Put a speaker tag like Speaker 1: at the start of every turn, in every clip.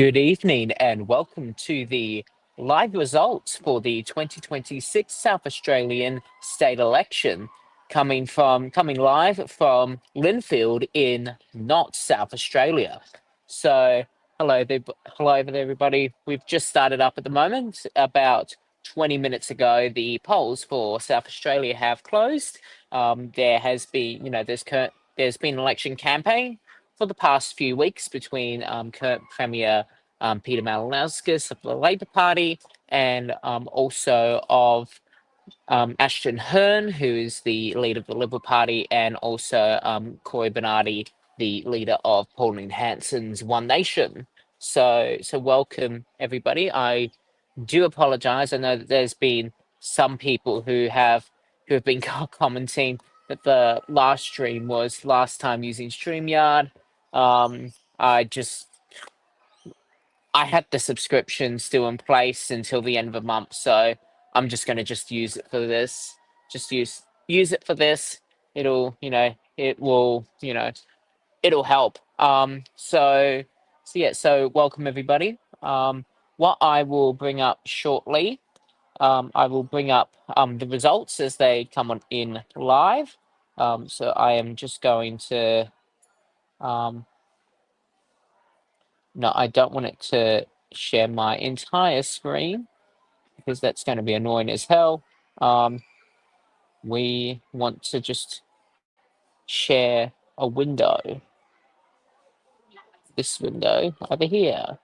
Speaker 1: Good evening and welcome to the live results for the 2026 South Australian state election coming live from Linfield in not South Australia. So hello there everybody. We've just started up at the moment. About 20 minutes ago, the polls for South Australia have closed. There has been, there's been an election campaign for the past few weeks between current Premier Peter Malinauskas of the Labor Party and also of Ashton Hearn, who is the leader of the Liberal Party, and also Corey Bernardi, the leader of Pauline Hanson's One Nation. So welcome everybody. I do apologise. I know that there's been some people who have been commenting that the last stream was last time using StreamYard. Um, I had the subscription still in place until the end of the month, so I'm just gonna just use it for this. Just use it for this. It will, it'll help. So welcome everybody. What I will bring up shortly, I will bring up the results as they come on in live. So I am just going to no, I don't want it to share my entire screen because that's going to be annoying as hell. We want to just share a window. This window over here.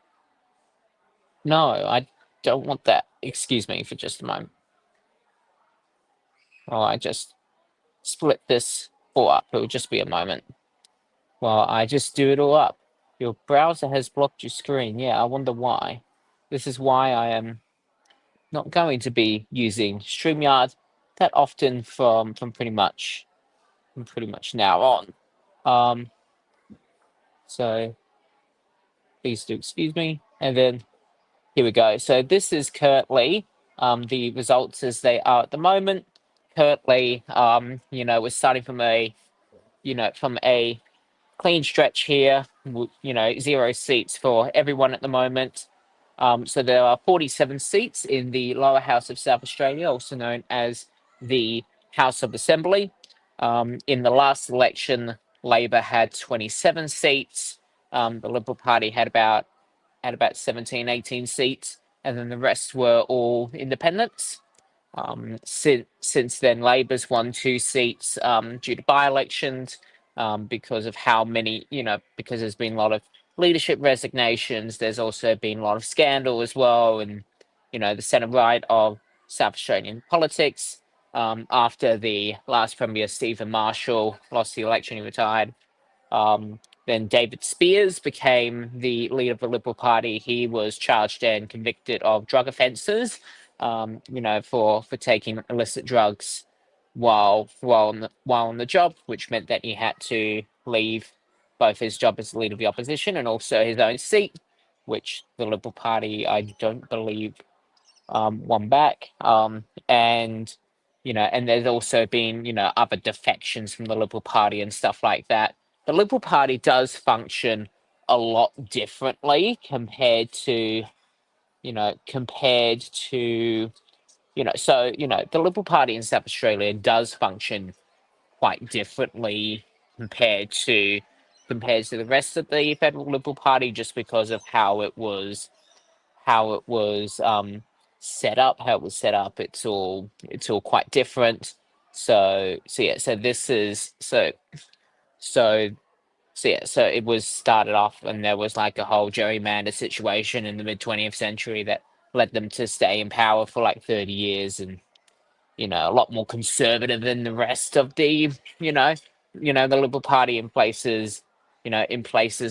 Speaker 1: No, I don't want that. Excuse me for just a moment. Well, I just split this all up. It'll just be a moment. Well, I just do it all up. Your browser has blocked your screen. Yeah, I wonder why. This is why I am not going to be using StreamYard that often from pretty much now on. So please do excuse me. And then here we go. So this is currently the results as they are at the moment. Currently, we're starting from a clean stretch here. 0 seats for everyone at the moment. So there are 47 seats in the lower house of South Australia, also known as the House of Assembly. In the last election, Labor had 27 seats. The Liberal Party had about 17, 18 seats, and then the rest were all independents. Since then, Labor's won 2 seats due to by-elections because of how many, because there's been a lot of leadership resignations. There's also been a lot of scandal as well, and the centre right of South Australian politics. After the last Premier Stephen Marshall lost the election, he retired. Then David Spears became the leader of the Liberal Party. He was charged and convicted of drug offences, for taking illicit drugs while on the job, which meant that he had to leave both his job as the leader of the opposition and also his own seat, which the Liberal Party, I don't believe, won back. And there's also been other defections from the Liberal Party and stuff like that. The Liberal Party does function a lot differently compared to the Liberal Party in South Australia does function quite differently compared to the rest of the federal Liberal Party, just because of how it was set up. How it was set up, it's all quite different. So this is so it was started off, and there was like a whole gerrymander situation in the mid 20th century that led them to stay in power for like 30 years, and a lot more conservative than the rest of the the Liberal Party in places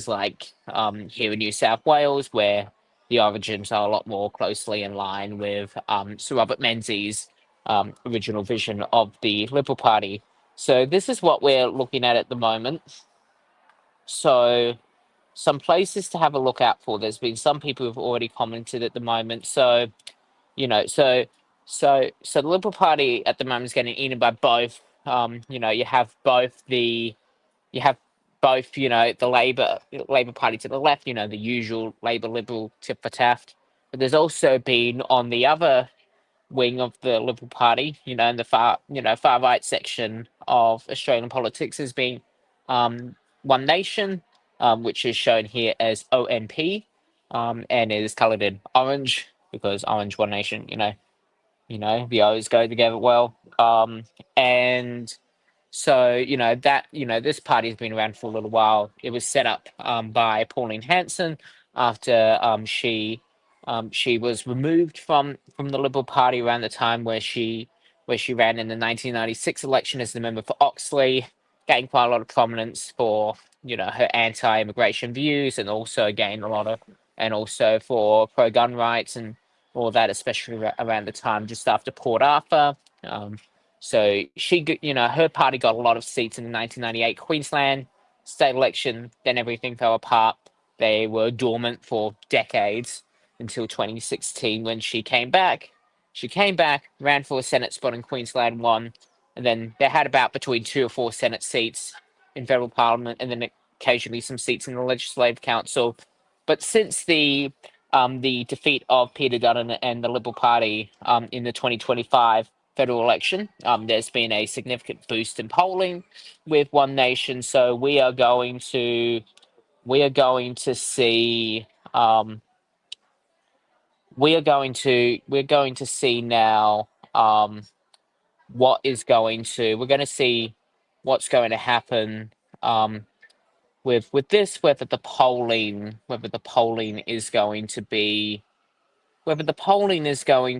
Speaker 1: like here in New South Wales, where the origins are a lot more closely in line with Sir Robert Menzies' original vision of the Liberal Party. So this is what we're looking at the moment. So some places to have a look out for. There's been some people who've already commented at the moment. So, so the Liberal Party at the moment is getting eaten by both. You have both, the Labour Party to the left, the usual Labour Liberal tip for Taft, but there's also been on the other wing of the Liberal Party, in the far right section of Australian politics, has been One Nation, which is shown here as ONP, and it is coloured in orange because Orange One Nation, the O's go together well. And so, this party has been around for a little while. It was set up by Pauline Hanson after she was removed from the Liberal Party around the time where she ran in the 1996 election as the member for Oxley, gained quite a lot of prominence for her anti-immigration views, and also gained a lot of and also for pro-gun rights and all that, especially around the time just after Port Arthur. So her party got a lot of seats in the 1998 Queensland state election. Then everything fell apart. They were dormant for decades until 2016 when she came back. She came back, ran for a Senate spot in Queensland, won, and then they had about between 2 or 4 Senate seats in federal parliament, and then occasionally some seats in the Legislative Council. But since the defeat of Peter Dutton and the Liberal Party in the 2025 federal election, there's been a significant boost in polling with One Nation. So we are going to see we're going to see now we're going to see what's going to happen with this, whether the polling is going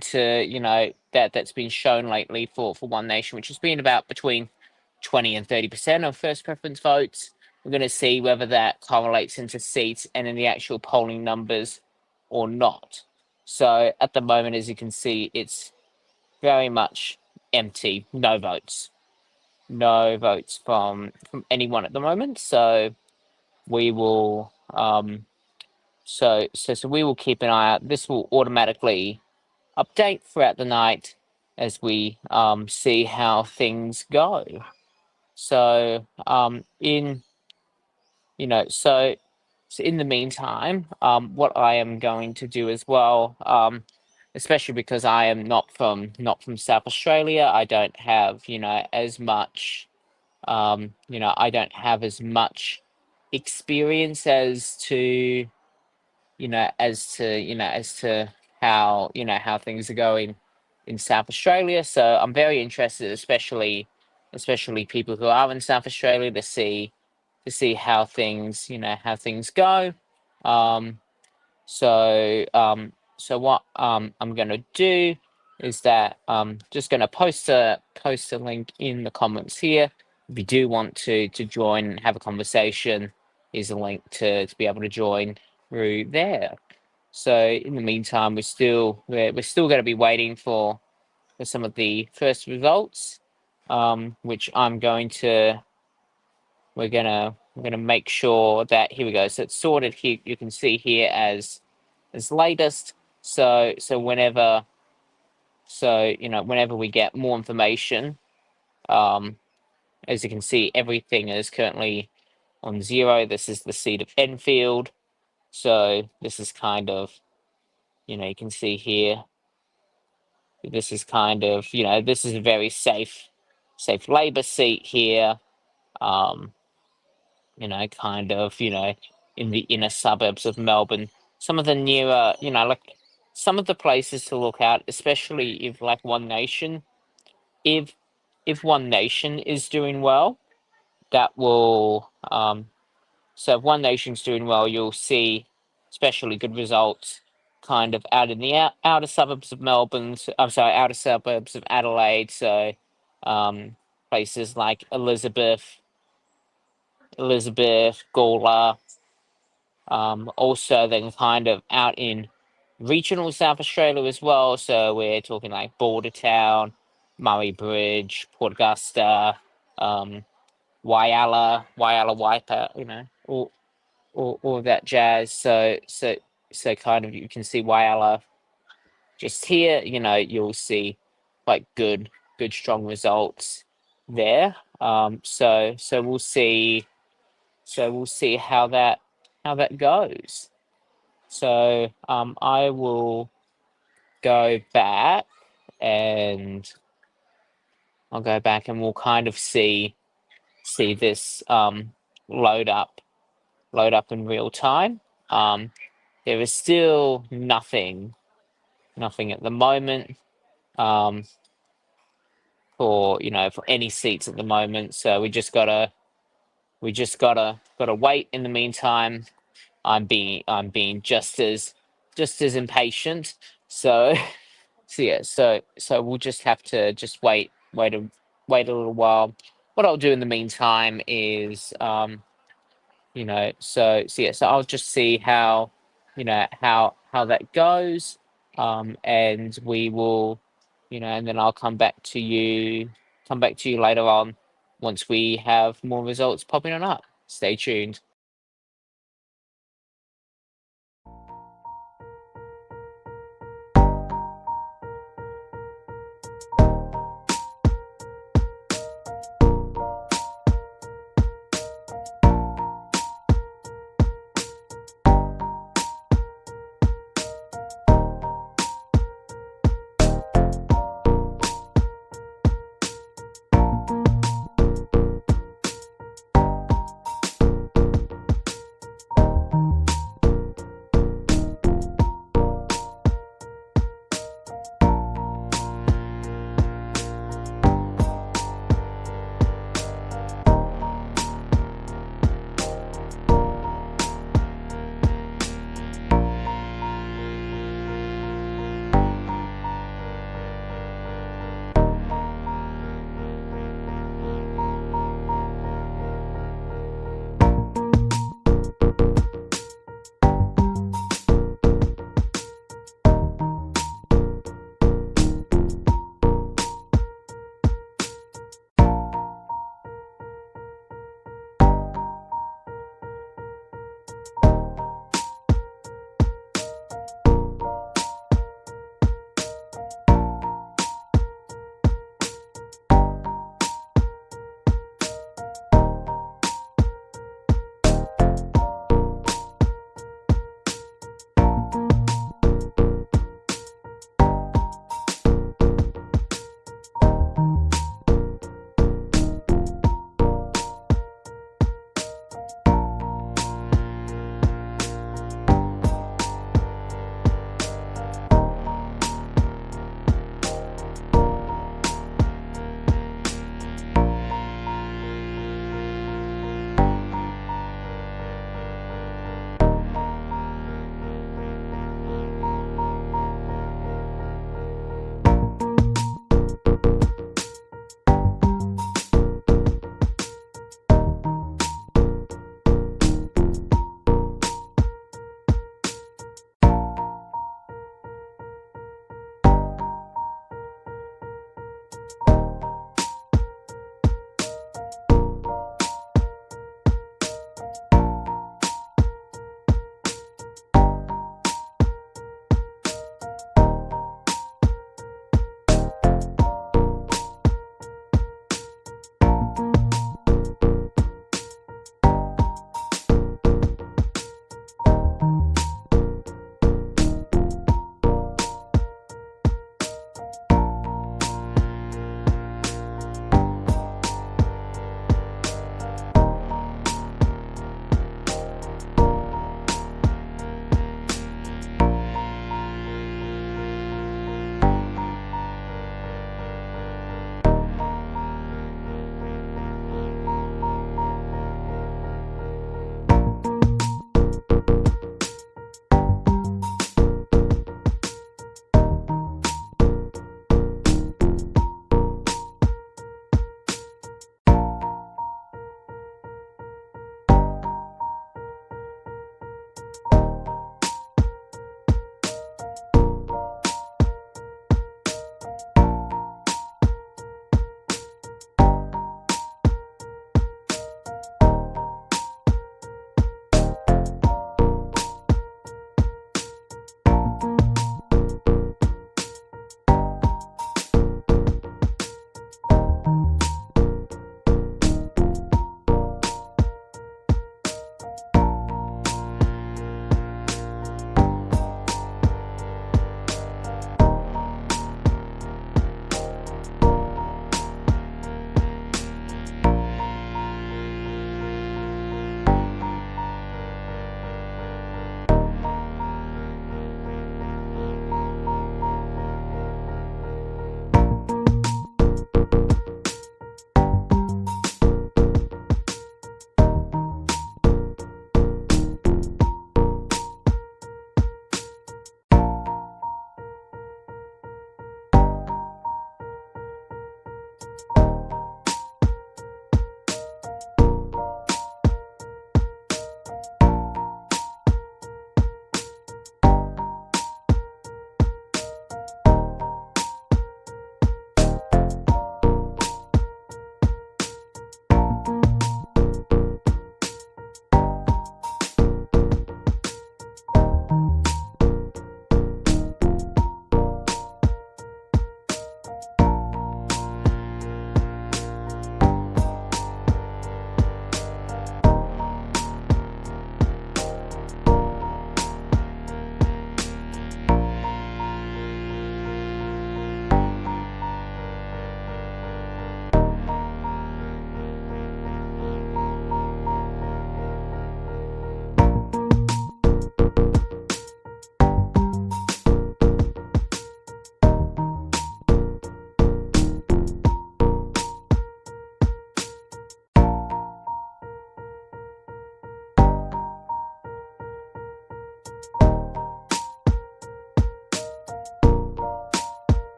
Speaker 1: to, that's been shown lately for One Nation, which has been about between 20 and 30% of first preference votes. We're going to see whether that correlates into seats and in the actual polling numbers or not. So at the moment, as you can see, it's very much empty. No votes. No votes from anyone at the moment. So we will we will keep an eye out. This will automatically update throughout the night as we see how things go. So in you know so in the meantime, what I am going to do as well, especially because I am not from South Australia, I don't have as much I don't have as much experience as to how things are going in South Australia. So I'm very interested, especially people who are in South Australia, to see how things go. Um, so what I'm gonna do is that just gonna post a link in the comments here. If you do want to join and have a conversation, here's a link to be able to join through there. So in the meantime, we're still going to be waiting for some of the first results, which we're gonna make sure that here we go. So it's sorted here. You can see here as latest. Whenever we get more information, um, as you can see, everything is currently on 0. This is the seat of Enfield. So this is kind of, you can see here, this is kind of, this is a very safe Labor seat here. Um, kind of, in the inner suburbs of Melbourne. Some of the nearer, like some of the places to look at, especially if like One Nation, if One Nation is doing well, that will so if One Nation's doing well, you'll see especially good results kind of out in the outer suburbs of Melbourne. I'm sorry, outer suburbs of Adelaide. So places like Elizabeth, Gawler, also then kind of out in regional South Australia as well. So we're talking like Bordertown, Murray Bridge, Port Augusta, Whyalla, Wiper, all of that jazz. So kind of you can see Whyalla just here. You'll see quite good strong results there. So we'll see So we'll see how that goes. So I will go back, and I'll go back and we'll kind of see this load up in real time. There is still nothing at the moment, um, for any seats at the moment. So we just gotta wait. In the meantime, I'm being just as impatient. So so yeah, so we'll just have to just wait a little while. What I'll do in the meantime is, so I'll just see how that goes, and we will, and then I'll come back to you later on once we have more results popping on up. Stay tuned.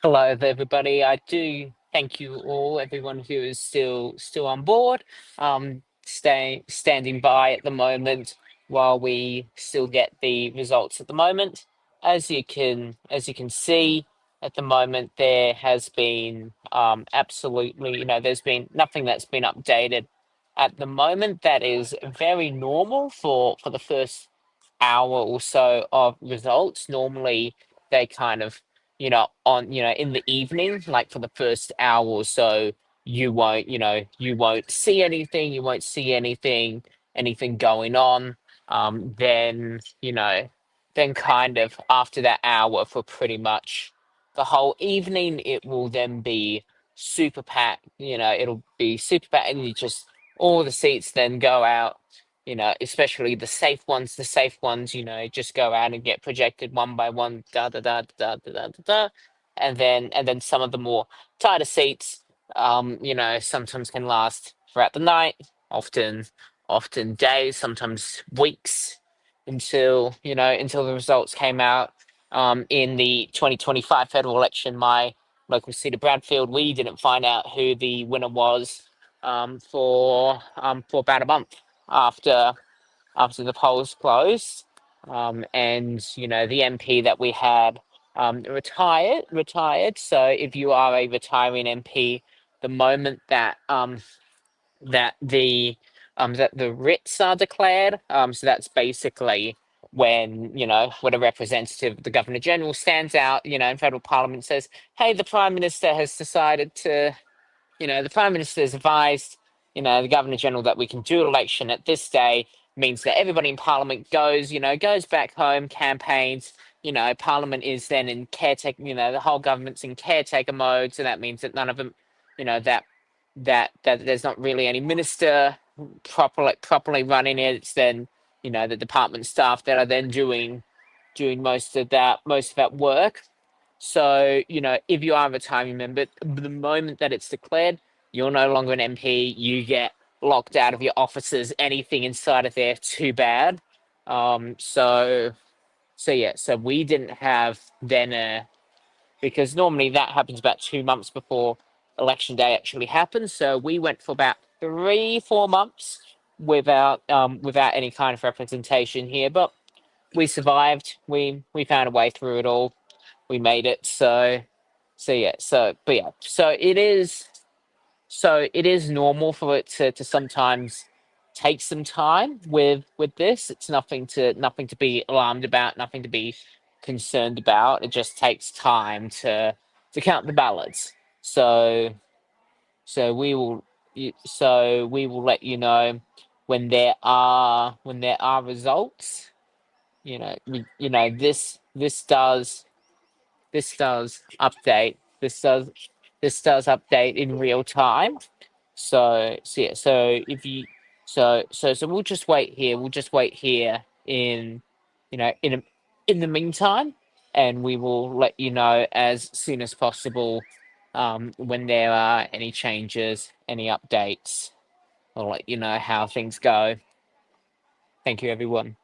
Speaker 1: Hello there, everybody. I do thank you all, everyone who is still on board, standing by at the moment while we still get the results at the moment. As you can see, at the moment there has been absolutely, there's been nothing that's been updated at the moment. That is very normal for the first hour or so of results. Normally they kind of, in the evening, like for the first hour or so, you won't see anything, anything going on. Then, then kind of after that hour for pretty much the whole evening, it will then be super packed. It'll be super packed, and you just all the seats then go out. Especially the safe ones, just go out and get projected one by one, da da da da da da da, da. And then some of the more tighter seats, sometimes can last throughout the night, often days, sometimes weeks, until the results came out. In the 2025 federal election, my local seat of Bradfield, we didn't find out who the winner was for about a month after the polls closed. And the MP that we had retired. So if you are a retiring MP, the moment that the writs are declared, so that's basically when a representative, the Governor General, stands out, in federal Parliament, says, "Hey, the Prime Minister has decided to." The Prime Minister has advised, the Governor General that we can do an election at this day. Means that everybody in Parliament goes back home, campaigns. Parliament is then in caretaker. The whole government's in caretaker mode. So that means that none of them, that there's not really any minister properly running it. It's then the department staff that are then doing most of that work. So, if you are a retiring member, the moment that it's declared, you're no longer an MP, you get locked out of your offices, anything inside of there too bad. So yeah, so we didn't have then because normally that happens about 2 months before election day actually happens. So we went for about 3-4 months without any kind of representation here, but we survived. We found a way through it all. We made it. So yeah. So it is normal for it to sometimes take some time with this. It's nothing to be alarmed about, nothing to be concerned about. It just takes time to count the ballots. So so we will y- so we will let you know when there are results. This does update in real time. So yeah, so we'll just wait here. We'll just wait here in the meantime, and we will let you know as soon as possible when there are any changes, any updates. I'll let you know how things go. Thank you, everyone.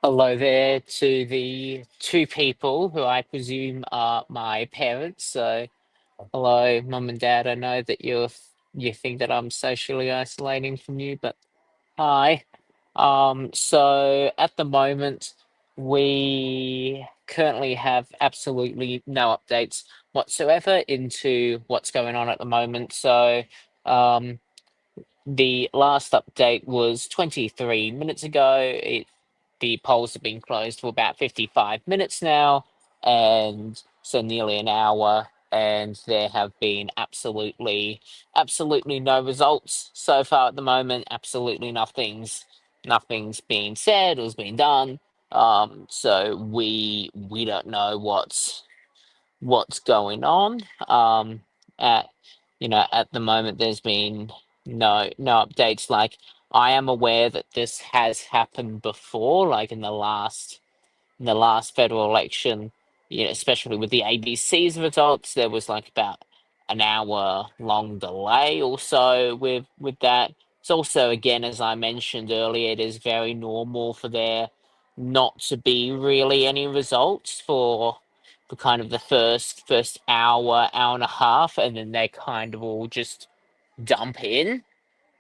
Speaker 1: Hello there to the two people who I presume are my parents. So, hello, mum and dad. I know that you think that I'm socially isolating from you, but hi. So at the moment, we currently have absolutely no updates whatsoever into what's going on at the moment. So, um, the last update was 23 minutes ago. The polls have been closed for about 55 minutes now, and so nearly an hour. And there have been absolutely no results so far at the moment. Absolutely nothing's been said or has been done. So we don't know what's going on. At at the moment, there's been no updates. Like, I am aware that this has happened before, like in the last federal election, especially with the ABC's results, there was like about an hour long delay or so with that. It's also, again, as I mentioned earlier, it is very normal for there not to be really any results for kind of the first hour and a half, and then they kind of all just dump in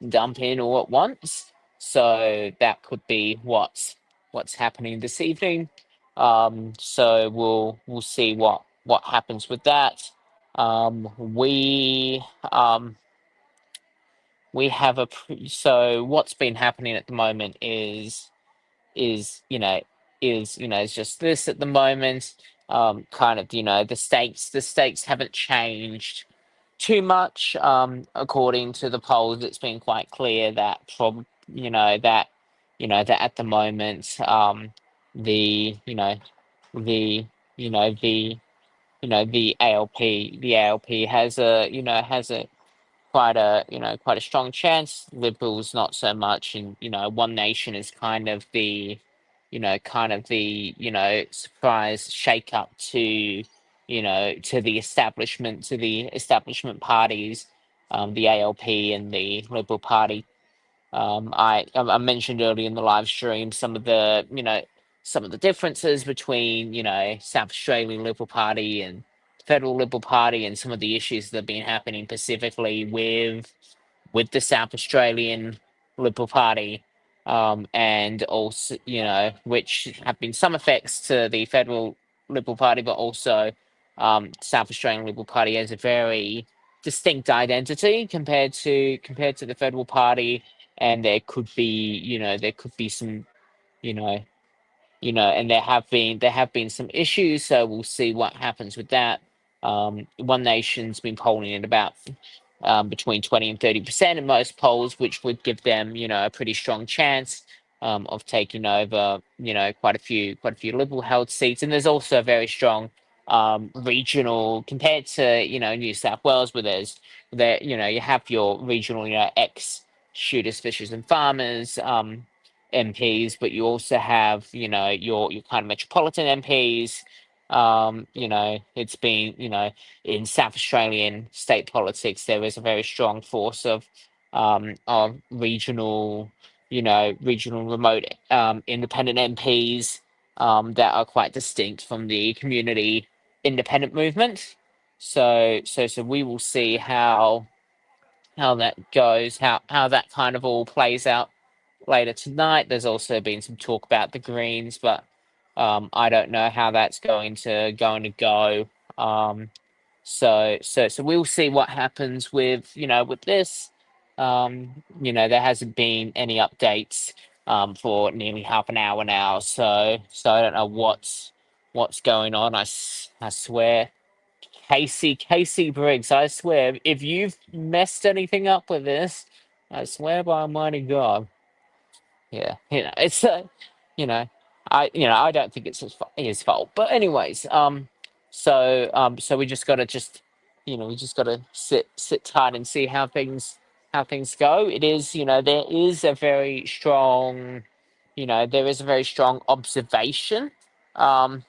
Speaker 1: dump in all at once. So that could be what's happening this evening. So we'll see what happens with that. Um, we um, we have so what's been happening at the moment is is just this at the moment. Kind of, the stakes haven't changed too much. According to the polls, it's been quite clear that that at the moment, the the the ALP has a quite a strong chance. Liberals not so much, and One Nation is kind of the surprise shake up to the establishment parties, the ALP and the Liberal Party. I mentioned earlier in the live stream some of the differences between South Australian Liberal Party and Federal Liberal Party, and some of the issues that have been happening specifically with the South Australian Liberal Party, and also which have been some effects to the Federal Liberal Party, but also South Australian Liberal Party has a very distinct identity compared to the Federal Party, and there could be some you know and there have been some issues, so we'll see what happens with that. One Nation's been polling at about between 20 and 30% in most polls, which would give them, a pretty strong chance of taking over, quite a few Liberal held seats. And there's also a very strong regional compared to, New South Wales, where you have your regional, ex shooters, fishers, and farmers. MPs, but you also have, your kind of metropolitan MPs. It's been, in South Australian state politics, there is a very strong force of regional remote independent MPs that are quite distinct from the community independent movement. So we will see how that goes, how that kind of all plays out later tonight. There's also been some talk about the Greens, but I don't know how that's going to go. So we'll see what happens with this. There hasn't been any updates for nearly half an hour now, so I don't know what's going on. I swear, Casey Briggs, I swear, if you've messed anything up with this, I swear by Almighty God. Yeah, it's you know, I don't think it's his fault. But anyways, so we just gotta sit tight and see how things go. It is, there is a very strong, there is a very strong observation. Um,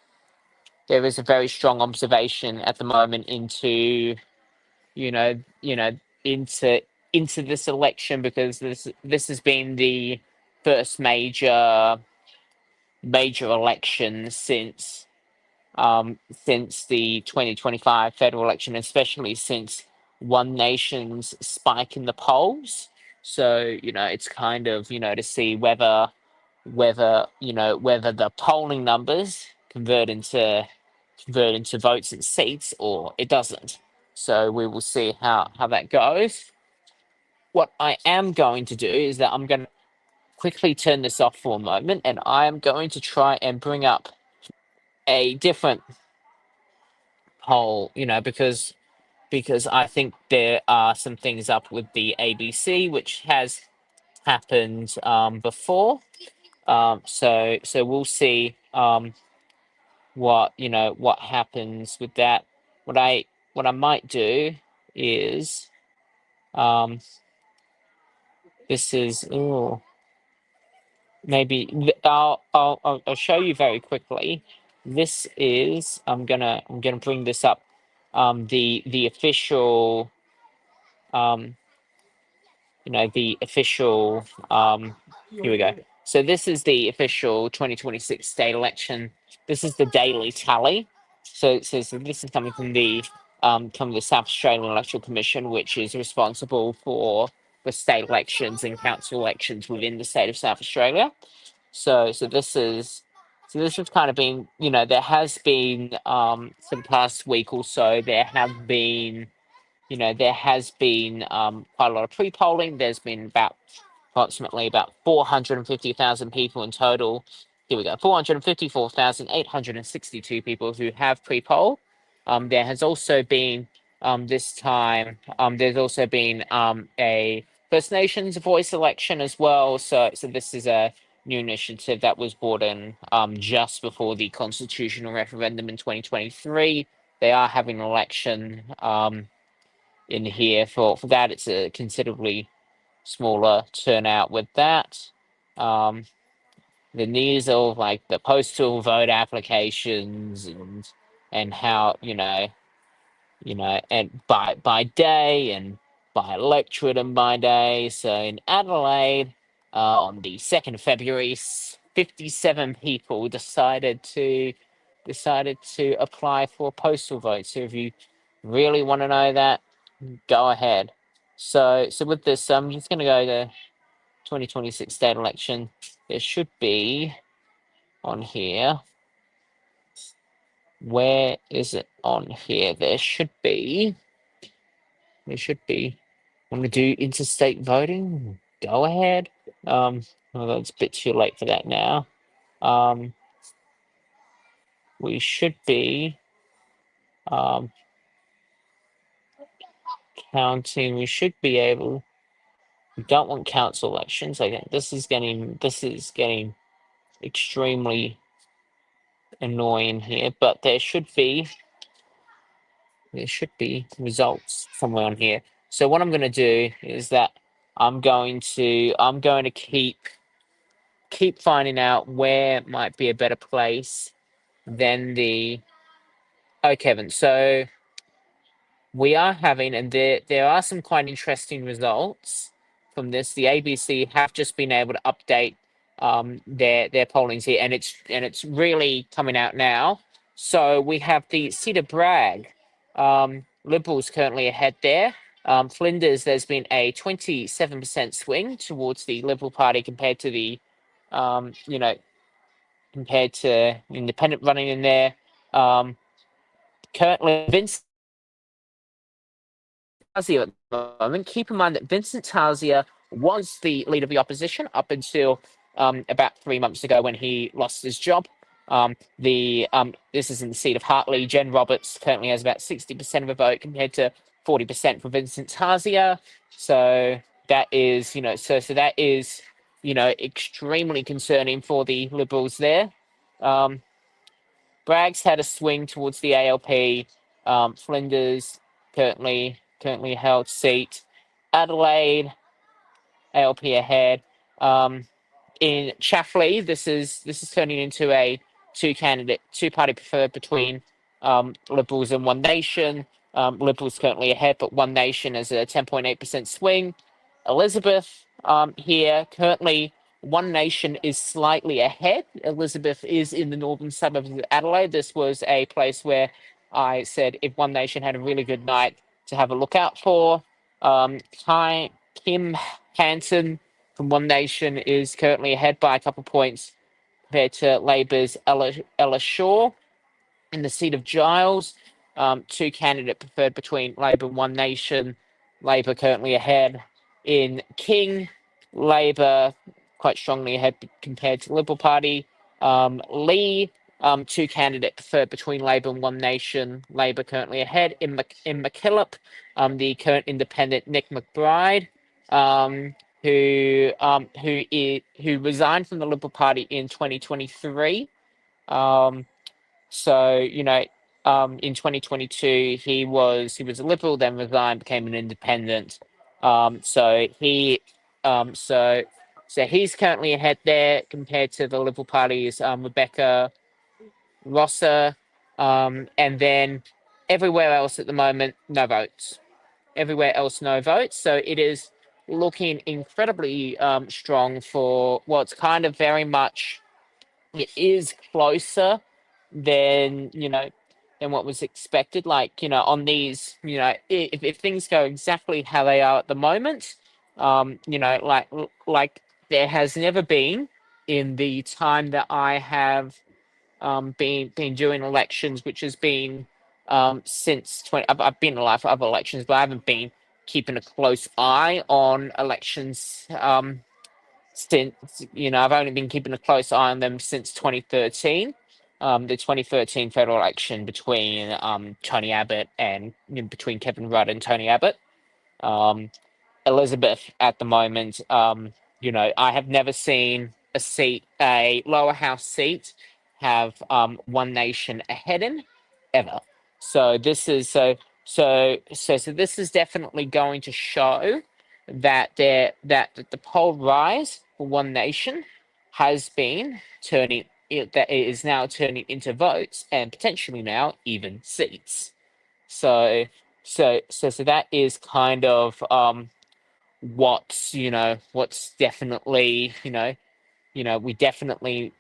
Speaker 1: there is a very strong observation at the moment you know, you know, into this election, because this has been the first major election since the 2025 federal election, especially since One Nation's spike in the polls. So it's kind of to see whether the polling numbers convert into votes and seats, or it doesn't. So we will see how that goes. What I am going to do is that I'm going to quickly turn this off for a moment, and I am going to try and bring up a different poll, because I think there are some things up with the ABC, which has happened before. So we'll see what happens with that. What I might do is this is maybe I'll show you very quickly. This is I'm gonna bring this up. The official the official here we go. So this is the official 2026 state election. This is the daily tally. So this is coming from the South Australian Electoral Commission, which is responsible for the state elections and council elections within the state of South Australia. So this has kind of been, there has been for the past week or so, there has been quite a lot of pre-polling. There's been approximately about 450,000 people in total. Here we go, 454,862 people who have pre-poll. There has also been this time. There's also been a First Nations voice election as well. So this is a new initiative that was brought in just before the constitutional referendum in 2023. They are having an election in here for that. It's a considerably smaller turnout with that. The news of like the postal vote applications and how and by day and by electorate and by day. So in Adelaide, on the 2nd of February, 57 people decided to apply for a postal vote. So if you really want to know that, go ahead. So with this, I'm just going to go to 2026 state election. There should be on here. Where is it on here? There should be. Want to do interstate voting? Go ahead. Although it's a bit too late for that now. We should be counting. We should be able. We don't want council elections. I think this is getting extremely annoying here. But there should be results somewhere on here. So what I'm going to do is that I'm going to keep finding out where might be a better place than the. Oh, Kevin. So we are having, and there are some quite interesting results from this. The ABC have just been able to update their pollings here, and it's really coming out now. So we have the Cedar Bragg Liberals currently ahead there. Flinders, there's been a 27% swing towards the Liberal Party compared to the compared to independent running in there. Currently, Vincent Tarzia at the moment. Keep in mind that Vincent Tarzia was the leader of the opposition up until about 3 months ago when he lost his job. This is in the seat of Hartley. Jen Roberts currently has about 60% of a vote compared to 40% for Vincent Tarzia. So that is, that is, extremely concerning for the Liberals there. Bragg's had a swing towards the ALP. Flinders currently held seat. Adelaide, ALP ahead. In Chafley, this is turning into a two party preferred between Liberals and One Nation. Liberals currently ahead, but One Nation has a 10.8% swing. Elizabeth here currently One Nation is slightly ahead. Elizabeth is in the northern suburbs of Adelaide. This was a place where I said if One Nation had a really good night to have a look out for. Kim Hanson from One Nation is currently ahead by a couple of points compared to Labor's Ella Shaw. In the seat of Giles, two candidate preferred between Labor and One Nation. Labor currently ahead. In King, Labor quite strongly ahead compared to the Liberal Party. Lee, two candidate preferred between Labor and One Nation. Labor currently ahead. In MacKillop, the current independent Nick McBride, who resigned from the Liberal Party in 2023. So in 2022 he was a Liberal, then resigned, became an independent. So he so he's currently ahead there compared to the Liberal Party's Rebecca Rosser, and then everywhere else at the moment no votes. Everywhere else no votes. So it is looking incredibly strong for what's kind of very much. It is closer than than what was expected. Like on these, if things go exactly how they are at the moment, like there has never been in the time that I have been doing elections, which has been since 20. I've been alive for other elections, but I haven't been keeping a close eye on elections. Since I've only been keeping a close eye on them since 2013. the 2013 federal election between Tony Abbott and between Kevin Rudd and Tony Abbott. Um, Elizabeth at the moment, I have never seen a lower house seat, have One Nation ahead in ever. So this is so this is definitely going to show that the poll rise for One Nation has been that it is now turning into votes and potentially now even seats. So so that is kind of what's definitely we definitely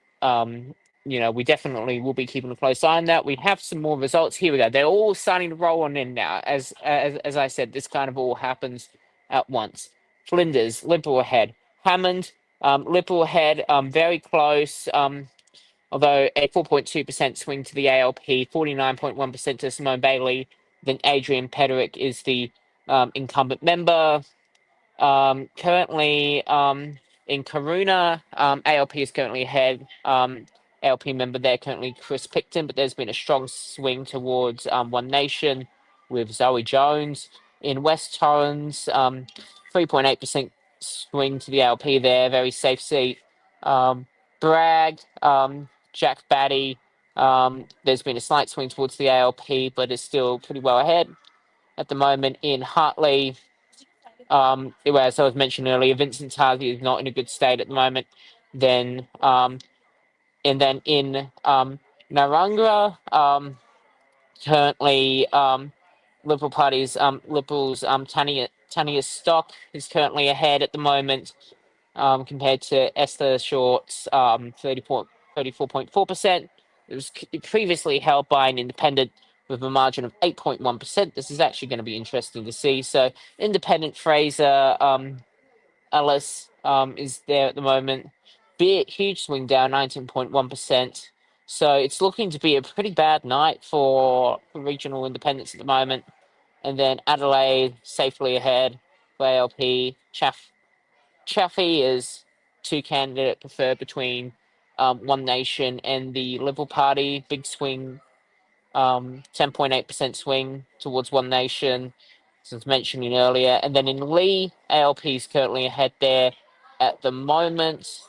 Speaker 1: we definitely will be keeping a close eye on that. We have some more results. Here we go. They're all starting to roll on in now. As I said, this kind of all happens at once. Flinders, Liberal ahead. Hammond, Liberal ahead. Very close. Although a 4.2% swing to the ALP, 49.1% to Simone Bailey. Then Adrian Pederick is the incumbent member. Currently, in Karuna, ALP is currently ahead. ALP member there currently Chris Picton, but there's been a strong swing towards One Nation with Zoe Jones. In West Torrens, 3.8% swing to the ALP there, very safe seat. Bragg, Jack Batty, there's been a slight swing towards the ALP, but is still pretty well ahead at the moment. In Hartley, as I was mentioning earlier, Vincent Tazi is not in a good state at the moment. Then, and then in Narangra, currently, Liberal Party's Liberals Tanya Stock is currently ahead at the moment, compared to Esther Short's 34.4%. It was previously held by an independent with a margin of 8.1%. This is actually going to be interesting to see. So, independent Fraser Ellis is there at the moment. Huge swing down, 19.1%. So it's looking to be a pretty bad night for regional independents at the moment. And then Adelaide safely ahead for ALP. Chaffee is two candidate preferred between One Nation and the Liberal Party. Big swing, 10.8% swing towards One Nation, as I was mentioning earlier. And then in Lee, ALP is currently ahead there at the moment.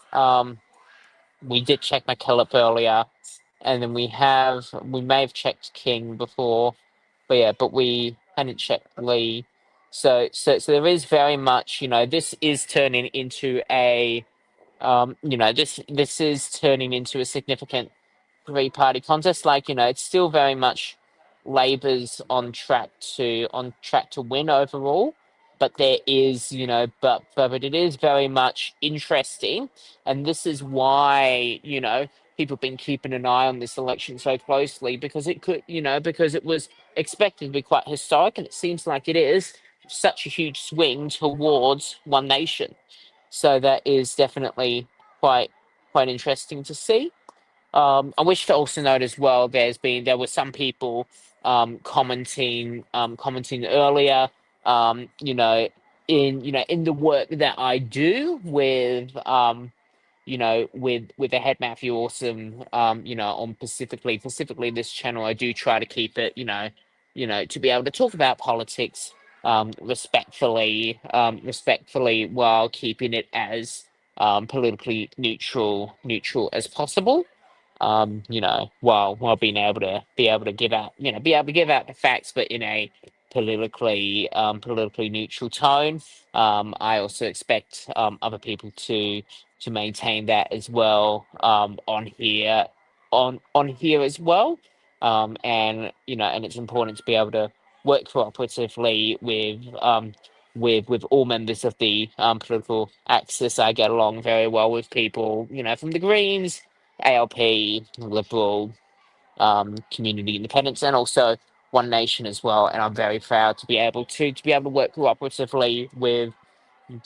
Speaker 1: We did check McKillop earlier, and then we may have checked King before, but we hadn't checked Lee. So there is very much, this is turning into this is turning into a significant three-party contest. Like, it's still very much Labor's on track to win overall, but there is, but it is very much interesting, and this is why people have been keeping an eye on this election so closely, because it could, because it was expected to be quite historic, and it seems like it is such a huge swing towards One Nation. So that is definitely quite interesting to see. I wish to also note as well, there were some people commenting earlier, in the work that I do with the head Matthew Awesome, on specifically this channel. I do try to keep it, to be able to talk about politics respectfully, while keeping it as politically neutral as possible. While being able to give out the facts, but in a politically neutral tone. I also expect other people to maintain that as well, on here as well. And it's important to be able to work cooperatively with all members of the political axis. I get along very well with people, from the Greens, ALP, Liberal, Community Independence, and also One Nation as well. And I'm very proud to be able to work cooperatively with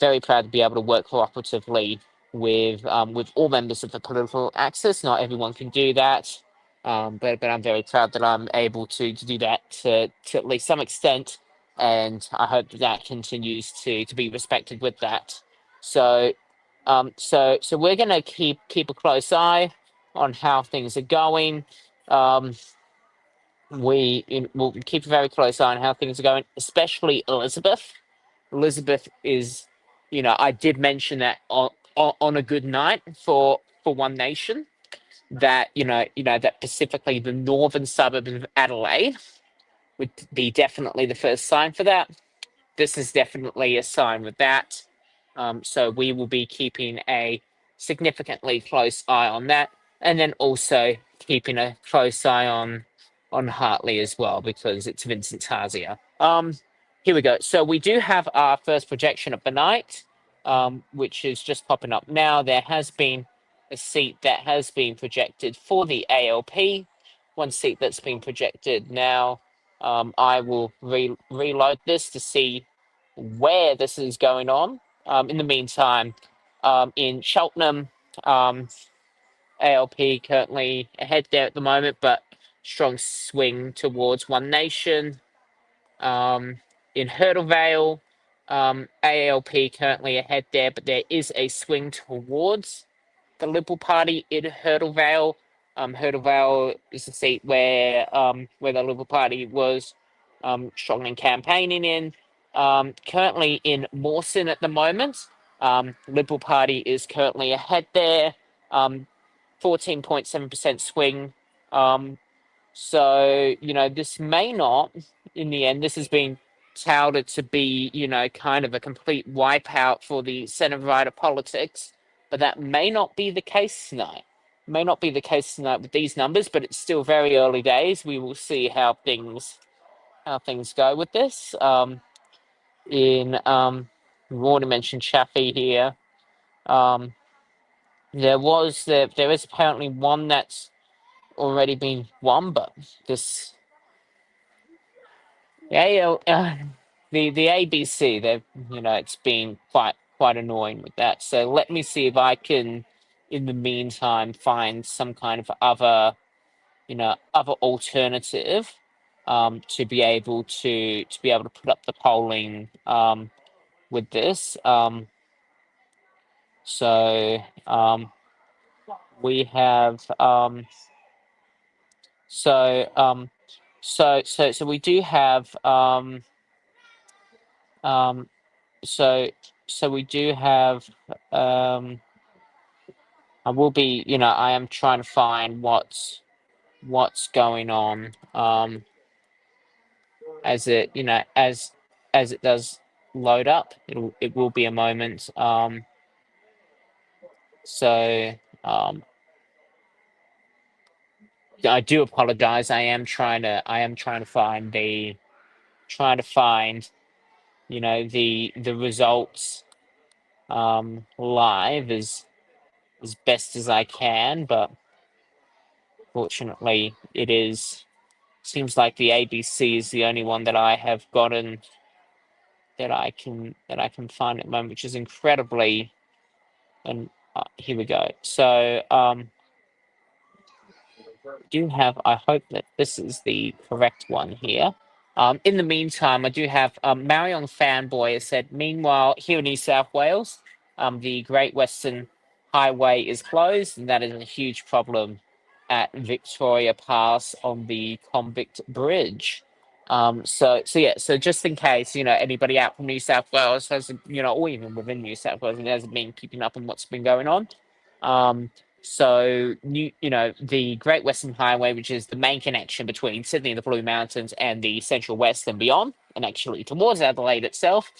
Speaker 1: very proud to be able to work cooperatively with all members of the political axis. Not everyone can do that, but I'm very proud that I'm able to do that to at least some extent, and I hope that continues to be respected with that. So, so we're gonna keep a close eye on how things are going. Um, will keep a very close eye on how things are going, especially Elizabeth. Elizabeth is, I did mention that on a good night for One Nation, that that specifically the northern suburbs of Adelaide would be definitely the first sign for that. This is definitely a sign with that. So we will be keeping a significantly close eye on that, and then also keeping a close eye on Hartley as well because it's Vincent Tarzia. Here we go. So we do have our first projection of the night, which is just popping up now. There has been a seat that has been projected for the ALP. One seat that's been projected now. I will reload this to see where this is going on. In the meantime, in Cheltenham, ALP currently ahead there at the moment, but strong swing towards One Nation. In Hurdle Vale, ALP currently ahead there, but there is a swing towards the Liberal Party in Hurdle Vale. Hurdle Vale is the seat where the Liberal Party was strongly campaigning in. Currently in Mawson at the moment, Liberal Party is currently ahead there. 14.7% swing. So, this may not, in the end, this has been touted to be, kind of a complete wipeout for the centre right of politics, but that may not be the case tonight. May not be the case tonight with these numbers, but it's still very early days. We will see how things go with this. We've already mentioned Chaffee here. Um, there is apparently one that's already been won, but this yeah, the ABC, they've it's been quite annoying with that. So let me see if I can, in the meantime, find some kind of other alternative, to be able to put up the polling with this. So we have so so we do have um so so we do have um I am trying to find what's going on, as it does load up. It will be a moment. So I do apologize. I am trying to find the results live as best as I can, but fortunately seems like the ABC is the only one that I have gotten that I can find at the moment, which is incredibly. And here we go. So do have. I hope that this is the correct one here. In the meantime, I do have Marion Fanboy has said. Meanwhile, here in New South Wales, the Great Western Highway is closed, and that is a huge problem at Victoria Pass on the Convict Bridge. So yeah, so just in case anybody out from New South Wales has or even within New South Wales and hasn't been keeping up on what's been going on. Um, the Great Western Highway, which is the main connection between Sydney and the Blue Mountains and the Central West and beyond, and actually towards Adelaide itself,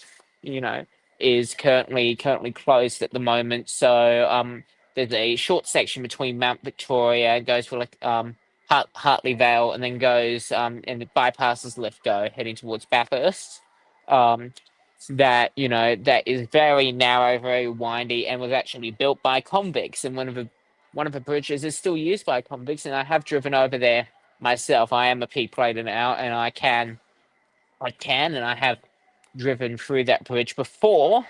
Speaker 1: you know, is currently closed at the moment. So there's a short section between Mount Victoria, goes for Hartley Vale, and then goes and it bypasses Lithgow, heading towards Bathurst. Um, that is very narrow, very windy, and was actually built by convicts. And one of the bridges is still used by convicts, and I have driven over there myself. I am a P plater now, and and I have driven through that bridge before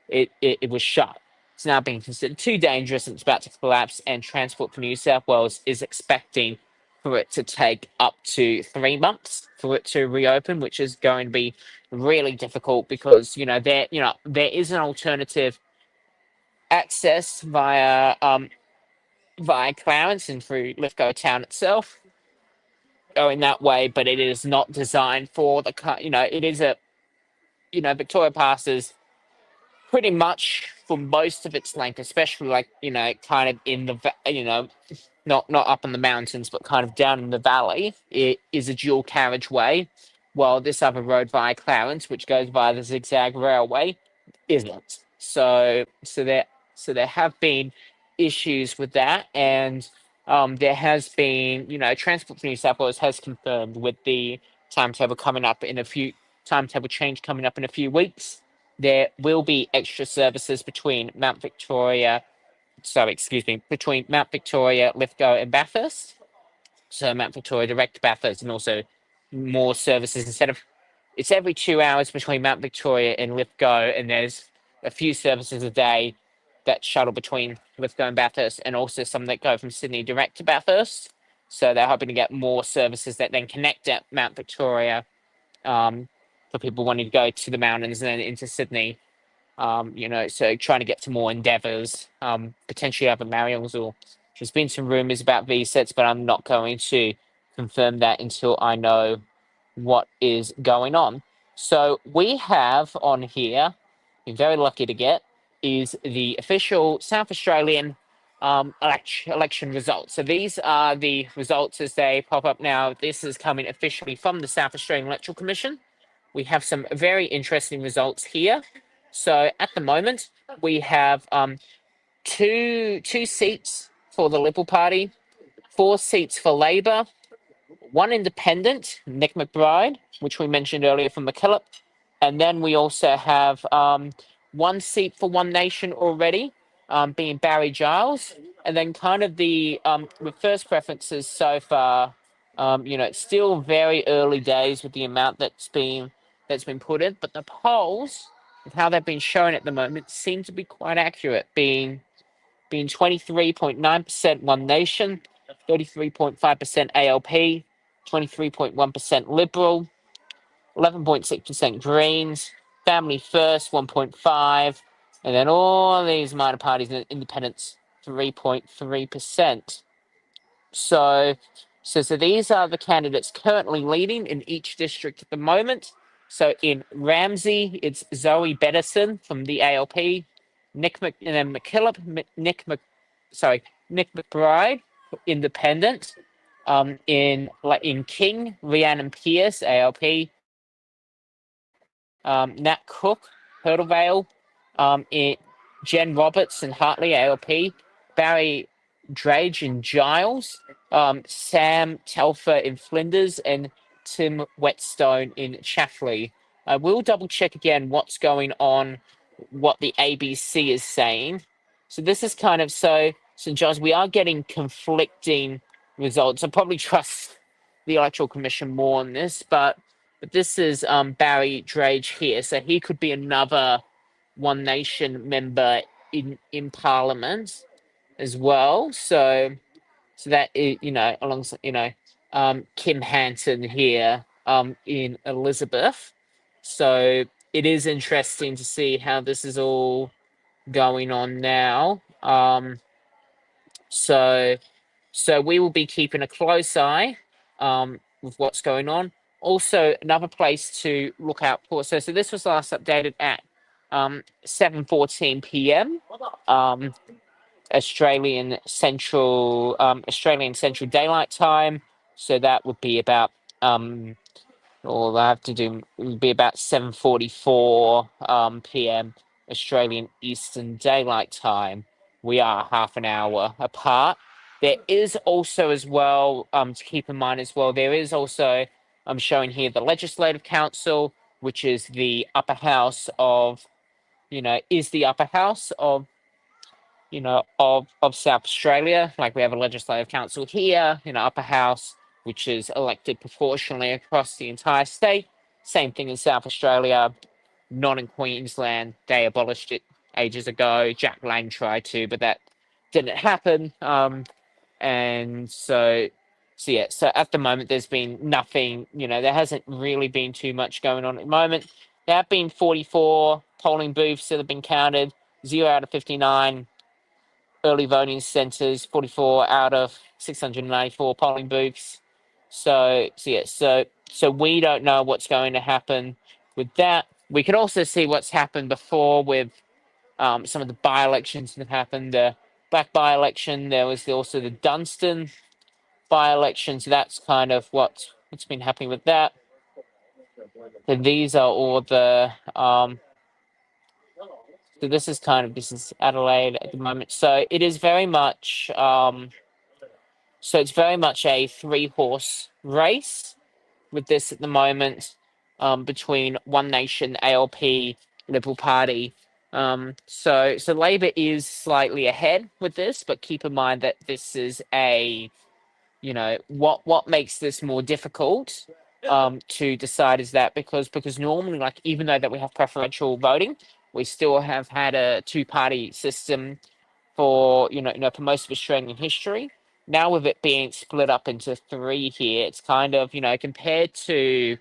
Speaker 1: it was shut. It's now being considered too dangerous and it's about to collapse. And Transport for New South Wales is expecting for it to take up to 3 months for it to reopen, which is going to be really difficult because there is an alternative access via via Clarence and through Lithgow town itself, going that way, but it is not designed for the it is a Victoria Pass is pretty much for most of its length, especially like kind of in the not up in the mountains, but kind of down in the valley. It is a dual carriageway, while this other road via Clarence, which goes via the zigzag railway, isn't. So there have been issues with that, and there has been Transport for New South Wales has confirmed with the timetable change coming up in a few weeks. There will be extra services between between Mount Victoria, Lithgow, and Bathurst. So Mount Victoria direct to Bathurst, and also more services instead of it's every 2 hours between Mount Victoria and Lithgow, and there's a few services a day that shuttle between Lithgow and Bathurst, and also some that go from Sydney direct to Bathurst. So they're hoping to get more services that then connect at Mount Victoria for people wanting to go to the mountains and then into Sydney. So trying to get to more endeavours, potentially other Marials, or there's been some rumours about VSETs, but I'm not going to confirm that until I know what is going on. So we have on here, been very lucky to get, is the official South Australian election results. So these are the results as they pop up now. This is coming officially from the South Australian Electoral Commission. We have some very interesting results here. So at the moment, we have two seats for the Liberal Party, 4 seats for Labor, 1 independent, Nick McBride, which we mentioned earlier from McKillop, and then we also have 1 seat for One Nation already, being Barry Giles, and then kind of the first preferences so far. It's still very early days with the amount that's been put in, but the polls, with how they've been shown at the moment, seem to be quite accurate, being 23.9% One Nation, 33.5% ALP, 23.1% Liberal, 11.6% Greens, Family First 1.5, and then all these minor parties and independents 3.3%. So these are the candidates currently leading in each district at the moment. So in Ramsey, it's Zoe Beddison from the ALP, Nick McKillop, Nick McBride, Independent. In King, Rhiannon Pierce, ALP, Nat Cook, Hurdle Vale, Jen Roberts and Hartley, ALP, Barry Drage and Giles, Sam Telfer in Flinders, and Tim Whetstone in Chaffley. I will double check again what's going on, what the ABC is saying. So this is kind of St. John's, we are getting conflicting results. I probably trust the Electoral Commission more on this, but this is Barry Drage here, so he could be another One Nation member in Parliament as well. So that is, alongside Kim Hanson here in Elizabeth. So it is interesting to see how this is all going on now. So we will be keeping a close eye with what's going on. Also, another place to look out for. So this was last updated at 7:14 p.m. Australian Central Daylight Time. So that would be about all I have to do would be about 7:44 p.m. Australian Eastern Daylight Time. We are half an hour apart. There is also as well to keep in mind as well. There is also I'm showing here the Legislative Council, which is the upper house of the upper house of of South Australia. Like we have a legislative council here, upper house, which is elected proportionally across the entire state. Same thing in South Australia, not in Queensland. They abolished it ages ago. Jack Lang tried to, but that didn't happen. And so at the moment, there's been nothing, there hasn't really been too much going on at the moment. There have been 44 polling booths that have been counted, 0 out of 59 early voting centres, 44 out of 694 polling booths. So we don't know what's going to happen with that. We can also see what's happened before with some of the by-elections that happened. The Black by-election, there was also the Dunstan by-election. So that's kind of what's been happening with that. So these are all the so this is Adelaide at the moment. So it is very much so it's very much a three-horse race with this at the moment, between One Nation, ALP, Liberal Party. So Labor is slightly ahead with this, but keep in mind that this is a, what makes this more difficult to decide is that because normally, like, even though that we have preferential voting, we still have had a two-party system for for most of Australian history. Now with it being split up into three here, it's kind of, compared to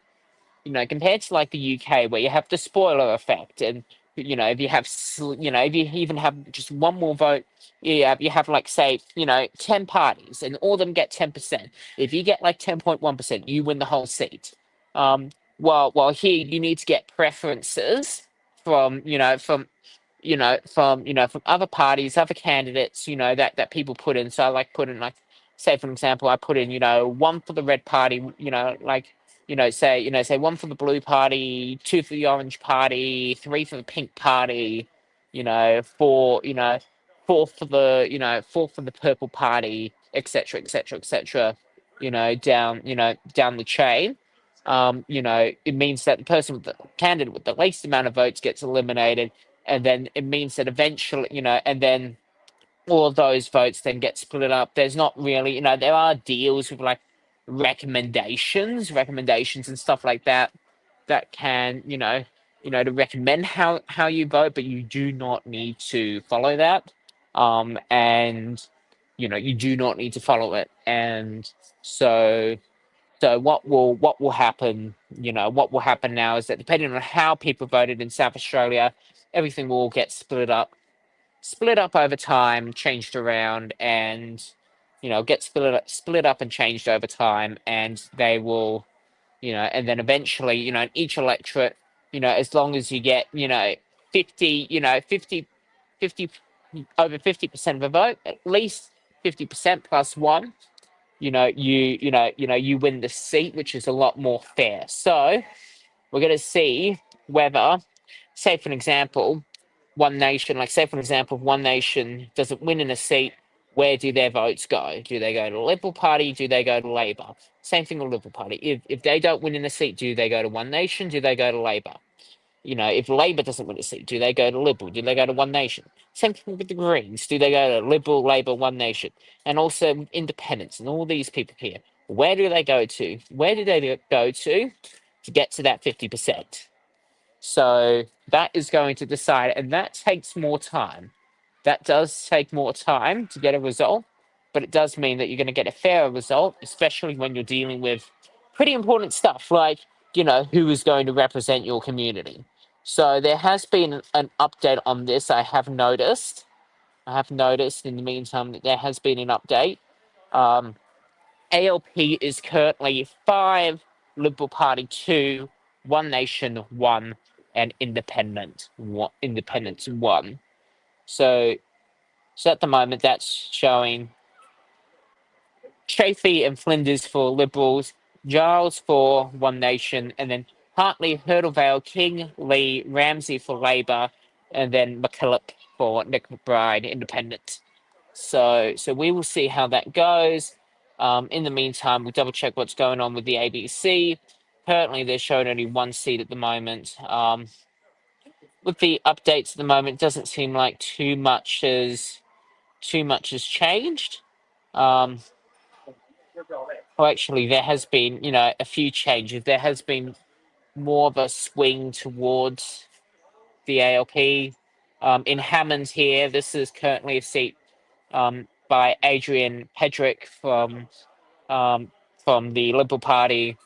Speaker 1: like the UK, where you have the spoiler effect, and if you have, if you even have just one more vote, you have like, say, 10 parties, and all of them get 10%. If you get like 10.1%, you win the whole seat. Um, while here you need to get preferences from from other parties, other candidates, that people put in. So I like put in, like, say for example, I put in, one for the red party, like, say one for the blue party, two for the orange party, three for the pink party, four, four for the purple party, etc., etc., etc. Down the chain. It means that the person with the candidate with the least amount of votes gets eliminated, and then it means that eventually, and then all of those votes then get split up. There's not really, there are deals with like recommendations and stuff like that that can, to recommend how you vote, but you do not need to follow that. And you do not need to follow it. And so what will happen, what will happen now is that depending on how people voted in South Australia, everything will get split up over time, changed around, and get split up and changed over time, and they will, and then eventually, in each electorate, as long as you get, 50, 50 over 50% of a vote, at least 50% plus one, you win the seat, which is a lot more fair. So we're going to see whether, say for example, One Nation, like, say for example, if One Nation doesn't win in a seat, where do their votes go? Do they go to the Liberal Party? Do they go to Labor? Same thing with Liberal Party. If they don't win in a seat, do they go to One Nation? Do they go to Labor? If Labor doesn't win a seat, do they go to Liberal? Do they go to One Nation? Same thing with the Greens. Do they go to Liberal, Labor, One Nation? And also independents and all these people here. Where do they go to? Where do they go to get to that 50%? So that is going to decide, and that takes more time. That does take more time to get a result, but it does mean that you're going to get a fairer result, especially when you're dealing with pretty important stuff like, who is going to represent your community. So there has been an update on this. I have noticed in the meantime that there has been an update. Um, ALP is currently 5, Liberal Party 2, One Nation 1, and Independence 1. So at the moment, that's showing Chafee and Flinders for Liberals, Giles for One Nation, and then Hartley, Hurdlevale, King, Lee, Ramsey for Labor, and then McKillop for Nick McBride, Independent. So we will see how that goes. In the meantime, we'll double check what's going on with the ABC. Currently, they're showing only one seat at the moment. With the updates at the moment, it doesn't seem like too much has changed. Um, well, actually, there has been, a few changes. There has been more of a swing towards the ALP. In Hammond here, this is currently a seat by Adrian Pedrick from the Liberal Party.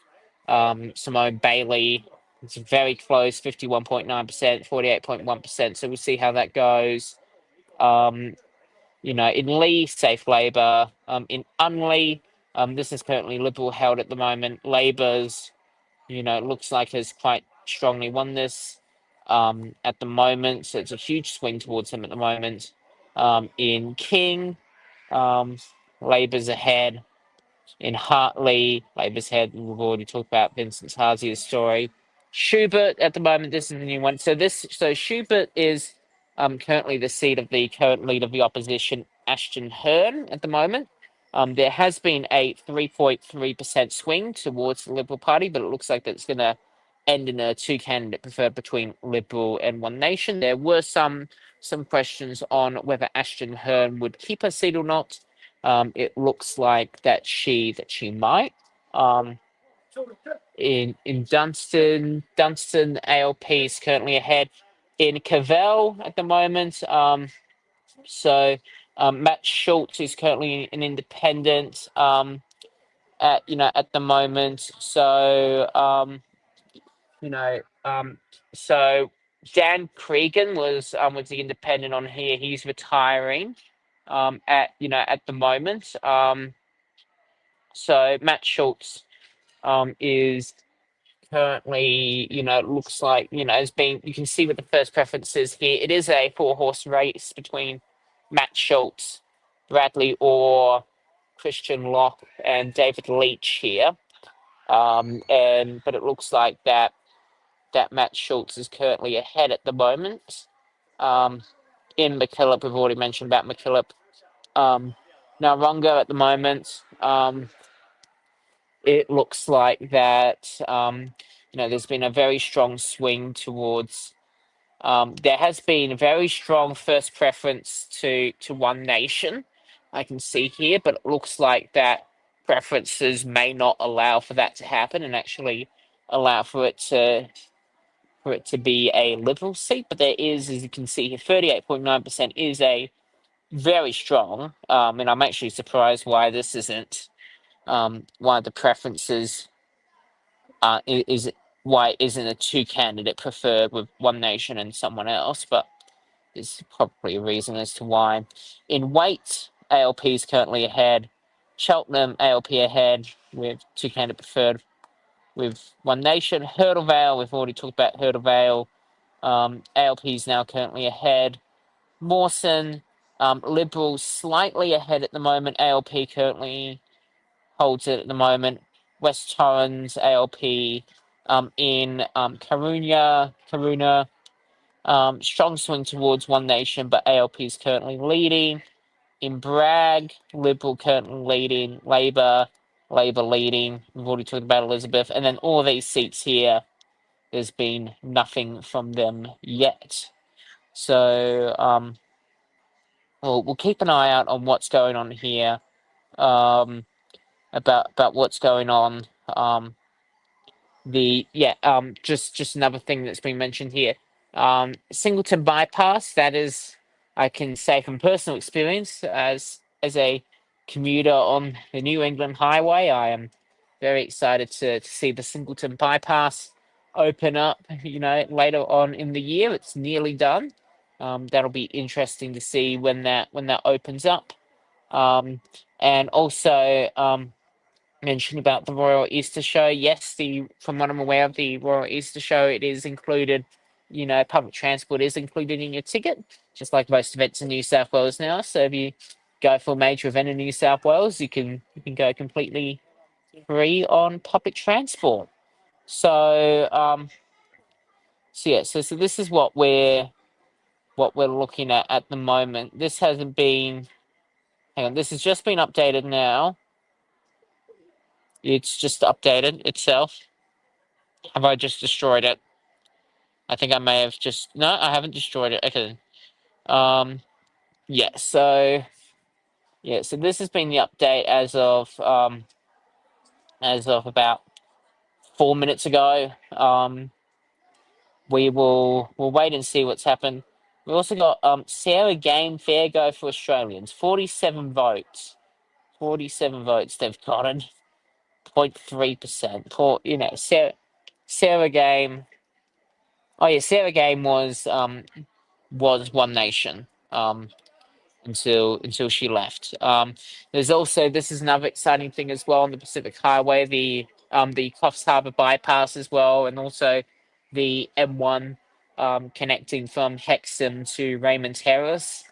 Speaker 1: Simone Bailey. It's very close, 51.9%, 48.1%. So we'll see how that goes. Um, In Lee, safe Labor. In Unley, this is currently Liberal held at the moment. Labor's, it looks like has quite strongly won this at the moment. So it's a huge swing towards him at the moment. In King, um, Labor's ahead. In Hartley, Labor's ahead. We've already talked about Vincent Harzia's story. Schubert at the moment, this is the new one. So Schubert is currently the seat of the current leader of the opposition, Ashton Hearn, at the moment. There has been a 3.3% swing towards the Liberal Party, but it looks like that's going to end in a two-candidate preferred between Liberal and One Nation. There were some questions on whether Ashton Hearn would keep her seat or not. It looks like that she might. Um, in Dunstan ALP is currently ahead. In Cavell at the moment. So Matt Schultz is currently an independent. At the moment. You know, um, so Dan Cregan was the independent on here. He's retiring. At the moment. So Matt Schultz is currently, it looks like, has been, you can see what the first preference is here. It is a four-horse race between Matt Schultz, Bradley Orr, Christian Locke, and David Leach here. But it looks like that Matt Schultz is currently ahead at the moment. In McKillop, we've already mentioned about McKillop. Naronga at the moment. It looks like that there's been a very strong swing towards. There has been a very strong first preference to One Nation. I can see here, but it looks like that preferences may not allow for that to happen and actually allow for it to be a Liberal seat. But there is, as you can see here, 38.9% is a very strong. And I'm actually surprised why this isn't why the preferences is why isn't a two candidate preferred with One Nation and someone else, but there's probably a reason as to why. In weight, ALP is currently ahead. Cheltenham ALP ahead with two candidate preferred with One Nation. Hurdle Vale, we've already talked about Hurdle Vale. ALP is now currently ahead. Mawson, Liberals slightly ahead at the moment. ALP currently holds it at the moment. West Torrens, ALP in Karuna. Strong swing towards One Nation, but ALP is currently leading. In Bragg, Liberal currently leading. Labor leading. We've already talked about Elizabeth. And then all these seats here, there's been nothing from them yet. So we'll keep an eye out on what's going on here. About what's going on. Just another thing that's been mentioned here. Singleton bypass. That is, I can say from personal experience, as a commuter on the New England Highway, I am very excited to see the Singleton bypass open up. Later on in the year, it's nearly done. That'll be interesting to see when that opens up. And also mentioned about the Royal Easter Show. Yes, from what I'm aware of the Royal Easter Show, it is included. Public transport is included in your ticket, just like most events in New South Wales now. So if you go for a major event in New South Wales, you can go completely free on public transport. So so this is what we're looking at the moment. This hasn't been. Hang on, this has just been updated now. It's just updated itself. Have I just destroyed it? I think I may have just. No, I haven't destroyed it. Okay. Um, yeah. So this has been the update as of about 4 minutes ago. We'll wait and see what's happened. We also got Sarah Game Fair Go for Australians. 47 votes. 47 votes they've gotten. 0.3%. Poor, Sarah Game. Oh yeah, Sarah Game was One Nation. until she left. There's also, this is another exciting thing as well on the Pacific Highway, the Coffs Harbour bypass as well, and also the M1 connecting from Hexham to Raymond Terrace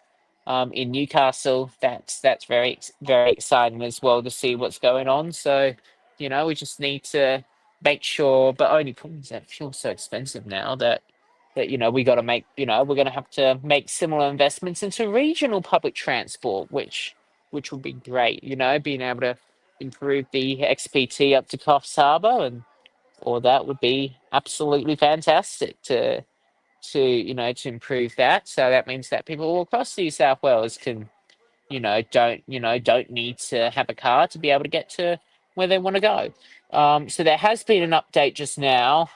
Speaker 1: in Newcastle. That's very exciting as well to see what's going on. So we just need to make sure. But only problem is that fuel's so expensive now that we got to make we're going to have to make similar investments into regional public transport, which would be great. Being able to improve the XPT up to Coffs Harbour, and or that would be absolutely fantastic to improve that. So that means that people all across New South Wales can don't need to have a car to be able to get to where they want to go. So there has been an update just now.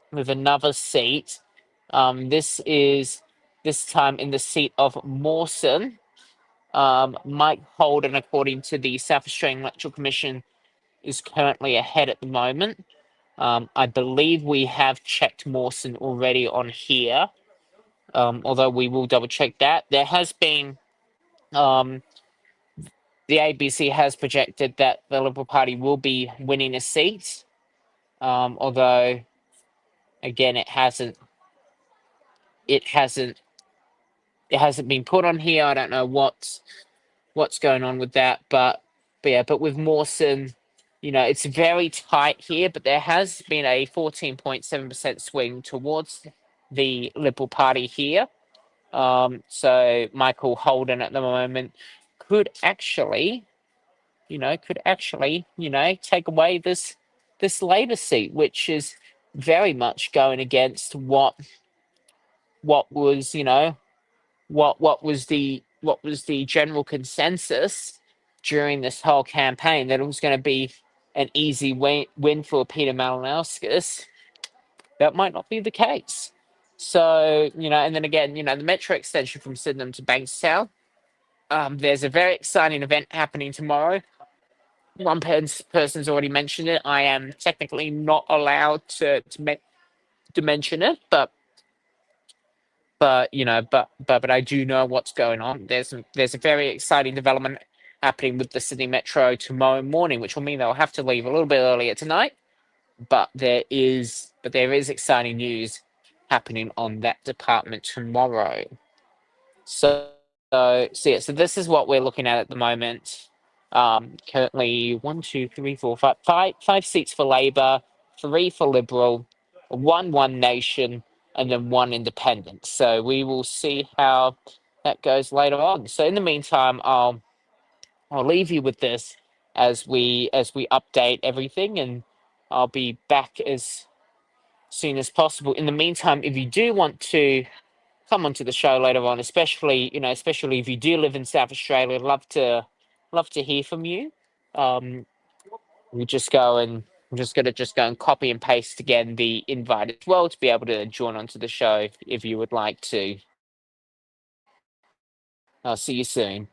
Speaker 1: With another seat. This time in the seat of Mawson. Mike Holden, according to the South Australian Electoral Commission, is currently ahead at the moment. I believe we have checked Mawson already on here, although we will double check that. There has been, the ABC has projected that the Liberal Party will be winning a seat, although, again, it hasn't been put on here. I don't know what's going on with that, but with Mawson, it's very tight here, but there has been a 14.7% swing towards the Liberal Party here. So Michael Holden at the moment could actually take away this Labor seat, which is very much going against what was what was the general consensus during this whole campaign, that it was going to be an easy win for Peter Malinauskas. That might not be the case. So, and then again, the metro extension from Sydenham to Bankstown. There's a very exciting event happening tomorrow. One person's already mentioned it. I am technically not allowed to mention it, but I do know what's going on. There's a very exciting development happening with the Sydney Metro tomorrow morning, which will mean they'll have to leave a little bit earlier tonight. But there is exciting news happening on that department tomorrow. So this is what we're looking at the moment. Currently 1, 2, 3, 4, 5 seats for Labor, 3 for Liberal, 1 One Nation, and then 1 independent. So we will see how that goes later on. So in the meantime, I'll leave you with this as we update everything, and I'll be back as soon as possible. In the meantime, if you do want to come onto the show later on, especially if you do live in South Australia, love to hear from you. I'm just going to go and copy and paste again the invite as well to be able to join onto the show if you would like to. I'll see you soon.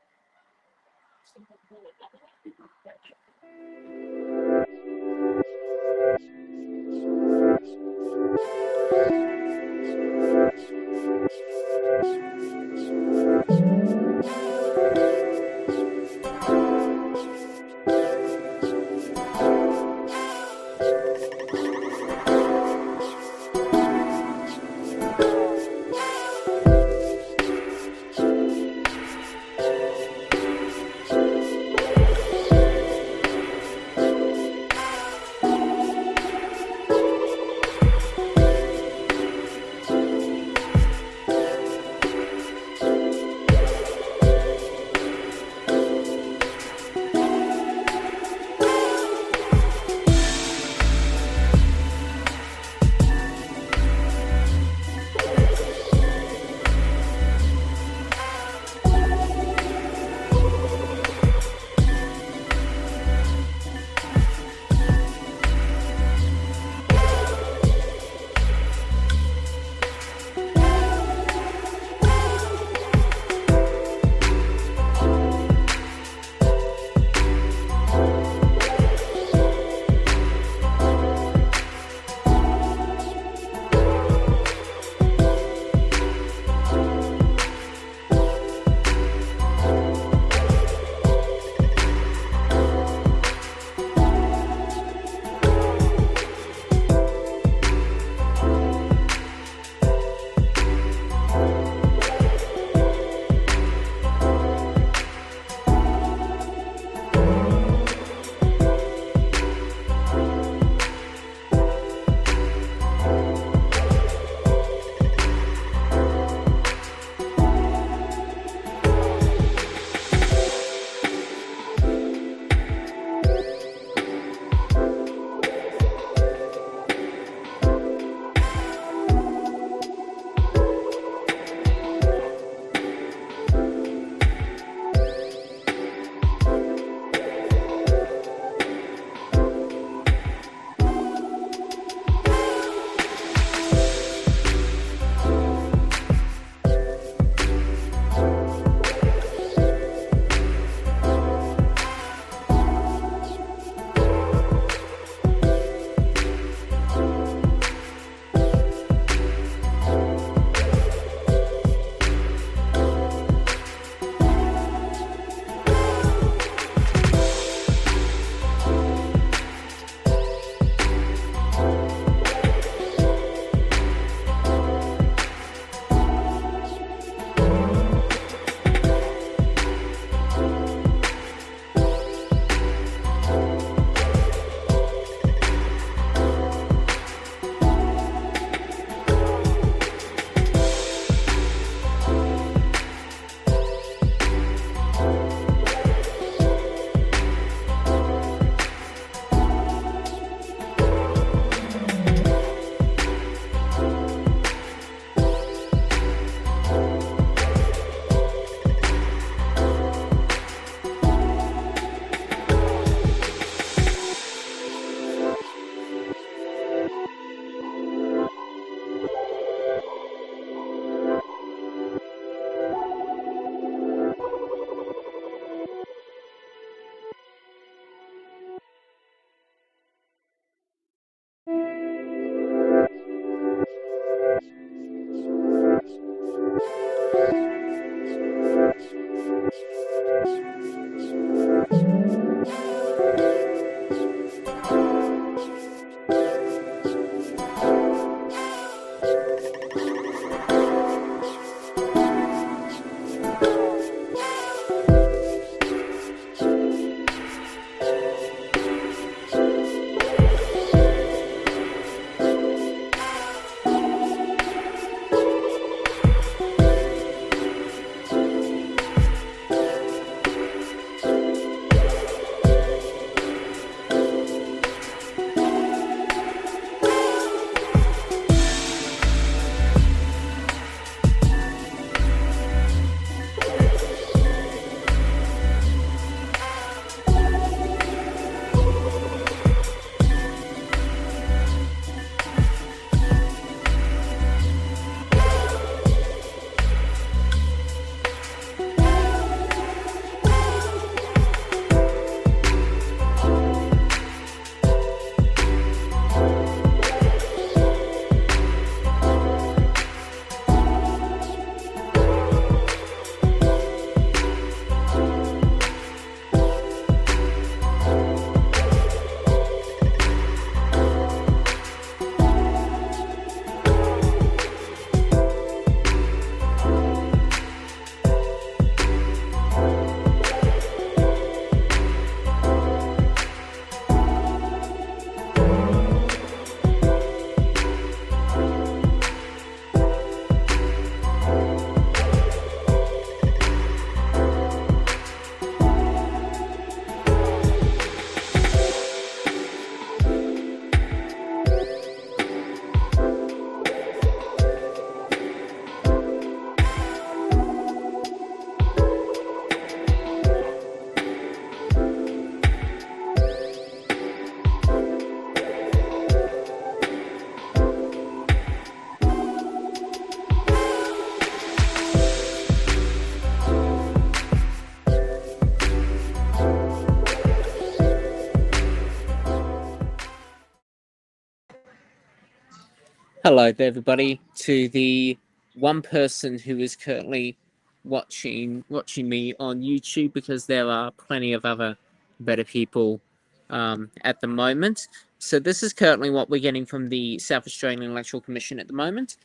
Speaker 1: Hello there, everybody. To the one person who is currently watching me on YouTube, because there are plenty of other better people at the moment. So this is currently what we're getting from the South Australian Electoral Commission at the moment,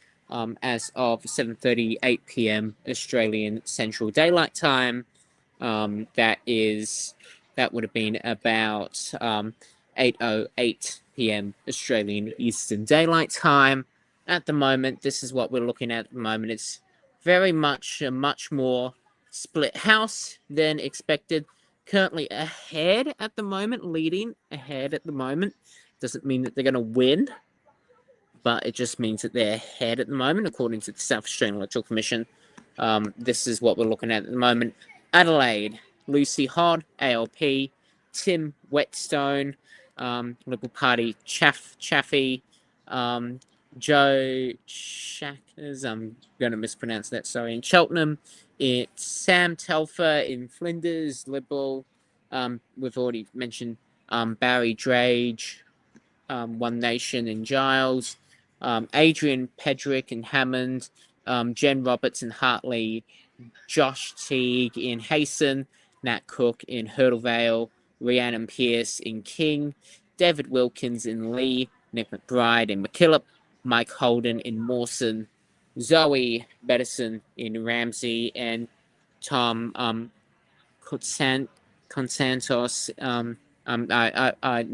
Speaker 1: as of 7:38 p.m. Australian Central Daylight Time. That would have been about 8:08 p.m. Australian Eastern Daylight Time. At the moment, this is what we're looking at the moment. It's very much a much more split house than expected. Currently ahead at the moment, leading ahead at the moment. Doesn't mean that they're going to win, but it just means that they're ahead at the moment, according to the South Australian Electoral Commission. This is what we're looking at the moment. Adelaide, Lucy Hod, ALP, Tim Whetstone, Liberal Party, Chaffey, Joe Shackers, I'm going to mispronounce that, sorry, in Cheltenham. It's Sam Telfer in Flinders, Liberal. We've already mentioned Barry Drage, One Nation in Giles, Adrian Pedrick in Hammond, Jen Roberts in Hartley, Josh Teague in Hayson, Nat Cook in Hurdlevale, Rhiannon Pierce in King, David Wilkins in Lee, Nick McBride in McKillop, Mike Holden in Mawson, Zoe Bedison in Ramsey, and Tom Consantos. No,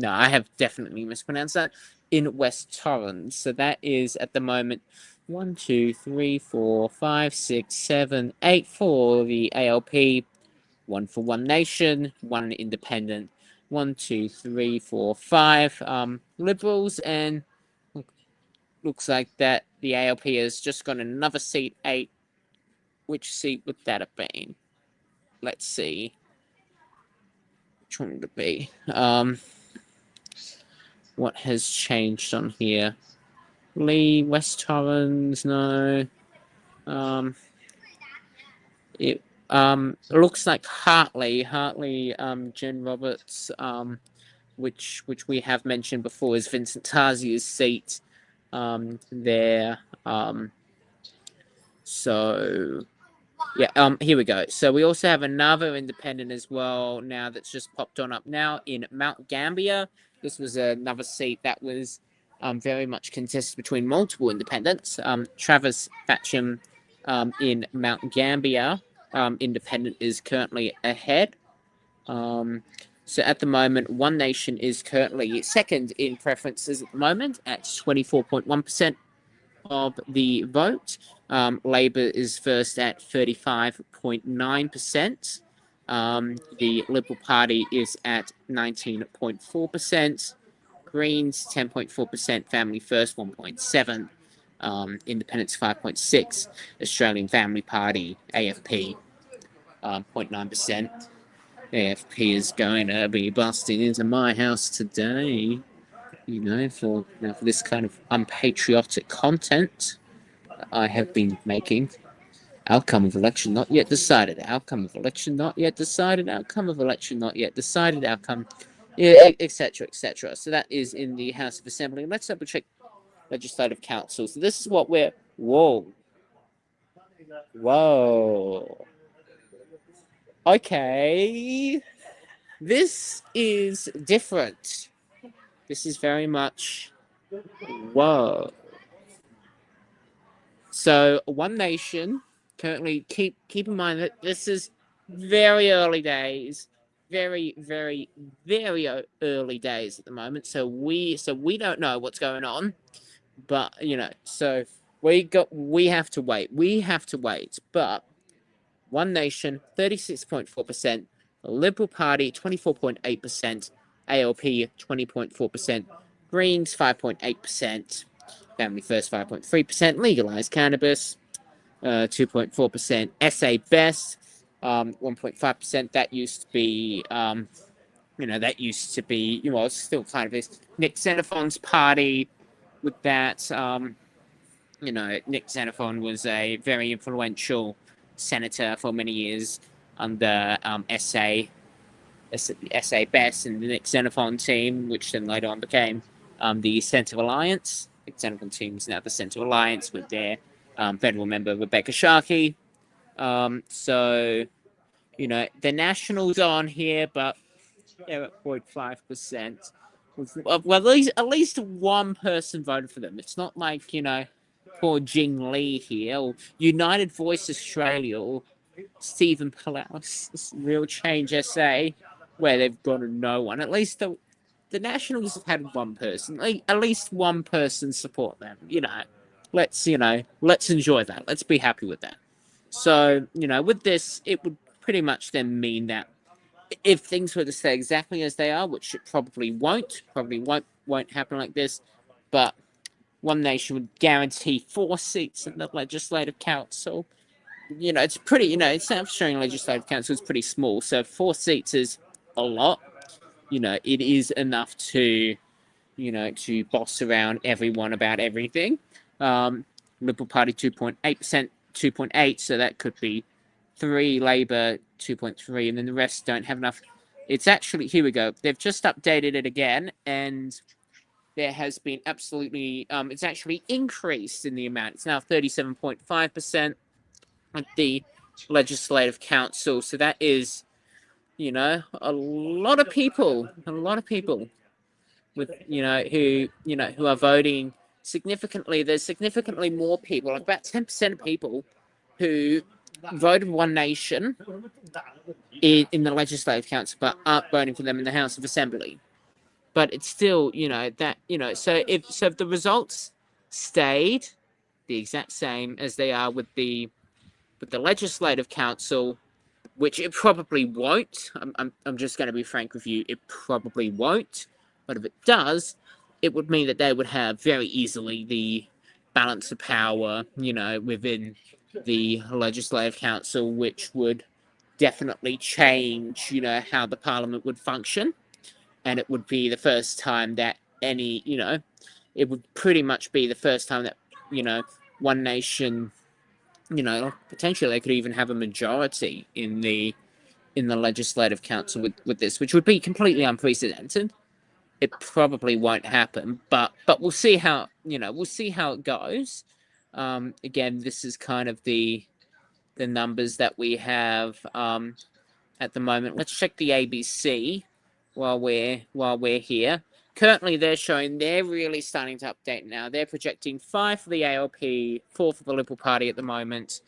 Speaker 1: I have definitely mispronounced that, in West Torrens. So that is at the moment 1, 2, 3, 4, 5, 6, 7, 8 for the ALP, 1 for One Nation, 1 independent, 1, 2, 3, 4, 5 Liberals, and looks like that the ALP has just got another seat, 8. Which seat would that have been? Let's see. Which one would it be? What has changed on here? Lee, West Torrens, no. It looks like Hartley, Jen Roberts, which we have mentioned before, is Vincent Tarsia's seat there. So yeah, here we go. So we also have another independent as well now that's just popped on up now in Mount Gambier. This was another seat that was very much contested between multiple independents. Travis Fatcham in Mount Gambier, independent, is currently ahead. So at the moment, One Nation is currently second in preferences at the moment at 24.1% of the vote. Labor is first at 35.9%. The Liberal Party is at 19.4%. Greens 10.4%. Family First 1.7%. Independents 5.6%. Australian Family Party AFP 0.9%. AFP is going to be busting into my house today, for this kind of unpatriotic content I have been making. Outcome of election not yet decided. Outcome of election not yet decided. Outcome of election not yet decided. Outcome, yeah, etc., etc. So that is in the House of Assembly. Let's double check Legislative Council. So this is what we're. Whoa. Okay. This is different. This is very much. Whoa. So One Nation currently, keep in mind that this is very early days, very very very early days at the moment. So we don't know what's going on, but so we have to wait. But One Nation 36.4%, Liberal Party 24.8%, ALP 20.4%, Greens 5.8%. Family First 5.3%, legalized cannabis 2.4%, SA Best 1.5%. That used to be still kind of this Nick Xenophon's party with that. Nick Xenophon was a very influential senator for many years under SA Best and the Nick Xenophon team, which then later on became the Centre Alliance. example teams now the Centre Alliance with their federal member Rebecca Sharkey. So, you know, the Nationals are on here, but they're at 0.5%. Well, at least one person voted for them. It's not like, you know, poor Jing Lee here, or United Voice Australia, or Stephen Palaus, Real Change SA, where they've got no one. At least the Nationals have had one person. At least one person support them. You know, let's enjoy that. Let's be happy with that. So, you know, with this, it would pretty much then mean that if things were to stay exactly as they are, which it probably won't happen like this, but One Nation would guarantee 4 seats in the Legislative Council. You know, it's pretty, you know, South Australian Legislative Council is pretty small, so 4 seats is a lot. You know, it is enough to, you know, to boss around everyone about everything. Liberal Party 2.8%, 2.8, so that could be 3, Labor 2.3, and then the rest don't have enough. It's actually, here we go. They've just updated it again, and there has been absolutely, it's actually increased in the amount. It's now 37.5% at the Legislative Council. So that is, you know, a lot of people with, you know, who are voting significantly. There's significantly more people, like about 10% of people who voted One Nation in the Legislative Council, but aren't voting for them in the House of Assembly. But it's still, you know, that, you know, so if the results stayed the exact same as they are with the Legislative Council, which it probably won't. I'm just going to be frank with you. It probably won't. But if it does, it would mean that they would have very easily the balance of power, you know, within the Legislative Council, which would definitely change, you know, how the Parliament would function. And it would be the first time that any, you know, it would pretty much be the first time that, you know, One Nation, you know, potentially they could even have a majority in the Legislative Council with this, which would be completely unprecedented. It probably won't happen, but we'll see how, you know, we'll see how it goes. Again, this is kind of the numbers that we have at the moment. Let's check the ABC while we're here. Currently, they're showing they're really starting to update now. They're projecting 5 for the ALP, 4 for the Liberal Party at the moment.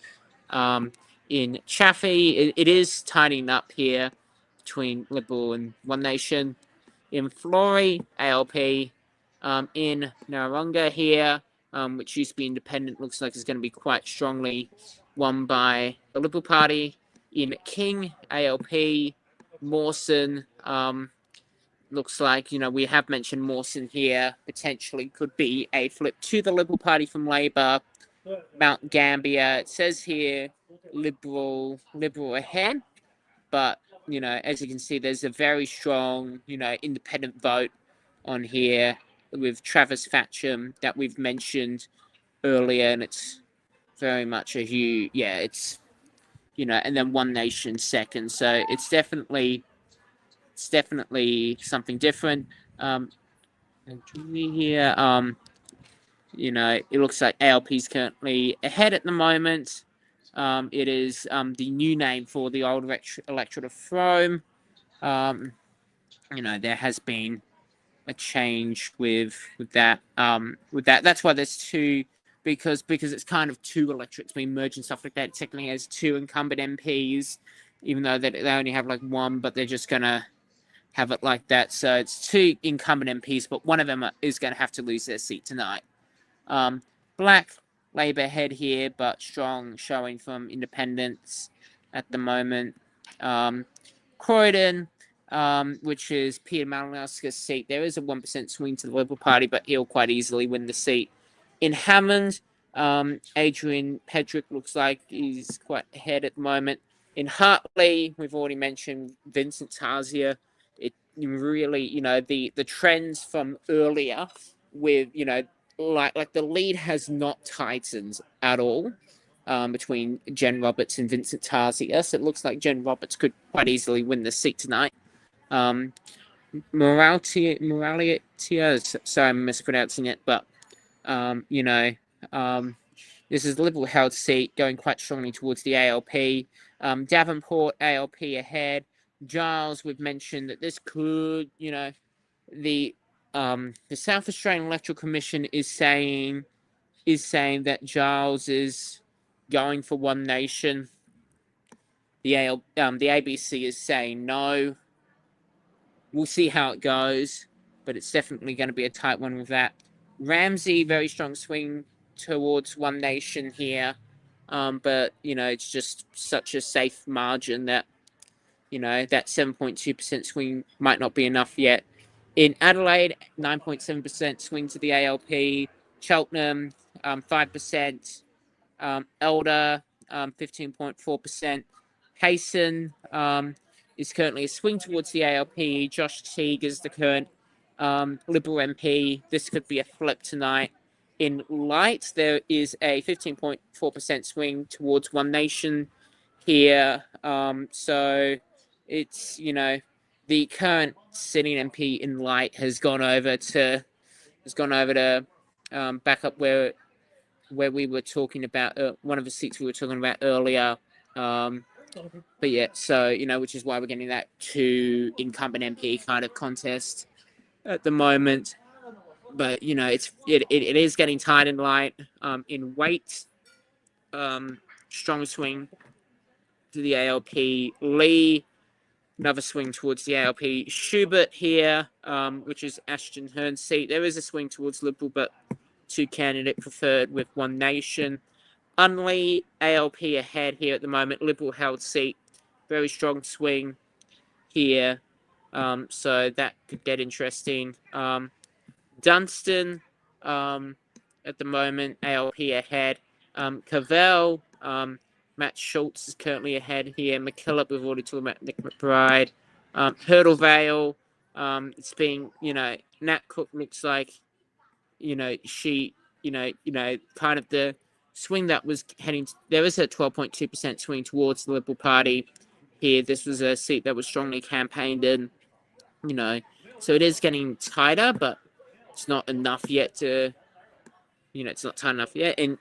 Speaker 1: In Chaffey, it is tightening up here between Liberal and One Nation. In Flory, ALP. In Narronga here, which used to be independent, looks like it's going to be quite strongly won by the Liberal Party. In King, ALP. Mawson, looks like, you know, we have mentioned Mawson here, potentially could be a flip to the Liberal Party from Labor. Mount Gambier, it says here Liberal ahead, but, you know, as you can see, there's a very strong, you know, independent vote on here with Travis Fatcham that we've mentioned earlier, and it's very much a huge, yeah, it's, you know, and then One Nation second, so it's definitely something different. Here, you know, it looks like ALP is currently ahead at the moment. It is the new name for the old electorate of Frome. You know, there has been a change with that. That's why there's 2, because it's kind of 2 electorates being merged and stuff like that. It technically has 2 incumbent MPs, even though they only have like 1, but they're just gonna have it like that. So it's 2 incumbent MPs, but one of them is going to have to lose their seat tonight. Black Labor head here, but strong showing from independents at the moment. Croydon, which is Peter Malinowski's seat, there is a 1% swing to the Liberal Party, but he'll quite easily win the seat. In Hammond, Adrian Pedrick looks like he's quite ahead at the moment. In Hartley, we've already mentioned Vincent Tarzia. It really, you know, the trends from earlier with, you know, like the lead has not tightened at all between Jen Roberts and Vincent Tarzia. So it looks like Jen Roberts could quite easily win the seat tonight. Morality, sorry, I'm mispronouncing it, but You know, this is a Liberal held seat going quite strongly towards the ALP. Davenport, ALP ahead. Giles, we've mentioned that this could, you know, the South Australian Electoral Commission is saying that Giles is going for One Nation. The ABC is saying no. We'll see how it goes, but it's definitely going to be a tight one with that. Ramsay, very strong swing towards One Nation here, but you know it's just such a safe margin that you know that 7.2% swing might not be enough yet. In Adelaide, 9.7% swing to the ALP. Cheltenham, 5%. Elder, 15.4%. Payson is currently a swing towards the ALP. Josh Teague is the current Liberal MP. This could be a flip tonight. In Light, there is a 15.4% swing towards One Nation here. So it's, you know, the current sitting MP in Light has gone over to back up where we were talking about one of the seats we were talking about earlier. But yeah, so you know, which is why we're getting that two incumbent MP kind of contest at the moment. But you know, it is getting tight in Light. In Weight, strong swing to the ALP. Lee, another swing towards the ALP. Schubert here, which is Ashton Hearn's seat. There is a swing towards Liberal, but two candidate preferred with One Nation. Unley, ALP ahead here at the moment. Liberal held seat. Very strong swing here. So that could get interesting. Dunstan, at the moment, ALP ahead. Cavell, Matt Schultz is currently ahead here. McKillop, we've already talked about Nick McBride. Hurdle Vale, it's being, you know, Nat Cook looks like, you know, she, you know, kind of the swing that was heading, there was a 12.2% swing towards the Liberal Party here. This was a seat that was strongly campaigned in, you know, so it is getting tighter, but it's not enough yet to, you know, it's not tight enough yet. In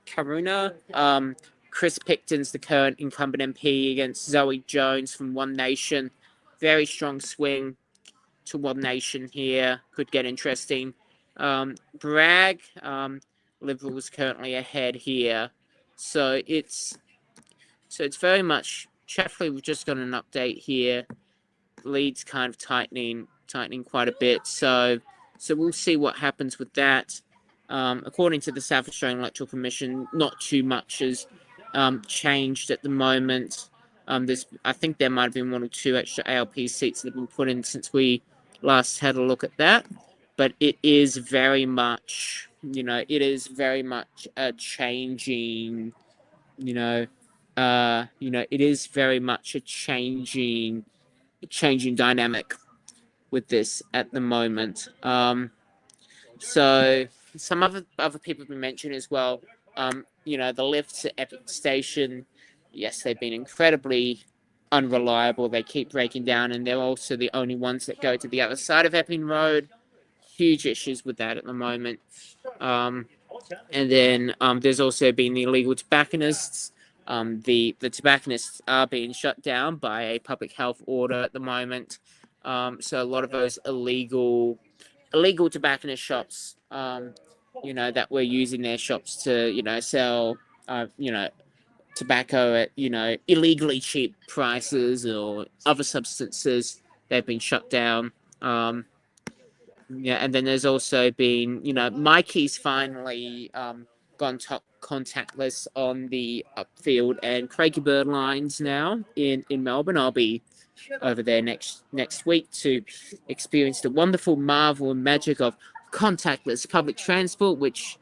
Speaker 1: Karuna, Chris Picton's the current incumbent MP against Zoe Jones from One Nation. Very strong swing to One Nation here. Could get interesting. Bragg, Liberals currently ahead here. So it's very much, Chaffley, we've just got an update here. Lead's kind of tightening quite a bit. So we'll see what happens with that. According to the South Australian Electoral Commission, not too much has changed at the moment. I think there might have been one or two extra ALP seats that have been put in since we last had a look at that. But it is very much, you know, a changing, it is very much a changing dynamic with this at the moment. So some other people have been mentioned as well. You know, the lifts at Epping Station, yes, they've been incredibly unreliable. They keep breaking down, and they're also the only ones that go to the other side of Epping Road. Huge issues with that at the moment. And then there's also been the illegal tobacconists. The tobacconists are being shut down by a public health order at the moment. So a lot of those illegal tobacconist shops, you know, that were using their shops to, you know, sell, you know, tobacco at, you know, illegally cheap prices or other substances, they've been shut down. Yeah, and then there's also been, you know, Mikey's finally gone contactless on the Upfield and Craigie Bird lines now in Melbourne. I'll be over there next week to experience the wonderful marvel and magic of contactless public transport, which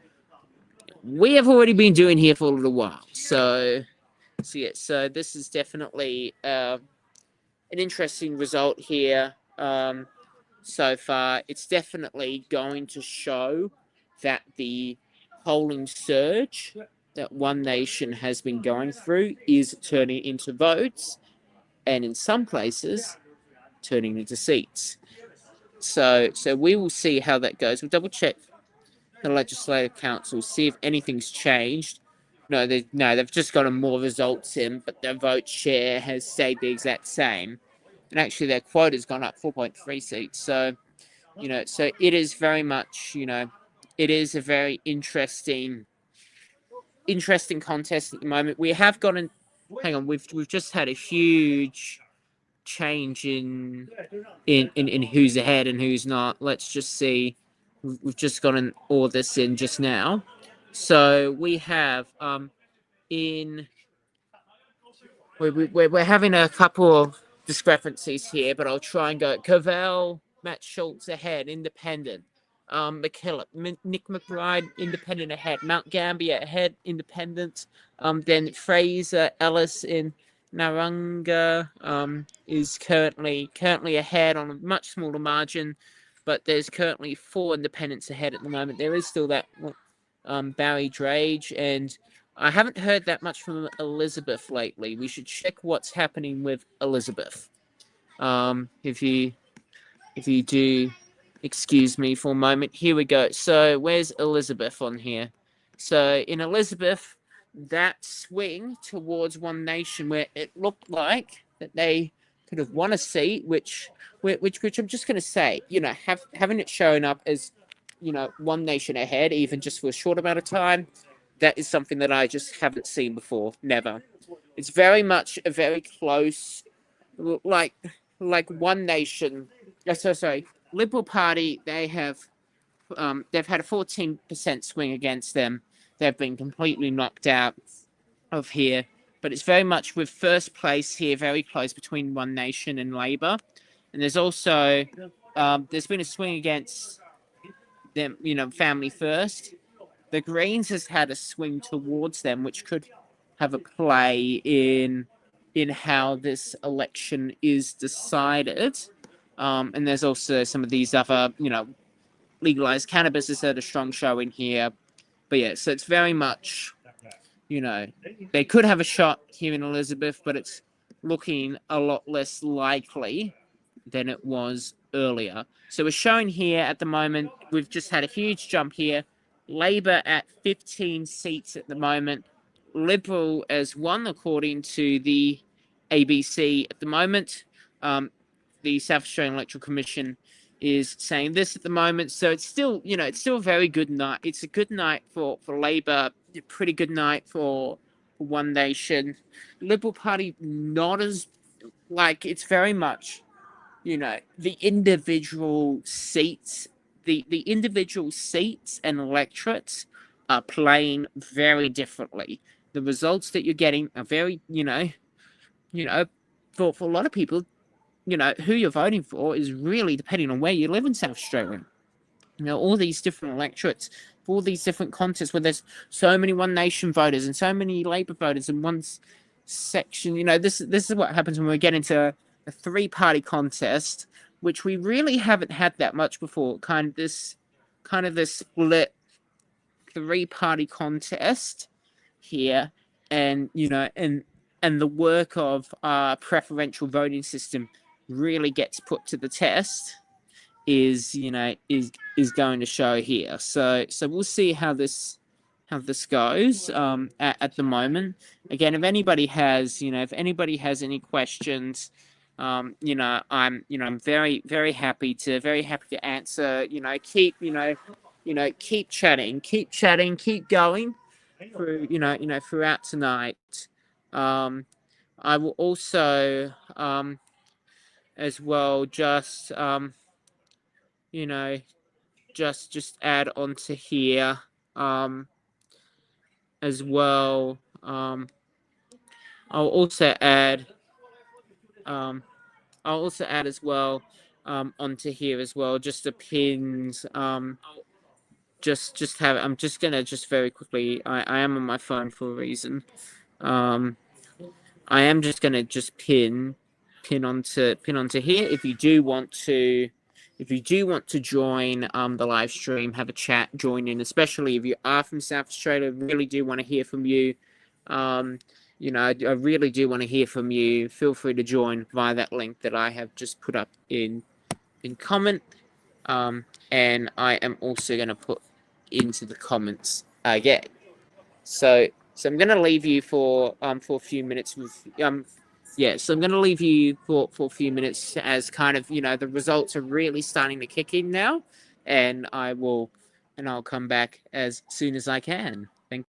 Speaker 1: we have already been doing here for a little while. So this is definitely an interesting result here. So far, it's definitely going to show that the polling surge that One Nation has been going through is turning into votes, and in some places, turning into seats. So we will see how that goes. We'll double check the Legislative Council, see if anything's changed. No, they've just gotten more results in, but their vote share has stayed the exact same. And actually, their quota's gone up 4.3 seats. So, so it is very much, it is a very interesting contest at the moment. We have gotten, hang on, we've just had a huge change in who's ahead and who's not. Let's just see. We've just gotten all this in just now. So we have in we're having a couple of discrepancies here, but I'll try and go. Cavell, Matt Schultz ahead, independent. McKillop, Nick McBride, independent ahead. Mount Gambier ahead, independent. Then Fraser Ellis in Naranga is currently ahead on a much smaller margin, but there's currently 4 independents ahead at the moment. There is still that Barry Drage, and I haven't heard that much from Elizabeth lately. We should check what's happening with Elizabeth. If you do excuse me for a moment. Here we go. So where's Elizabeth on here? So in Elizabeth, that swing towards One Nation, where it looked like that they could have won a seat, which I'm just going to say, having it shown up as, One Nation ahead, even just for a short amount of time, that is something that I just haven't seen before. Never. It's very much a very close, like One Nation. Sorry, Liberal Party. They've had a 14% swing against them. They've been completely knocked out of here. But it's very much with first place here, very close between One Nation and Labour. And there's also there's been a swing against them, Family First. The Greens has had a swing towards them, which could have a play in how this election is decided. And there's also some of these other, legalized cannabis has had a strong showing here. But yeah, so it's very much, they could have a shot here in Elizabeth, but it's looking a lot less likely than it was earlier. So we're showing here at the moment, we've just had a huge jump here. Labor at 15 seats at the moment. Liberal as 1, according to the ABC at the moment. The South Australian Electoral Commission is saying this at the moment. So it's still, it's still a very good night. It's a good night for Labor, a pretty good night for One Nation. Liberal Party, not as, it's very much, the individual seats, the individual seats and electorates are playing very differently. The results that you're getting are very, for a lot of people, who you're voting for is really depending on where you live in South Australia. All these different electorates, all these different contests where there's so many One Nation voters and so many Labor voters in one section. This is what happens when we get into a 3-party contest, which we really haven't had that much before. Kind of this split 3-party contest here, and and the work of our preferential voting system really gets put to the test. Is going to show here. So we'll see how this goes at the moment. Again, if anybody has any questions, I'm very happy to answer. Keep chatting, keep going through throughout tonight. I will also as well just just add onto here as well. I'll also add as well onto here as well, just the pins. Just have, I'm just gonna just very quickly, I am on my phone for a reason. I am just gonna just pin onto here. If you do want to join the live stream, have a chat, join in, especially if you are from South Australia, really do want to hear from you. I really do want to hear from you. Feel free to join via that link that I have just put up in comment. And I am also going to put into the comments again. So I'm going to leave you for a few minutes with So I'm going to leave you for a few minutes as kind of the results are really starting to kick in now, and I'll come back as soon as I can. Thank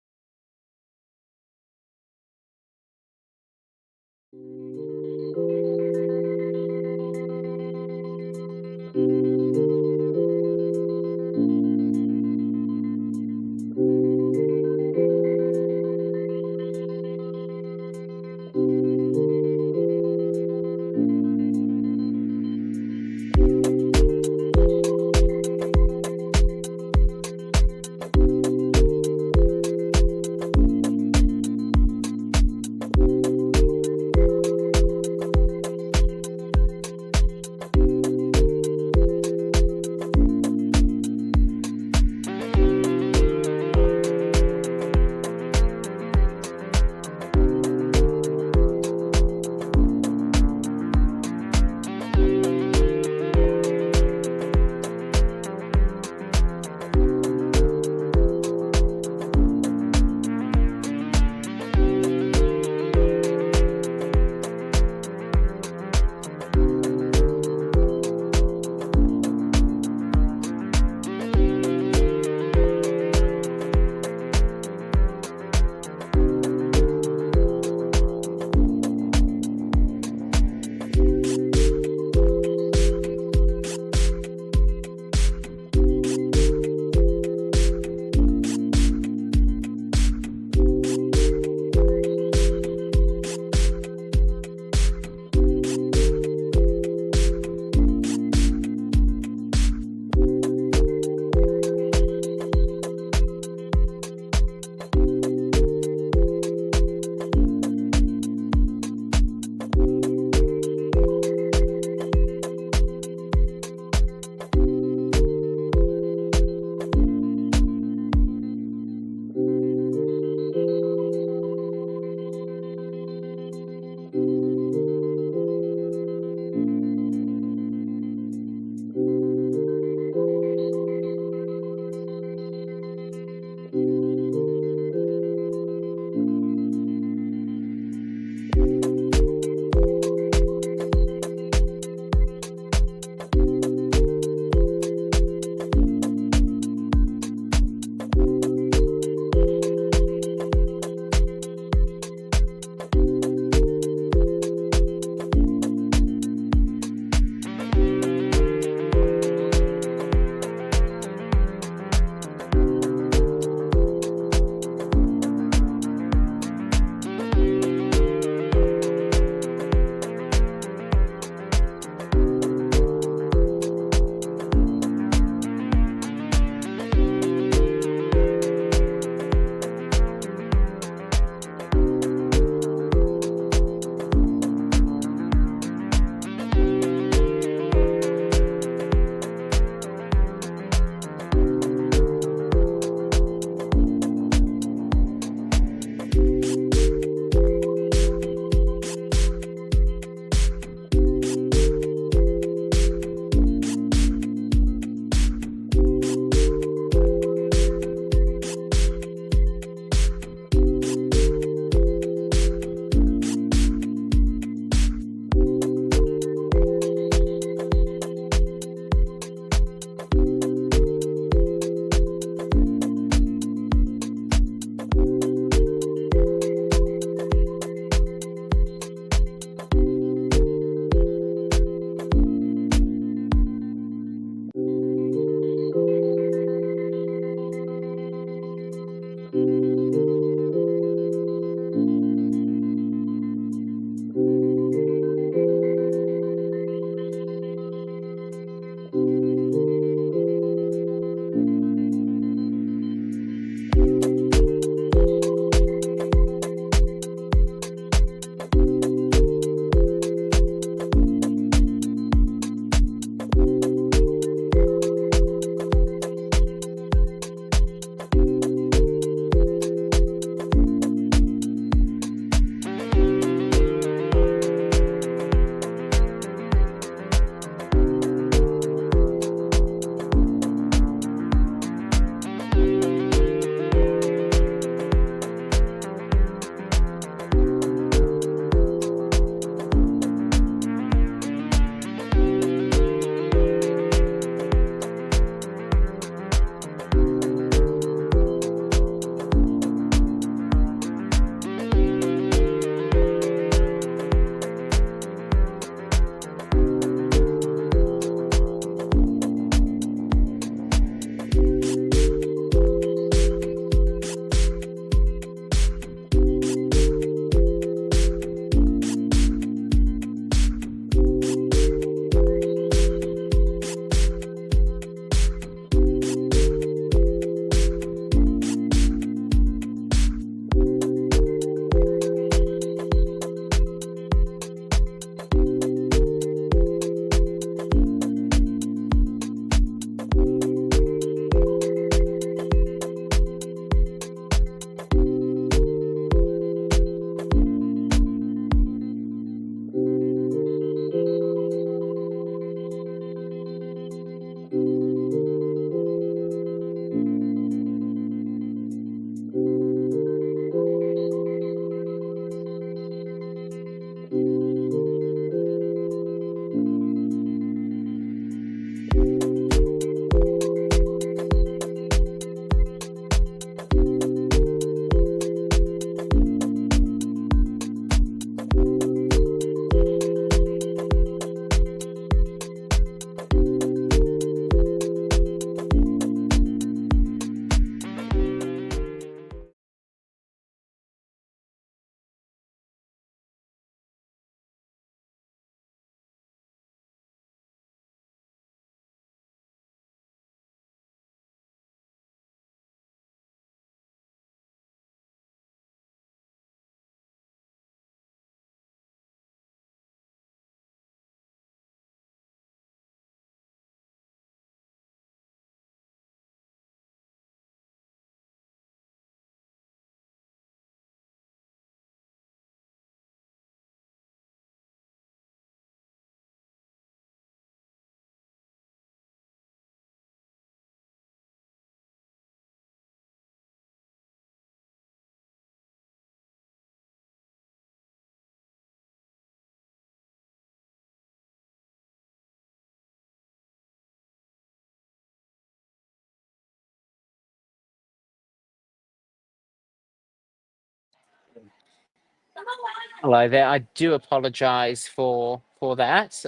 Speaker 1: Hello there. I do apologise for that.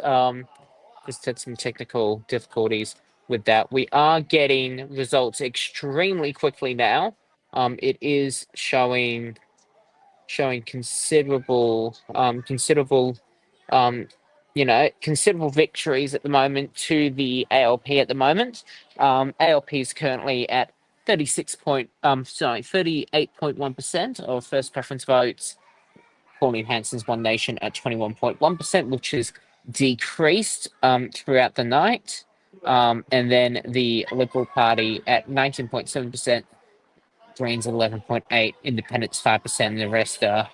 Speaker 1: Just had some technical difficulties with that. We are getting results extremely quickly now. It is showing um, considerable victories at the moment to the ALP at the moment. ALP is currently at 38.1% of first preference votes. Pauline Hanson's One Nation at 21.1%, which has decreased throughout the night. And then the Liberal Party at 19.7%, Greens 11.8%, Independents 5%, and the rest are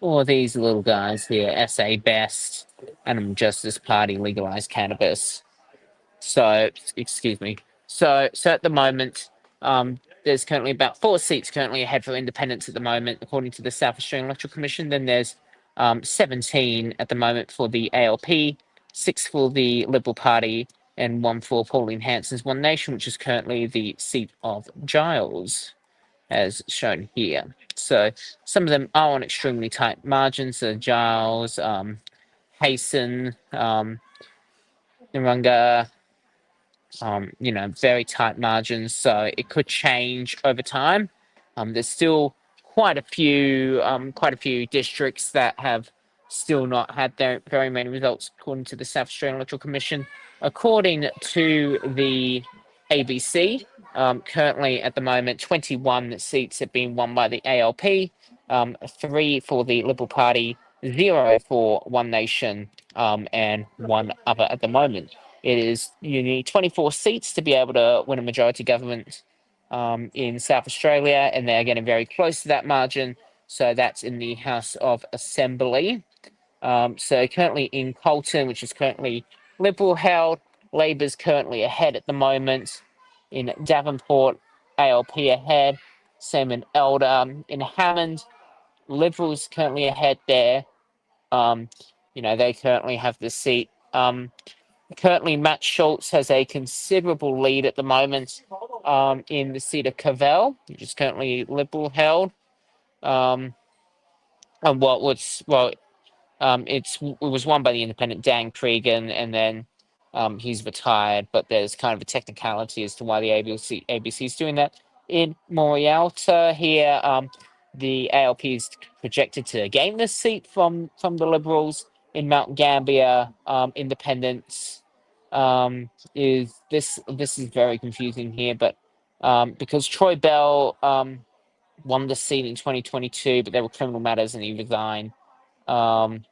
Speaker 1: all these little guys here: SA Best, Animal Justice Party, Legalized Cannabis. So, excuse me. So at the moment, there's currently about 4 seats currently ahead for independents at the moment, according to the South Australian Electoral Commission. Then there's 17 at the moment for the ALP, 6 for the Liberal Party, and 1 for Pauline Hanson's One Nation, which is currently the seat of Giles, as shown here. So some of them are on extremely tight margins. So Giles, Hasten, Narunga, very tight margins, so it could change over time. There's still quite a few districts that have still not had their very many results, according to the South Australian Electoral Commission. According to the ABC, currently at the moment, 21 seats have been won by the ALP, 3 for the Liberal Party, 0 for One Nation, and 1 other at the moment. It is you need 24 seats to be able to win a majority government in South Australia, and they're getting very close to that margin. So that's in the House of Assembly. So currently in Colton, which is currently Liberal held, Labor's currently ahead at the moment. In Davenport, ALP ahead. Same in Elder. In Hammond, Liberals currently ahead there. They currently have the seat. Currently, Matt Schultz has a considerable lead at the moment in the seat of Cavell, which is currently Liberal held. And it was won by the independent Dan Cregan, and then he's retired. But there's kind of a technicality as to why the ABC is doing that. In Morialta here, the ALP is projected to gain this seat from the Liberals. In Mount Gambier, independents is very confusing here, but because Troy Bell won the seat in 2022, but there were criminal matters and he resigned. So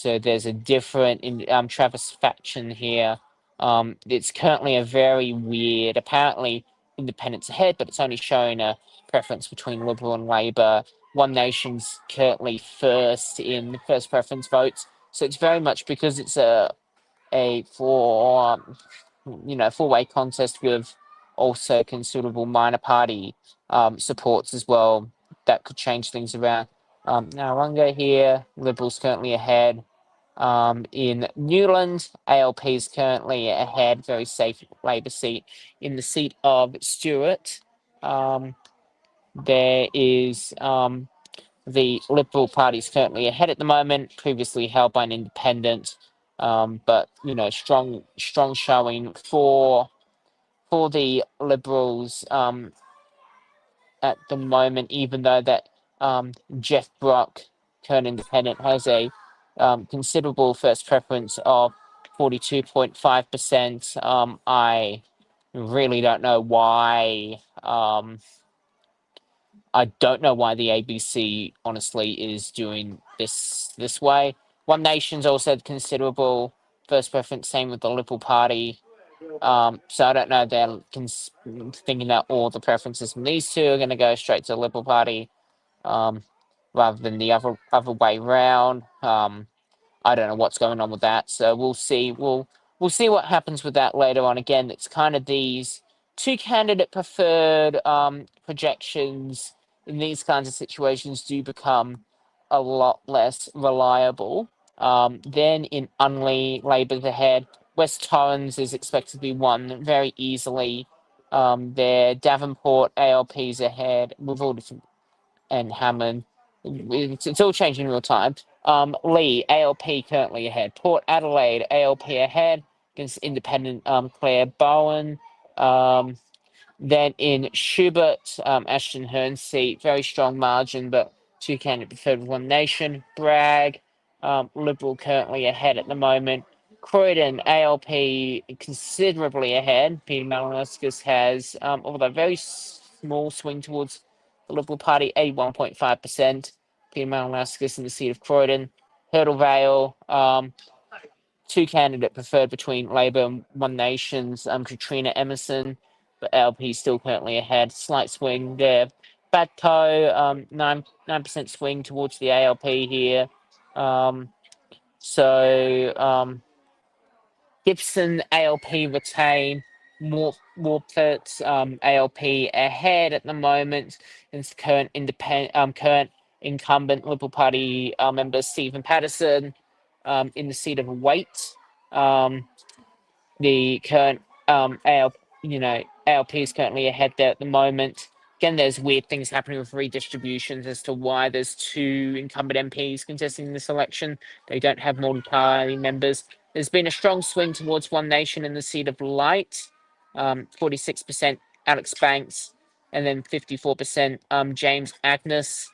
Speaker 1: there's a different in Travis faction here. It's currently a very weird. Apparently, independents ahead, but it's only showing a preference between Liberal and Labor. One Nation's currently first in first preference votes. So it's very much because it's a four-way contest with also considerable minor party supports as well. That could change things around. Narunga here, Liberals currently ahead. In Newland, ALP is currently ahead, very safe Labor seat. In the seat of Stewart, there is the Liberal Party is currently ahead at the moment, previously held by an independent, but strong showing for the Liberals at the moment, even though that Jeff Brock, current independent, has a considerable first preference of 42.5%. I really don't know why. I don't know why the ABC honestly is doing this way. One Nation's also considerable first preference, same with the Liberal Party. So I don't know. They're thinking that all the preferences from these two are going to go straight to the Liberal Party, rather than the other way round. I don't know what's going on with that. So we'll see. We'll see what happens with that later on. Again, it's kind of these two candidate preferred projections in these kinds of situations do become a lot less reliable. Then in Unley, Labour's ahead. West Torrens is expected to be won very easily. There, Davenport, ALP's ahead with all different and Hammond. It's all changing in real time. Lee, ALP currently ahead. Port Adelaide, ALP ahead against independent Claire Bowen. Then in Schubert, Ashton Hearn's seat, very strong margin, but two candidate preferred with One Nation. Bragg, Liberal currently ahead at the moment. Croydon, ALP considerably ahead. Peter Malinauskas has, although a very small swing towards the Liberal Party, 81.5%. Peter Malinauskas in the seat of Croydon. Hurdle Vale, two candidate preferred between Labor and One Nation's Katrina Emerson, but LP still currently ahead. Slight swing there. Batco, 9% swing towards the ALP here. Gibson ALP retain. Morpeth ALP ahead at the moment. It's current current incumbent Liberal Party member Stephen Patterson in the seat of Waite. The current ALP is currently ahead there at the moment. Again, there's weird things happening with redistributions as to why there's two incumbent MPs contesting this election. They don't have multi-party members. There's been a strong swing towards One Nation in the seat of Light, 46% Alex Banks, and then 54% James Agnes.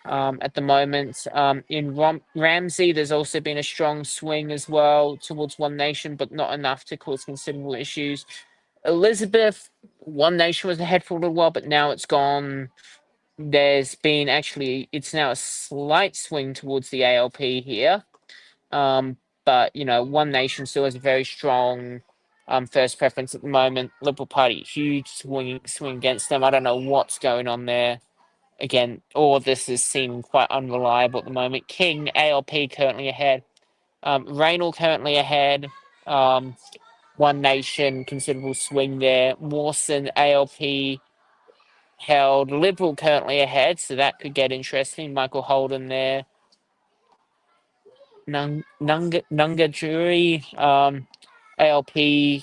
Speaker 1: At the moment. In Ramsey, there's also been a strong swing as well towards One Nation, but not enough to cause considerable issues. Elizabeth, One Nation was ahead for a little while, but now it's gone. It's now a slight swing towards the ALP here. But, One Nation still has a very strong first preference at the moment. Liberal Party, huge swing against them. I don't know what's going on there. Again, all of this is seeming quite unreliable at the moment. King, ALP currently ahead. Raynal currently ahead. One Nation, considerable swing there. Mawson, ALP held. Liberal currently ahead, so that could get interesting. Michael Holden there. Nunga ALP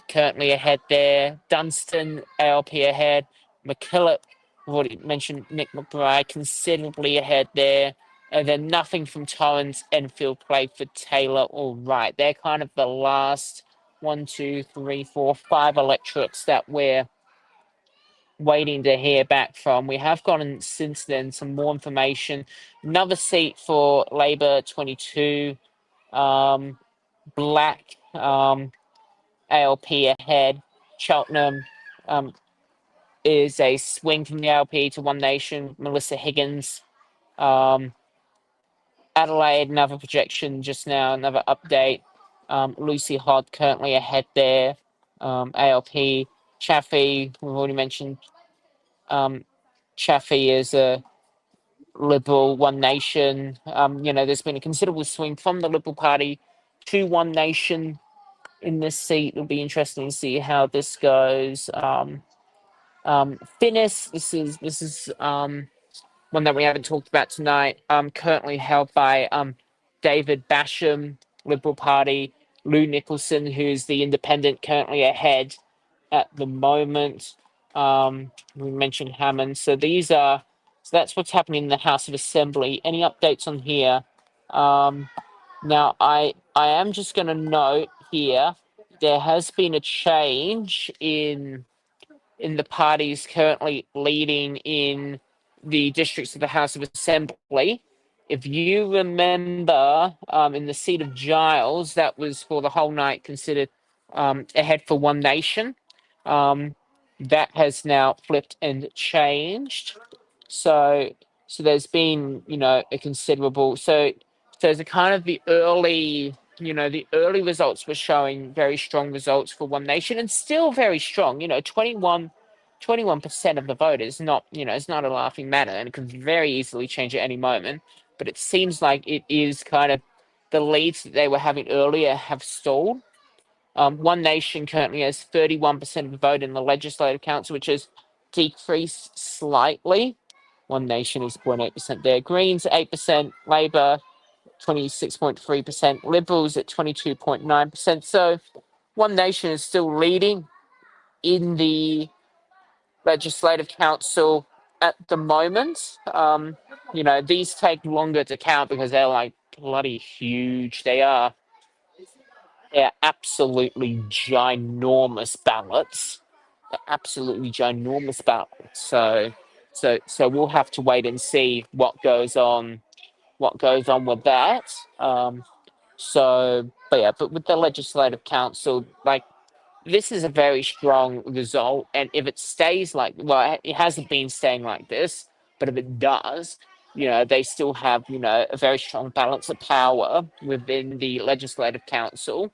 Speaker 1: currently ahead there. Dunstan, ALP ahead. McKillop, I've already mentioned Nick McBride, considerably ahead there. And then nothing from Torrens, Enfield, Playford, Taylor, all right. They're kind of the last 1, 2, 3, 4, 5 electorates that we're waiting to hear back from. We have gotten since then some more information. Another seat for Labor 22. Black, ALP ahead. Cheltenham is a swing from the ALP to One Nation. Melissa Higgins. Adelaide, another projection just now, another update. Lucy Hod currently ahead there. ALP. Chaffee, we've already mentioned. Chaffee is a Liberal, One Nation. There's been a considerable swing from the Liberal Party to One Nation in this seat. It'll be interesting to see how this goes. Finnis, this is one that we haven't talked about tonight. Currently held by David Basham, Liberal Party. Lou Nicholson, who's the independent, currently ahead at the moment. We mentioned Hammond. So that's what's happening in the House of Assembly. Any updates on here? Now, I am just going to note here, there has been a change in the parties currently leading in the districts of the House of Assembly. If you remember, in the seat of Giles, that was for the whole night considered ahead for One Nation. That has now flipped and changed. So there's been, a considerable. So the kind of the early results were showing very strong results for One Nation, and still very strong. 21% of the vote is not, it's not a laughing matter, and it could very easily change at any moment. But it seems like it is kind of the leads that they were having earlier have stalled. One Nation currently has 31% of the vote in the Legislative Council, which has decreased slightly. One Nation is 0.8% there. Greens 8%, Labor 26.3%, Liberals at 22.9%. So One Nation is still leading in the Legislative Council. at the moment, these take longer to count because they're like bloody huge. They're absolutely ginormous ballots. They're absolutely ginormous ballots. So we'll have to wait and see what goes on with that. But with the legislative council, like, this is a very strong result, and if it stays like, well, it hasn't been staying like this, but if it does, they still have, a very strong balance of power within the legislative council,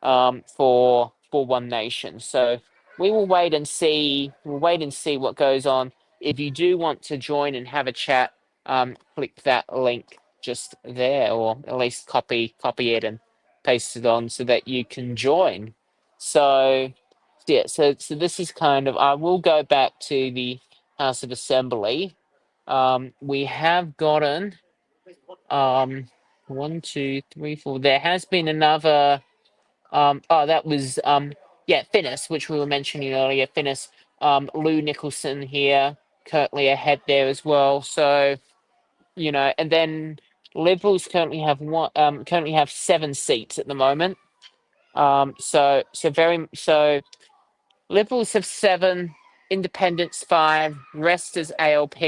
Speaker 1: for One Nation. So we will wait and see. We'll wait and see what goes on. If you do want to join and have a chat, click that link just there, or at least copy it and paste it on so that you can join. So yeah, so this is kind of, I will go back to the House of Assembly. We have gotten, um one, two, three, four. There has been another, that was, yeah, Finnis, which we were mentioning earlier. Finnis, Lou Nicholson here, currently ahead there as well. So, and then Liberals currently have 7 seats at the moment. So Liberals have 7, Independents 5, rest is ALP.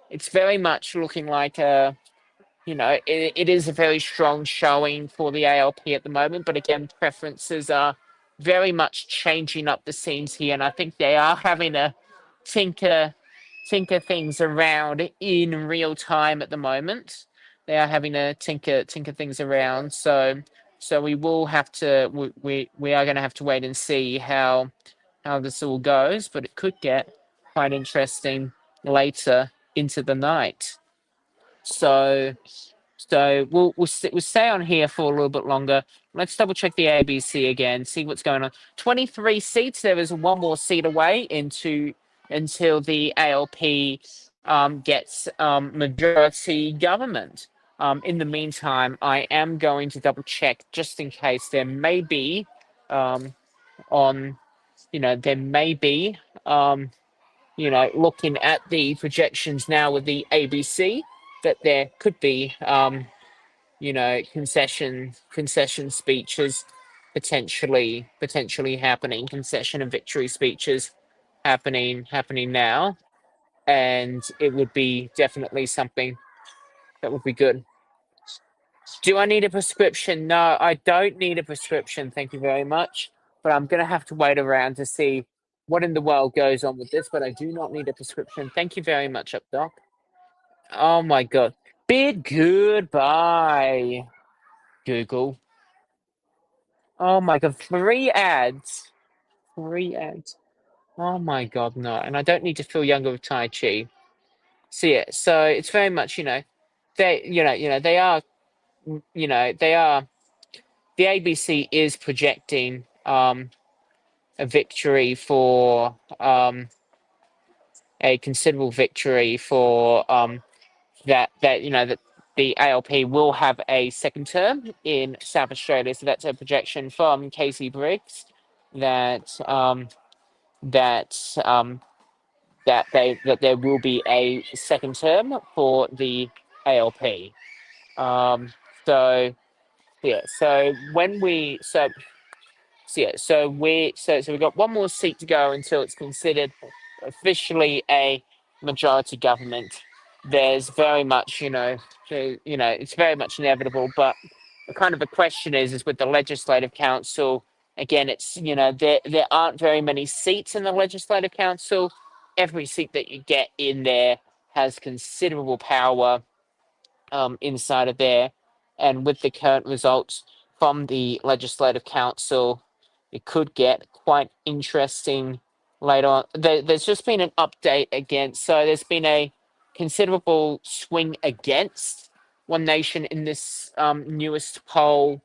Speaker 1: It's very much looking like it is a very strong showing for the ALP at the moment. But again, preferences are very much changing up the scenes here, and I think they are having to tinker things around in real time at the moment. They are having to tinker things around. So we will have to we are going to have to wait and see how this all goes, but it could get quite interesting later into the night. So we'll stay on here for a little bit longer. Let's double check the ABC again, see what's going on. 23 seats. There is one more seat away until the ALP gets majority government. In the meantime, I am going to double check just in case there may be on there may be looking at the projections now with the ABC, that there could be concession speeches potentially happening, concession and victory speeches happening now, and it would be definitely something that would be good. Do I need a prescription? No, I don't need a prescription. Thank you very much. But I'm going to have to wait around to see what in the world goes on with this. But I do not need a prescription. Thank you very much, Up Doc. Oh my God. Bid goodbye, Google. Oh my God. 3 ads. 3 ads. Oh my God, no. And I don't need to feel younger with Tai Chi. So yeah, so it's very much, they are, they are, the ABC is projecting a victory for a considerable victory for that the ALP will have a second term in South Australia. So that's a projection from Casey Briggs that that that there will be a second term for the ALP. Um, so yeah, so when we so yeah, so we've got one more seat to go until it's considered officially a majority government. There's very much, it's very much inevitable. But the kind of the question is with the legislative council. Again, it's there aren't very many seats in the legislative council. Every seat that you get in there has considerable power inside of there. And with the current results from the Legislative Council, it could get quite interesting later on. There's just been an update again. So there's been a considerable swing against One Nation in this newest poll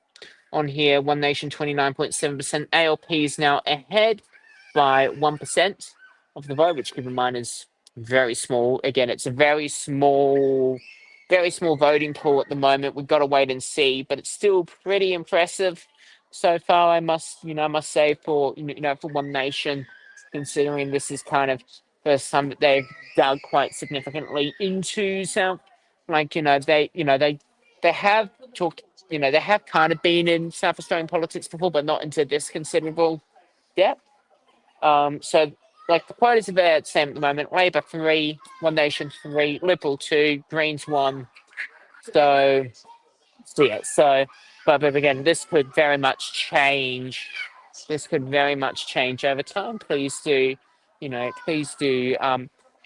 Speaker 1: on here. One Nation 29.7%. ALP is now ahead by 1% of the vote, which keep in mind is very small. Again, it's a very small voting pool at the moment. We've got to wait and see, but it's still pretty impressive so far. I must say for for One Nation, considering this is kind of first time that they've dug quite significantly into South. Like they have talked. They have kind of been in South Australian politics before, but not into this considerable depth. So like the parties are about the same at the moment. Labor 3, One Nation 3, Liberal 2, Greens 1. So yeah, but again, this could very much change. This could very much change over time. Please do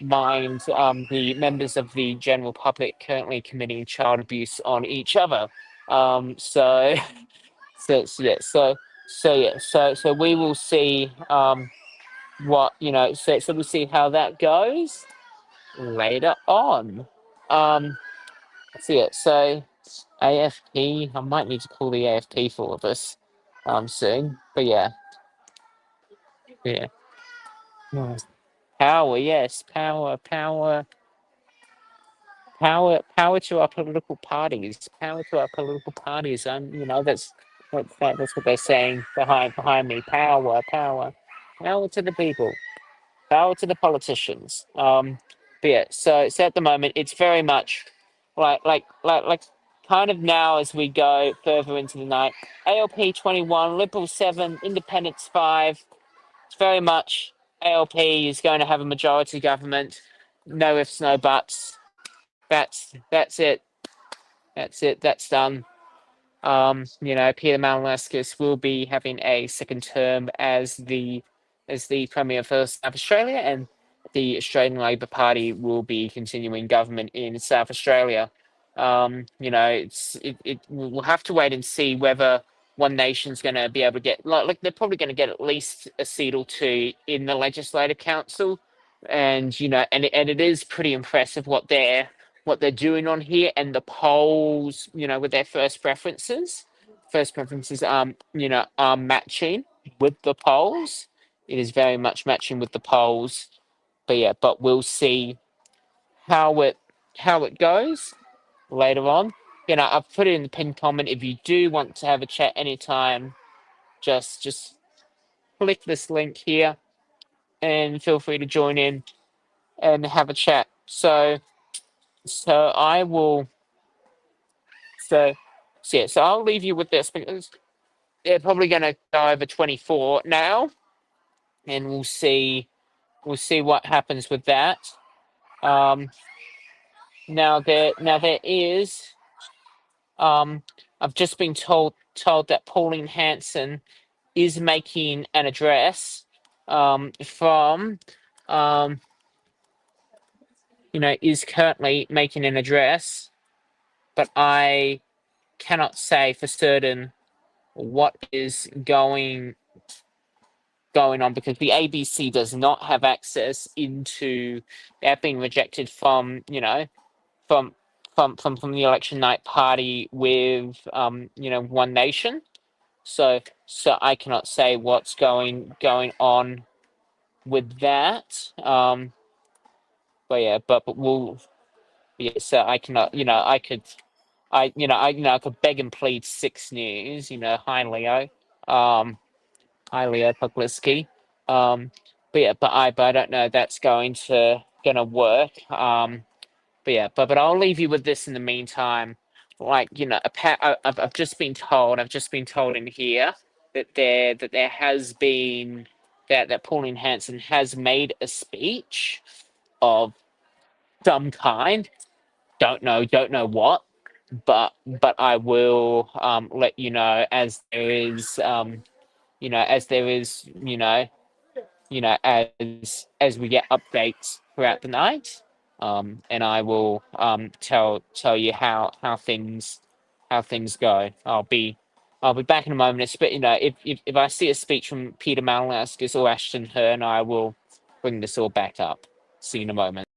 Speaker 1: mind the members of the general public currently committing child abuse on each other. So so we will see so we'll see how that goes later on. Um, so AFP, I might need to call the AFP for all of us soon. But yeah. Yes. Power, yes, power to our political parties. Power to our political parties. That's what they're saying behind me. Power to the people. Power to the politicians. But yeah, so at the moment it's very much like kind of now as we go further into the night. ALP 21, Liberal 7, Independents 5. It's very much ALP is going to have a majority government. No ifs, no buts. That's it. That's it. That's done. Peter Malinauskas will be having a second term as the Premier for South Australia, and the Australian Labor Party will be continuing government in South Australia. We'll have to wait and see whether One Nation's going to be able to get like they're probably going to get at least a seat or two in the Legislative Council, and it is pretty impressive what they're doing on here, and the polls, with their first preferences are matching with the polls. It is very much matching with the polls. But we'll see how it goes later on. I've put it in the pinned comment. If you do want to have a chat anytime, just click this link here and feel free to join in and have a chat. So I will so I'll leave you with this because they're probably going to go over 24 now, and we'll see what happens with that. Um, now there is I've just been told that Pauline Hanson is making an address from is currently making an address, but I cannot say for certain what is going on because the ABC does not have access into. They've been rejected from from the election night party with One Nation. So I cannot say what's going on with that. But we'll so I cannot I could beg and plead Six News. Hi Leo. Hi Leo Pugliski. But I don't know that's gonna work. But I'll leave you with this in the meantime. Like I've just been told. I've just been told in here that there has been that Pauline Hanson has made a speech of some kind. Don't know what, but I will let you know as there is as we get updates throughout the night, and I will tell you how things go. I'll be back in a moment. But if I see a speech from Peter Malinauskas or Ashton Hearn, I will bring this all back up. See you in a moment.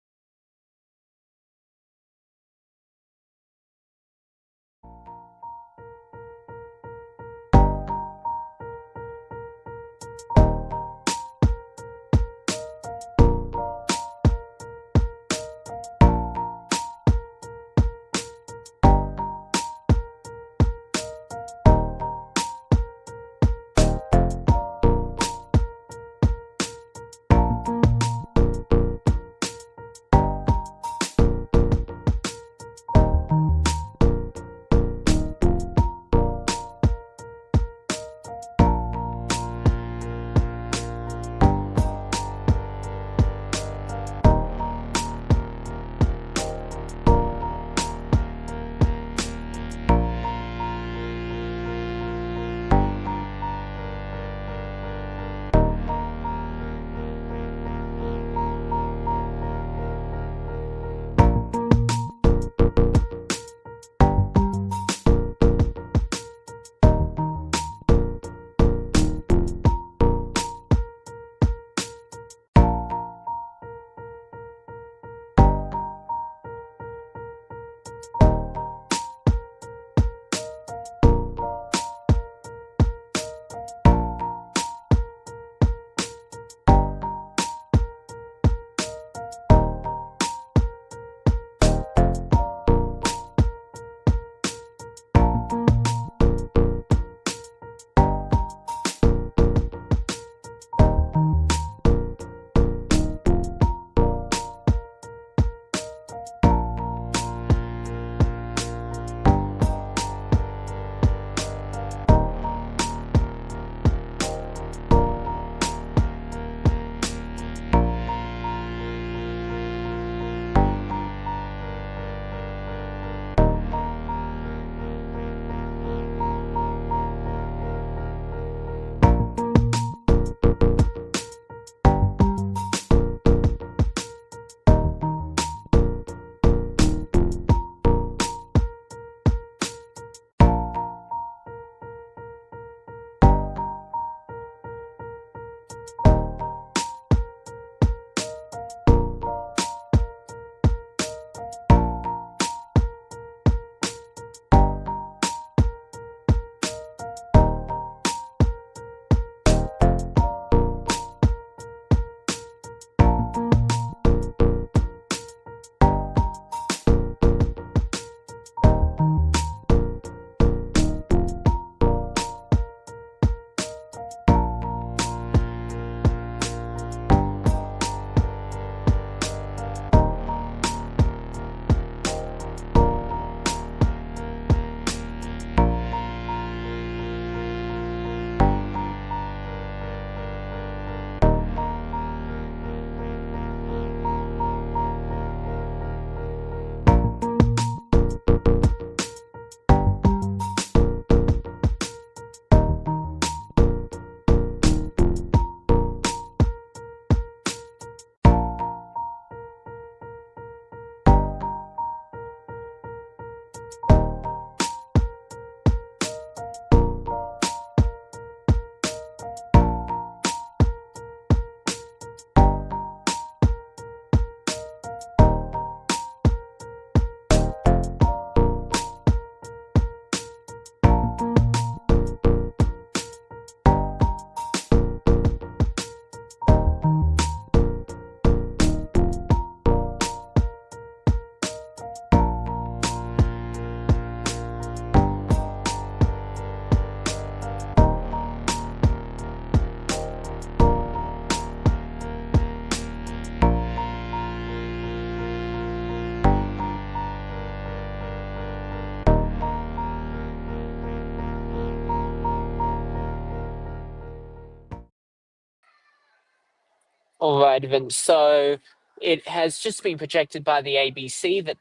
Speaker 1: All right, Vince. So it has just been projected by the ABC that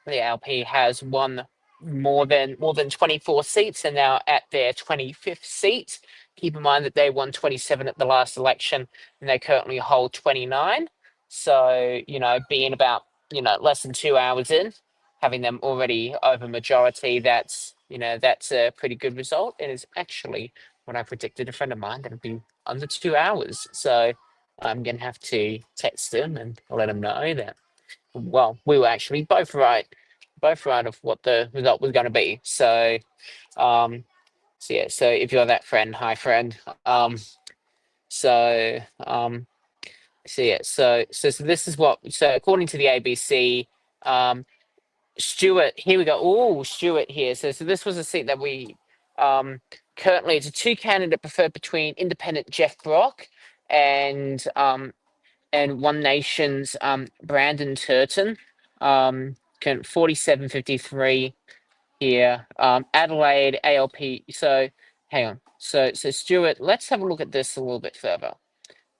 Speaker 1: the LP has won more than 24 seats and now at their 25th seat. Keep in mind that they won 27 at the last election and they currently hold 29. So, being about, less than 2 hours in, having them already over majority, that's a pretty good result. It is actually what I predicted a friend of mine that it'd be under 2 hours. So I'm going to have to text him and let him know that, well, we were actually both right of what the result was going to be. Um, so yeah, so if you're that friend, hi friend. So, um, so yeah, so this is so according to the ABC, Stuart, here we go. Oh, Stuart here. So this was a seat that we, currently it's a two candidate preferred between independent Jeff Brock and, One Nation's Brandon Turton. 47.53 here. Adelaide ALP. So hang on. So Stuart, let's have a look at this a little bit further.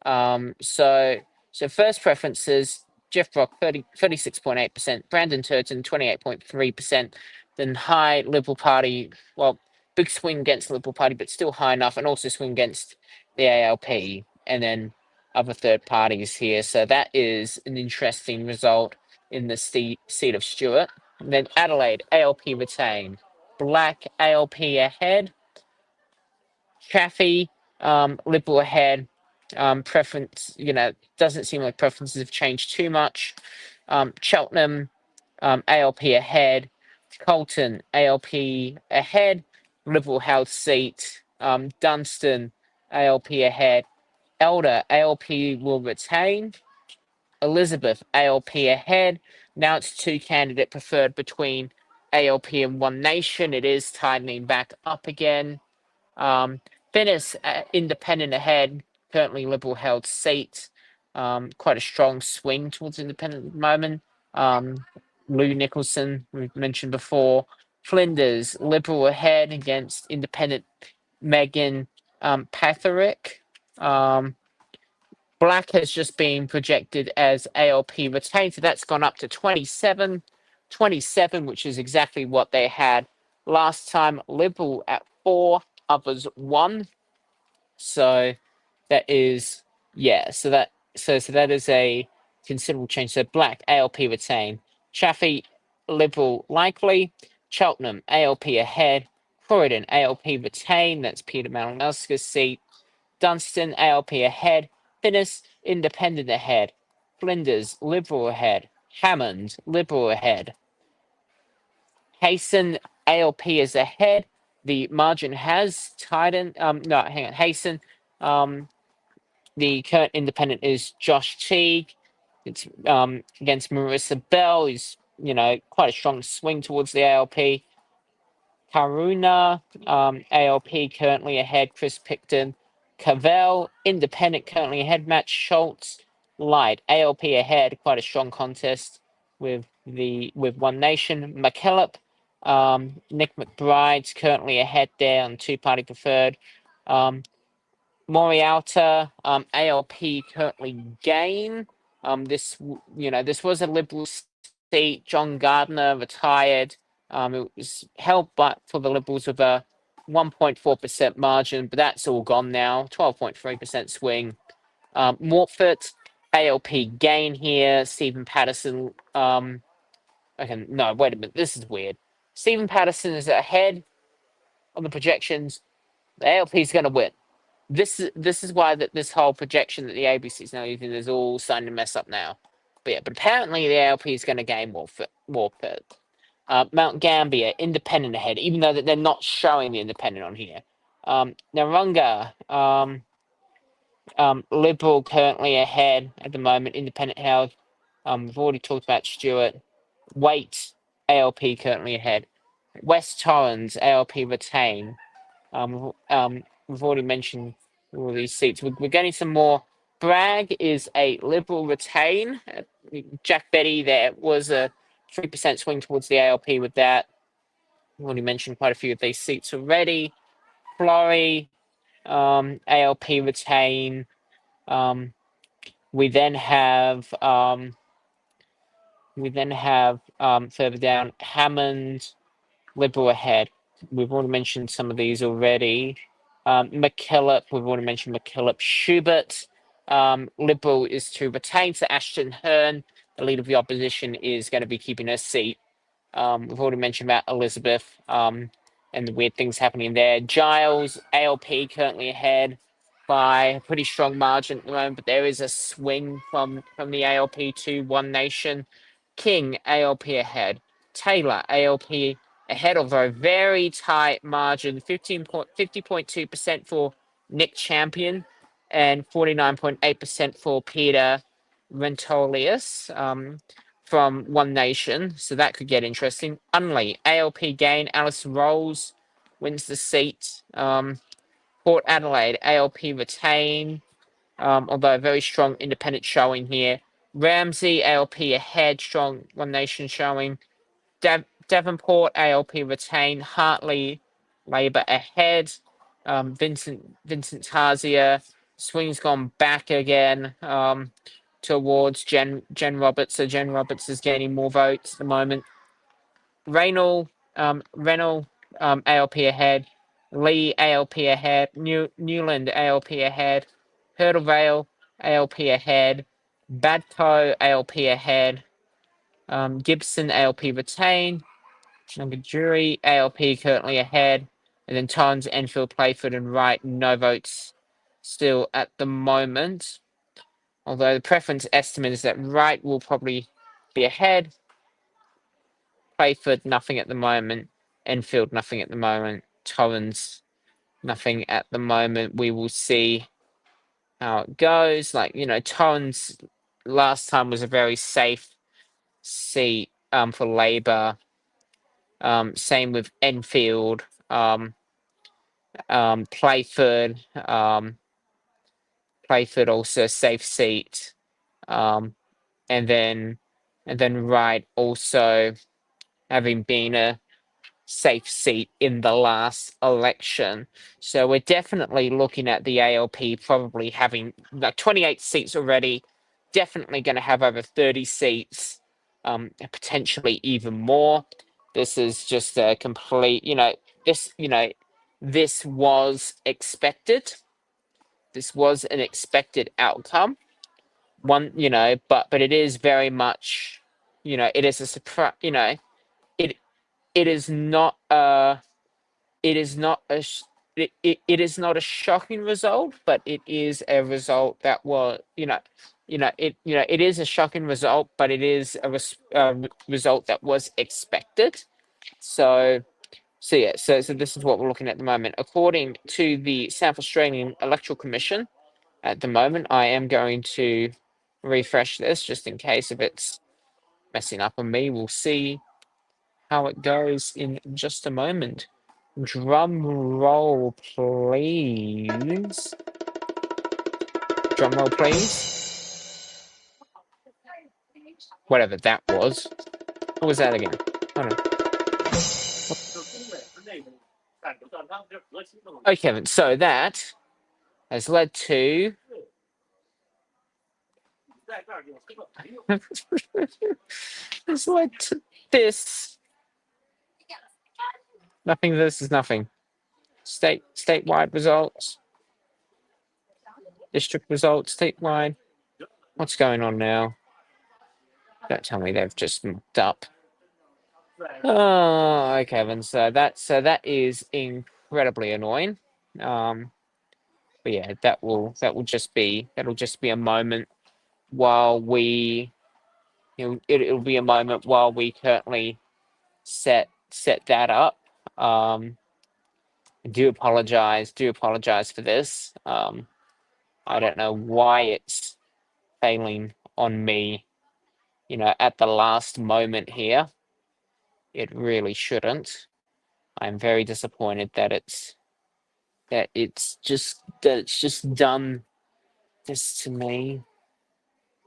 Speaker 1: Um, so so first preferences, Jeff Brock 36.8%, Brandon Turton 28.3%, then high Liberal Party, well, big swing against the Liberal Party, but still high enough, and also swing against the ALP, and then other third parties here. So that is an interesting result in the seat of Stuart. And then Adelaide, ALP retained. Black ALP ahead. Chaffey, Liberal ahead. Preference, doesn't seem like preferences have changed too much. Cheltenham, ALP ahead. Colton, ALP ahead. Liberal held seat. Dunstan, ALP ahead. Elder, ALP will retain. Elizabeth, ALP ahead. Now it's two candidate preferred between ALP and One Nation. It is tightening back up again. Um, Finnis, independent ahead, currently Liberal held seat. Quite a strong swing towards independent at the moment. Lou Nicholson, we've mentioned before. Flinders, Liberal ahead against independent Megan Patherick. Black has just been projected as ALP retained, so that's gone up to 27. 27, which is exactly what they had last time. Liberal at 4, others 1. So that is, yeah, so that is a considerable change. So Black ALP retain. Chaffey Liberal likely. Cheltenham ALP ahead. Croydon ALP retain. That's Peter Malinowski's seat. Dunstan ALP ahead. Finnis Independent ahead. Flinders Liberal ahead. Hammond Liberal ahead. Hayson ALP is ahead. The margin has tightened. No, hang on. Hayson. The current independent is Josh Teague. It's against Marissa Bell. He's quite a strong swing towards the ALP. Karuna, ALP currently ahead. Chris Picton. Cavell, independent currently ahead. Matt Schultz, light. ALP ahead. Quite a strong contest with One Nation. McKillop, Nick McBride's currently ahead there on two party preferred. Morialta, ALP currently gain. This was a Liberal seat. John Gardner retired. It was held back for the Liberals with a 1.4% margin, but that's all gone now. 12.3% swing. Mortford, ALP gain here. Stephen Patterson. Okay, no, wait a minute. This is weird. Stephen Patterson is ahead on the projections. The ALP is going to win. This is why this whole projection that the ABC is now using is all starting to mess up now. But apparently the ALP is going to gain more. Mount Gambier independent ahead, even though that they're not showing the independent on here. Narunga, Liberal currently ahead at the moment. Independent held. We've already talked about Stewart. Waite, ALP currently ahead. West Torrens ALP retain. We've already mentioned all these seats. We're getting some more. Bragg is a Liberal retain. Jack Betty, there was a 3% swing towards the ALP with that. We've already mentioned quite a few of these seats already. Florey, ALP retain. We then have further down Hammond, Liberal ahead. We've already mentioned some of these already. McKillop, we've already mentioned McKillop. Schubert, Liberal is to retain. So Ashton Hearn, the leader of the opposition, is going to be keeping her seat. We've already mentioned about Elizabeth and the weird things happening there. Giles, ALP currently ahead by a pretty strong margin at the moment, but there is a swing from the ALP to One Nation. King, ALP ahead. Taylor, ALP ahead of a very tight margin, 50.2% for Nick Champion and 49.8% for Peter Rentolius from One Nation. So that could get interesting. Unley, ALP gain. Alison Rolls wins the seat. Port Adelaide, ALP retain, although a very strong independent showing here. Ramsey, ALP ahead, strong One Nation showing. Devonport, ALP retain. Hartley, Labor ahead. Vincent Tarzia, swing's gone back again towards Jen Roberts. So Jen Roberts is gaining more votes at the moment. Reynolds, ALP ahead. Lee, ALP ahead. Newland, ALP ahead. Hurdle Vale, ALP ahead. Badco, ALP ahead. Gibson, ALP retain. Jury, ALP currently ahead. And then Torrens, Enfield, Playford, and Wright, no votes still at the moment. Although the preference estimate is that Wright will probably be ahead. Playford, nothing at the moment. Enfield, nothing at the moment. Torrens, nothing at the moment. We will see how it goes. Torrens last time was a very safe seat for Labor. Same with Enfield. Playford. Playford also a safe seat. And then Wright also having been a safe seat in the last election. So we're definitely looking at the ALP probably having like 28 seats already, definitely going to have over 30 seats, potentially even more. This is just a complete, this was expected. This was an expected outcome. But it is very much, it is a surprise, it it is not it is not a it is not a shocking result, but it is a result that was it is a shocking result, but it is a result that was expected. So this is what we're looking at the moment. According to the South Australian Electoral Commission, at the moment, I am going to refresh this just in case if it's messing up on me. We'll see how it goes in just a moment. Drum roll, please. Drum roll, please. Whatever that was. What was that again? Hold on. Okay, Kevin. So that has led to has led to this. Nothing. This is nothing. Statewide results. District results. Statewide. What's going on now? Don't tell me they've just moved up. Oh, okay, Kevin. So that is incredibly annoying. But yeah, that'll just be a moment while we, it'll be a moment while we currently set that up. I do apologize for this. I don't know why it's failing on me, at the last moment here. It really shouldn't. I'm very disappointed that it's just done this to me.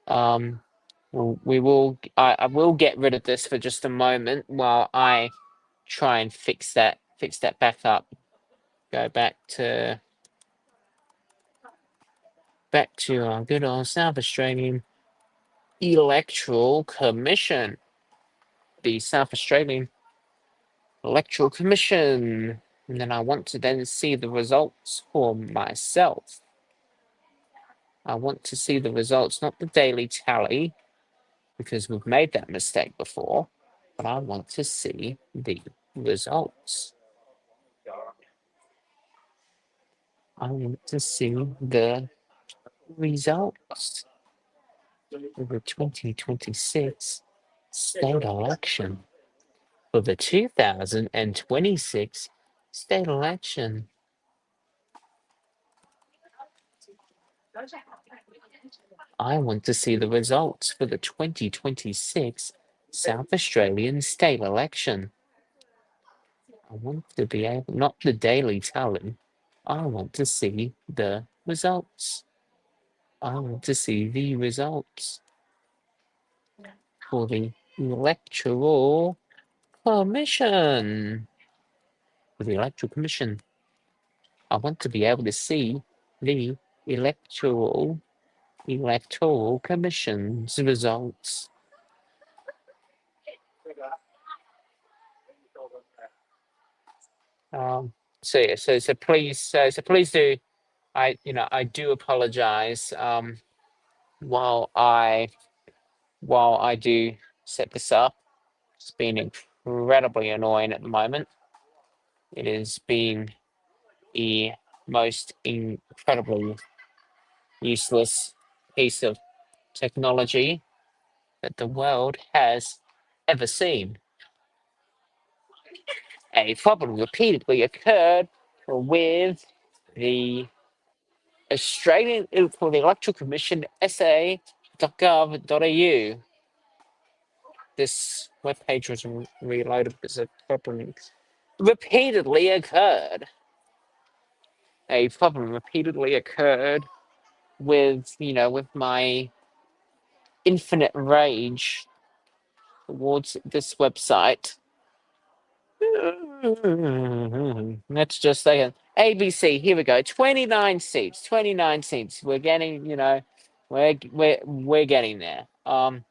Speaker 1: I will get rid of this for just a moment while I try and fix that back up. Go back to back to our good old South Australian Electoral Commission. The South Australian Electoral Commission. And then I want to then see the results for myself. I want to see the results, not the daily tally, because we've made that mistake before, but I want to see the results. I want to see the results of the 2026 state election. For the 2026 state election. I want to see the results for the 2026 South Australian state election. I want to be able, not the daily tally, I want to see the results. I want to see the results for the Electoral Commission. For the Electoral Commission. I want to be able to see the Electoral Commission's results. So yeah, so please do. I do apologize. While I do set this up, it's been incredibly annoying at the moment. It is being a most incredibly useless piece of technology that the world has ever seen. A problem repeatedly occurred with the Australian for the Electoral Commission sa.gov.au. This webpage was reloaded because a problem repeatedly occurred. A problem repeatedly occurred with my infinite rage towards this website. Let's just say ABC. Here we go. 29 seats. 29 seats. We're getting, we're getting there. I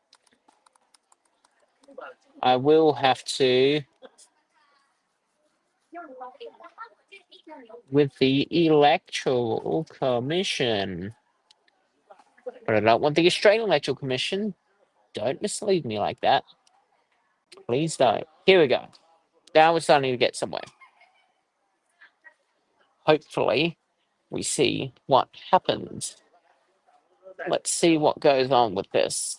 Speaker 1: will have to with the Electoral Commission. But I don't want the Australian Electoral Commission. Don't mislead me like that. Please don't. Here we go. Now we're starting to get somewhere. Hopefully, we see what happens. Let's see what goes on with this.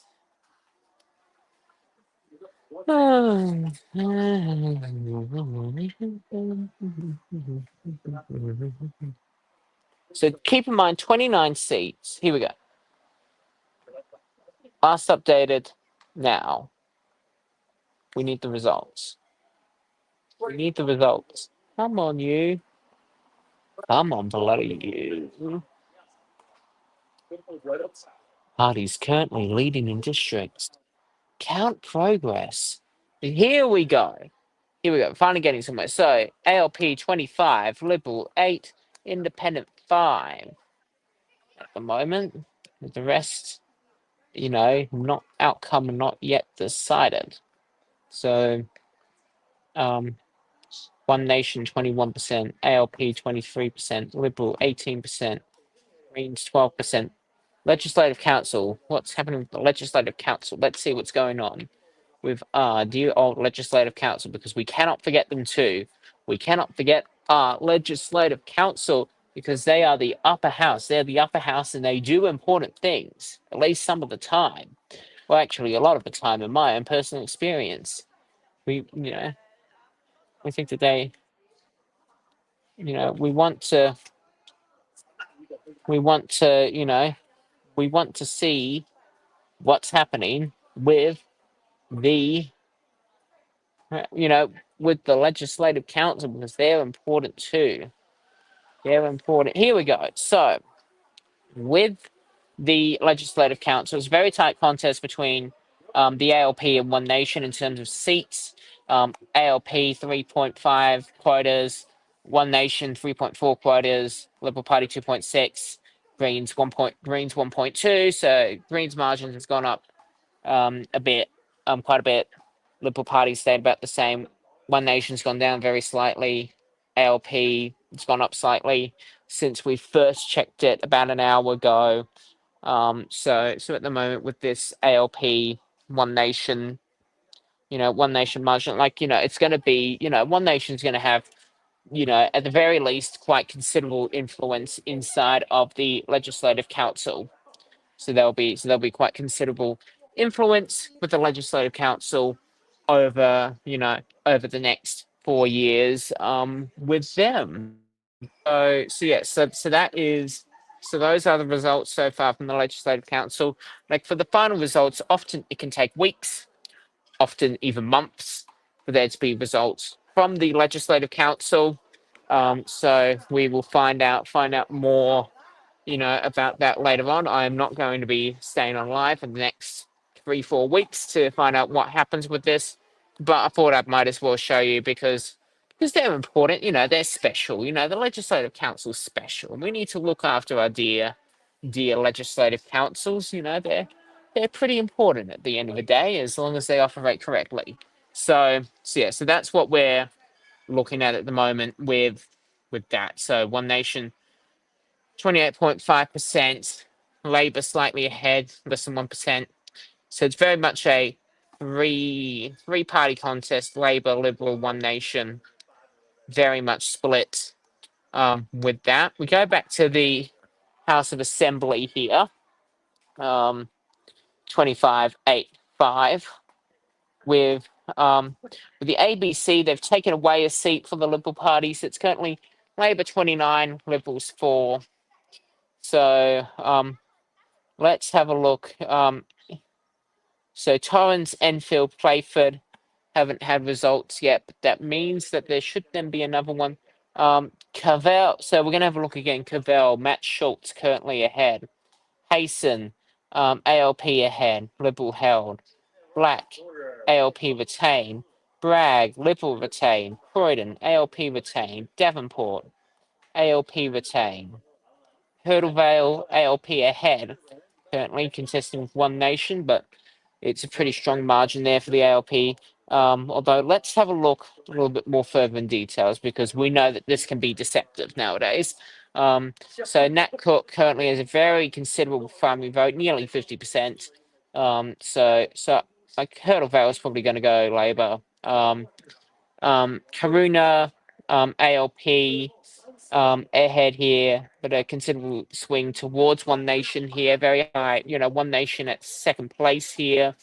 Speaker 1: So keep in mind 29 seats. Here we go. Last updated now. We need the results. We need the results. Come on, you. Come on, bloody you. Parties currently leading in districts. Count progress. Here we go. Here we go. Finally getting somewhere. So ALP 25, Liberal 8, Independent 5. At the moment, with the rest, not outcome not yet decided. So One Nation 21%, ALP 23%, Liberal 18%, Greens 12%. Legislative Council. What's happening with the Legislative Council? Let's see what's going on with our dear old Legislative Council, because we cannot forget them too. We cannot forget our Legislative Council, because they are the upper house. They're the upper house and they do important things, at least some of the time. Well, actually, a lot of the time in my own personal experience. We think that they, we want to see what's happening with the with the Legislative Council, because they're important too. They're important. Here we go. So, with the Legislative Council, it's a very tight contest between the ALP and One Nation in terms of seats. ALP 3.5 quotas, One Nation 3.4 quotas, Liberal Party 2.6, Greens 1.2. So Greens margins has gone up a bit, quite a bit. Liberal Party stayed about the same. One Nation's gone down very slightly. ALP has gone up slightly since we first checked it about an hour ago. So at the moment with this ALP One Nation, One Nation margin, it's going to be, One Nation's going to have, at the very least, quite considerable influence inside of the Legislative Council. So there'll be quite considerable influence with the Legislative Council over, over the next 4 years with them. So yeah, so those are the results so far from the Legislative Council. Like for the final results, often it can take weeks, often even months, for there to be results from the Legislative Council. So we will find out more, about that later on. I am not going to be staying on live for the next 3-4 weeks to find out what happens with this, but I thought I might as well show you because they're important. They're special. The Legislative Council's special. We need to look after our dear legislative councils. They're pretty important at the end of the day, as long as they operate correctly. So that's what we're looking at the moment with that. So One Nation, 28.5%, Labour slightly ahead, less than 1%. So it's very much a three party contest: Labour, Liberal, One Nation, very much split. With that, we go back to the House of Assembly here. 25-8-5 with the ABC. They've taken away a seat for the Liberal Party, so it's currently Labor 29, Liberals 4. So let's have a look. So Torrens, Enfield, Playford haven't had results yet, but that means that there should then be another one. Cavell. So we're going to have a look again. Cavell, Matt Schultz currently ahead. Hayson, ALP ahead. Liberal held. Black, ALP retain. Bragg, Liberal retain. Croydon, ALP retain. Davenport, ALP retain. Hurdlevale, ALP ahead. Currently contesting with One Nation, but it's a pretty strong margin there for the ALP. Although let's have a look a little bit more further in details, because we know that this can be deceptive nowadays. So Nat Cook currently has a very considerable primary vote, nearly 50%. So like Hurdlevale is probably going to go Labour. Karuna, ALP ahead here, but a considerable swing towards One Nation here. Very high, One Nation at second place here.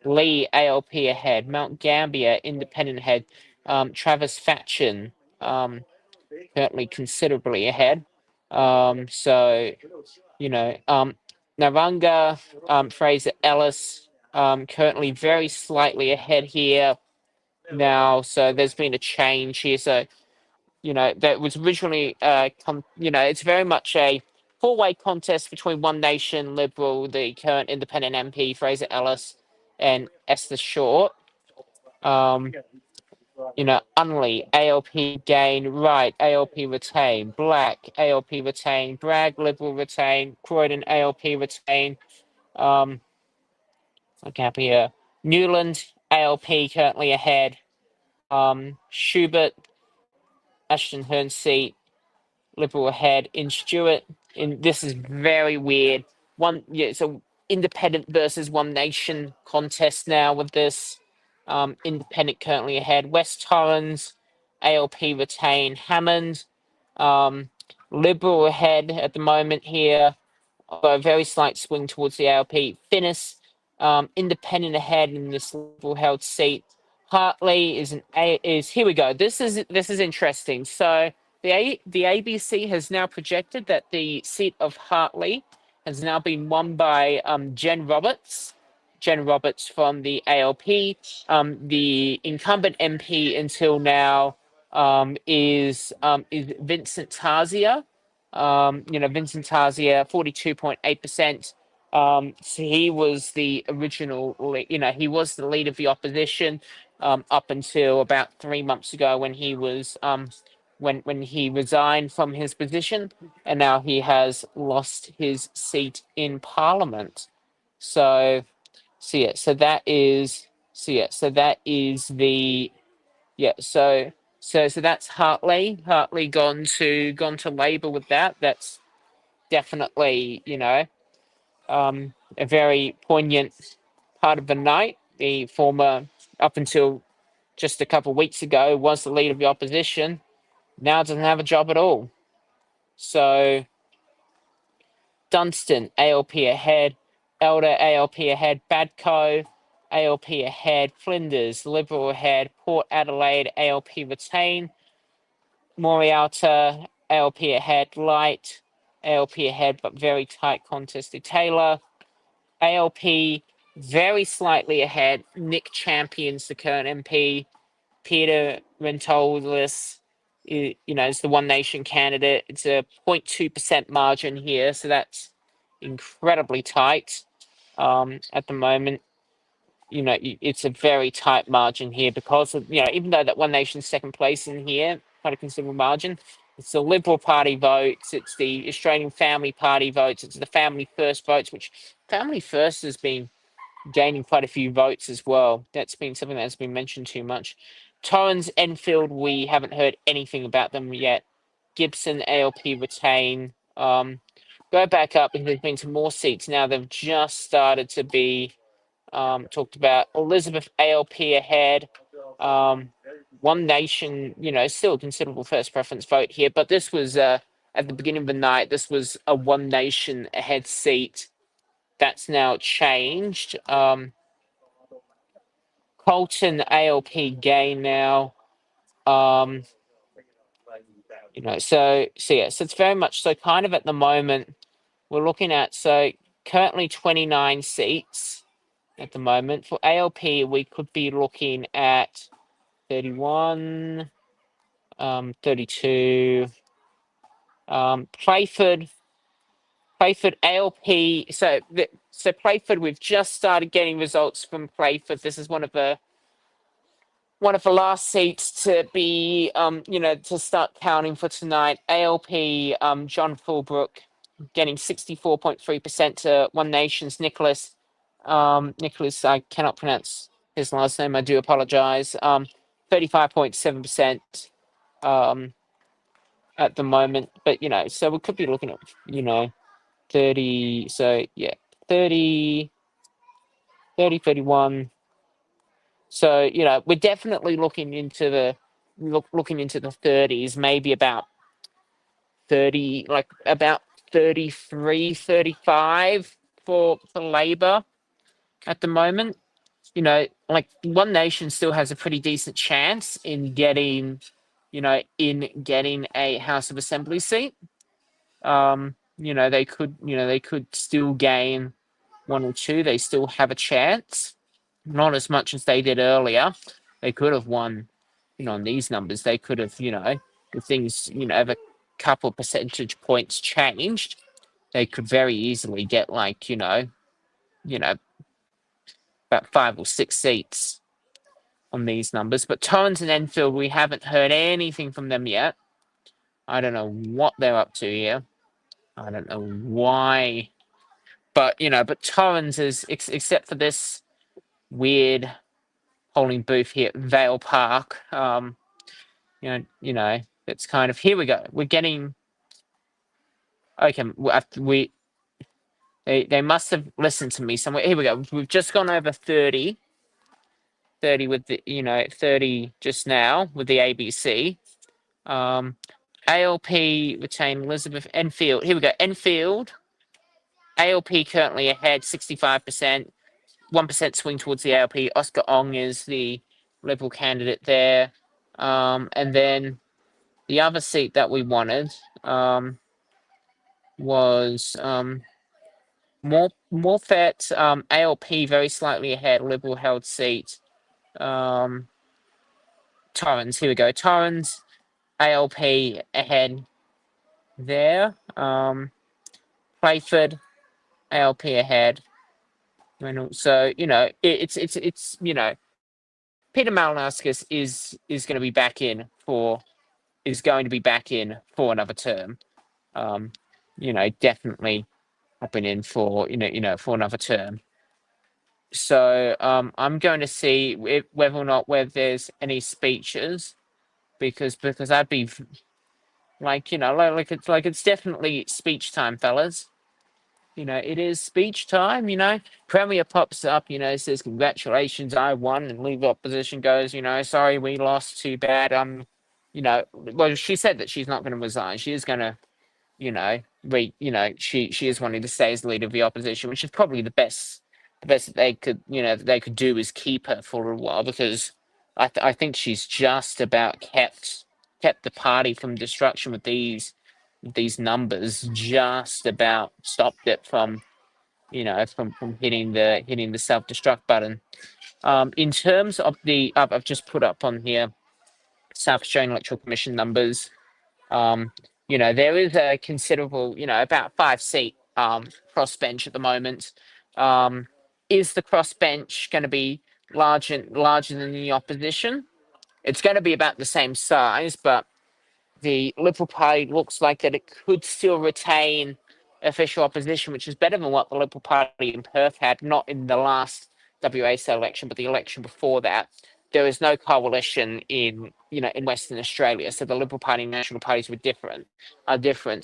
Speaker 1: Lee, ALP ahead. Mount Gambier, Independent ahead. Travis Fatchin, currently considerably ahead. So, Naranga, Fraser Ellis, currently very slightly ahead here now. So there's been a change here. So, that was originally, it's very much a four-way contest between One Nation, Liberal, the current Independent MP, Fraser Ellis, and Esther Short. Unley, ALP gain, Wright, ALP retain, Black, ALP retain, Bragg, Liberal retain, Croydon, ALP retain, here. Newland, ALP currently ahead, Schubert, Ashton Hearn seat, Liberal ahead. In Stewart, this is very weird. So Independent versus One Nation contest now with this. Independent currently ahead. West Torrens, ALP retain. Hammond, Liberal ahead at the moment here. A very slight swing towards the ALP. Finnis, Independent ahead in this Liberal held seat. Hartley is here we go. This is interesting. So the ABC has now projected that the seat of Hartley has now been won by Jen Roberts. Jen Roberts from the ALP. The incumbent MP until now is Vincent Tarzia. Vincent Tarzia, 42.8%. So he was the original, he was the leader of the opposition up until about 3 months ago when he was when he resigned from his position, and now he has lost his seat in Parliament. So, so that is the so that's Hartley. Hartley gone to Labour with that. That's definitely a very poignant part of the night. The former, up until just a couple of weeks ago, was the leader of the opposition. Now doesn't have a job at all. So Dunstan, ALP ahead. Elder, ALP ahead. Badco, ALP ahead. Flinders, Liberal ahead. Port Adelaide, ALP retain. Morialta, ALP ahead. Light, ALP ahead, but very tight contest to Taylor. ALP very slightly ahead. Nick Champions, the current MP. Peter Rentolis, is the One Nation candidate. It's a 0.2% margin here, so that's incredibly tight at the moment. It's a very tight margin here because of, even though that One Nation's second place in here, quite a considerable margin, it's the Liberal Party votes, it's the Australian Family Party votes, it's the Family First votes, which Family First has been gaining quite a few votes as well. That's been something that's been mentioned too much. Torrens, Enfield, we haven't heard anything about them yet. Gibson, ALP retain. Go back up because there's been some more seats now. They've just started to be talked about. Elizabeth, ALP ahead. One Nation, still a considerable first preference vote here, but this was at the beginning of the night. This was a One Nation ahead seat. That's now changed. Colton, ALP gain now. So it's very much so kind of at the moment we're looking at, so currently 29 seats at the moment. For ALP, we could be looking at 31, 32. Playford ALP. So Playford, we've just started getting results from Playford. This is one of the last seats to be, to start counting for tonight. ALP, John Fulbrook getting 64.3% to One Nation's Nicholas. Nicholas, I cannot pronounce his last name. I do apologize. 35.7% at the moment. But, so we could be looking at, 30. So, 30, 31. So, we're definitely looking into the 30s, maybe about 30, like about 33, 35 for Labor at the moment. Like One Nation still has a pretty decent chance in getting a House of Assembly seat. They could still gain one or two. They still have a chance. Not as much as they did earlier. They could have won, on these numbers. They could have, if things, have a couple percentage points changed, they could very easily get like, about 5 or 6 seats on these numbers. But Torrens and Enfield, we haven't heard anything from them yet. I don't know what they're up to here. I don't know why. But, but Torrens is, except for this weird polling booth here at Vale Park, it's kind of, here we go. We're getting, okay, they must have listened to me somewhere. Here we go. We've just gone over 30 with the, 30 just now with the ABC. ALP retain Elizabeth. Enfield. Here we go. Enfield. ALP currently ahead, 65%. 1% swing towards the ALP. Oscar Ong is the Liberal candidate there. And then the other seat that we wanted was Morfett, ALP very slightly ahead, Liberal held seat. Torrens, here we go. Torrens, ALP ahead there. Playford, ALP ahead. So, it's Peter Malinauskas is going to be back in for is going to be back in for another term. Definitely been in for for another term. So I'm going to see whether or not whether there's any speeches, because I'd be like it's definitely speech time, fellas. It is speech time. Premier pops up, says congratulations, I won, and Leave opposition goes, sorry, we lost, too bad. Well, she said that she's not going to resign. She is going to she is wanting to stay as leader of the opposition, which is probably the best that they could do is keep her for a while, because I think she's just about kept the party from destruction with these numbers, just about stopped it from from hitting the self destruct button. In terms of I've just put up on here South Australian Electoral Commission numbers. There is a considerable, about 5 seat crossbench at the moment. Is the crossbench going to be larger than the opposition? It's going to be about the same size, but the Liberal Party looks like that it could still retain official opposition, which is better than what the Liberal Party in Perth had, not in the last WAC election, but the election before that. There is no coalition in Western Australia, so the Liberal Party and National parties are different.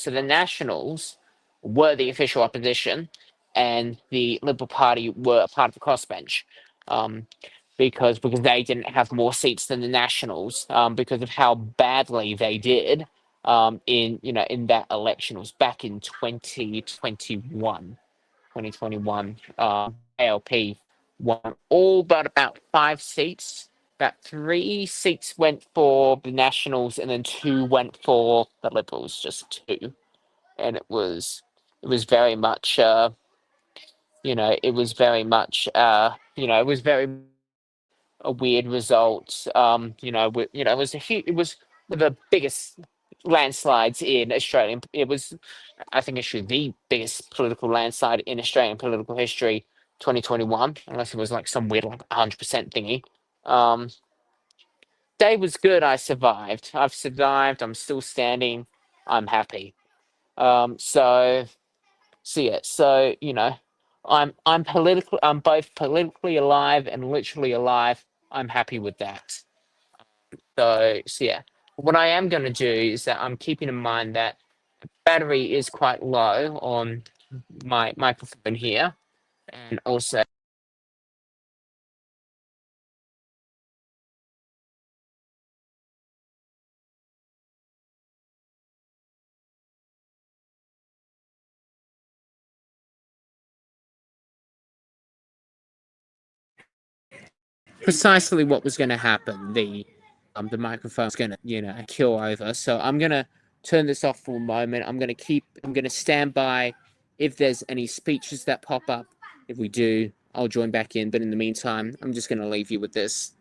Speaker 1: So the Nationals were the official opposition, and the Liberal Party were a part of the crossbench. Because they didn't have more seats than the Nationals, because of how badly they did in that election. It was back in 2021. ALP won all but about 5 seats. About 3 seats went for the Nationals, and then 2 went for the Liberals, just 2. And it was very much it was very a weird result. It was one of the biggest landslides in Australian. It was, I think, actually the biggest political landslide in Australian political history. 2021, unless it was like some weird 100% thingy. Day was good. I survived. I've survived. I'm still standing. I'm happy. So yeah. I'm political. I'm both politically alive and literally alive. I'm happy with that. So yeah, what I am going to do is that I'm keeping in mind that battery is quite low on my microphone here, and also precisely what was going to happen. The microphone's going to kill over. So I'm going to turn this off for a moment. I'm going to stand by if there's any speeches that pop up. If we do, I'll join back in. But in the meantime, I'm just going to leave you with this.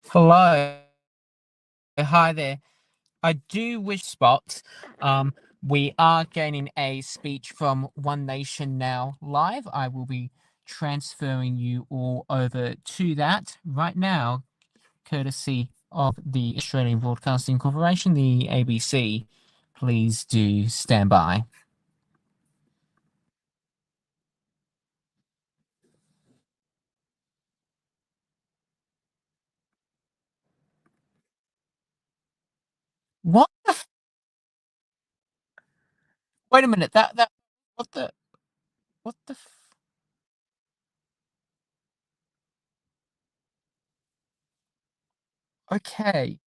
Speaker 1: Hello. Hi there. I do wish spot. Um, we are gaining a speech from One Nation now live. I will be transferring you all over to that right now, courtesy of the Australian Broadcasting Corporation, the ABC. Please do stand by. What? Wait a minute. That. What the? What the? Okay.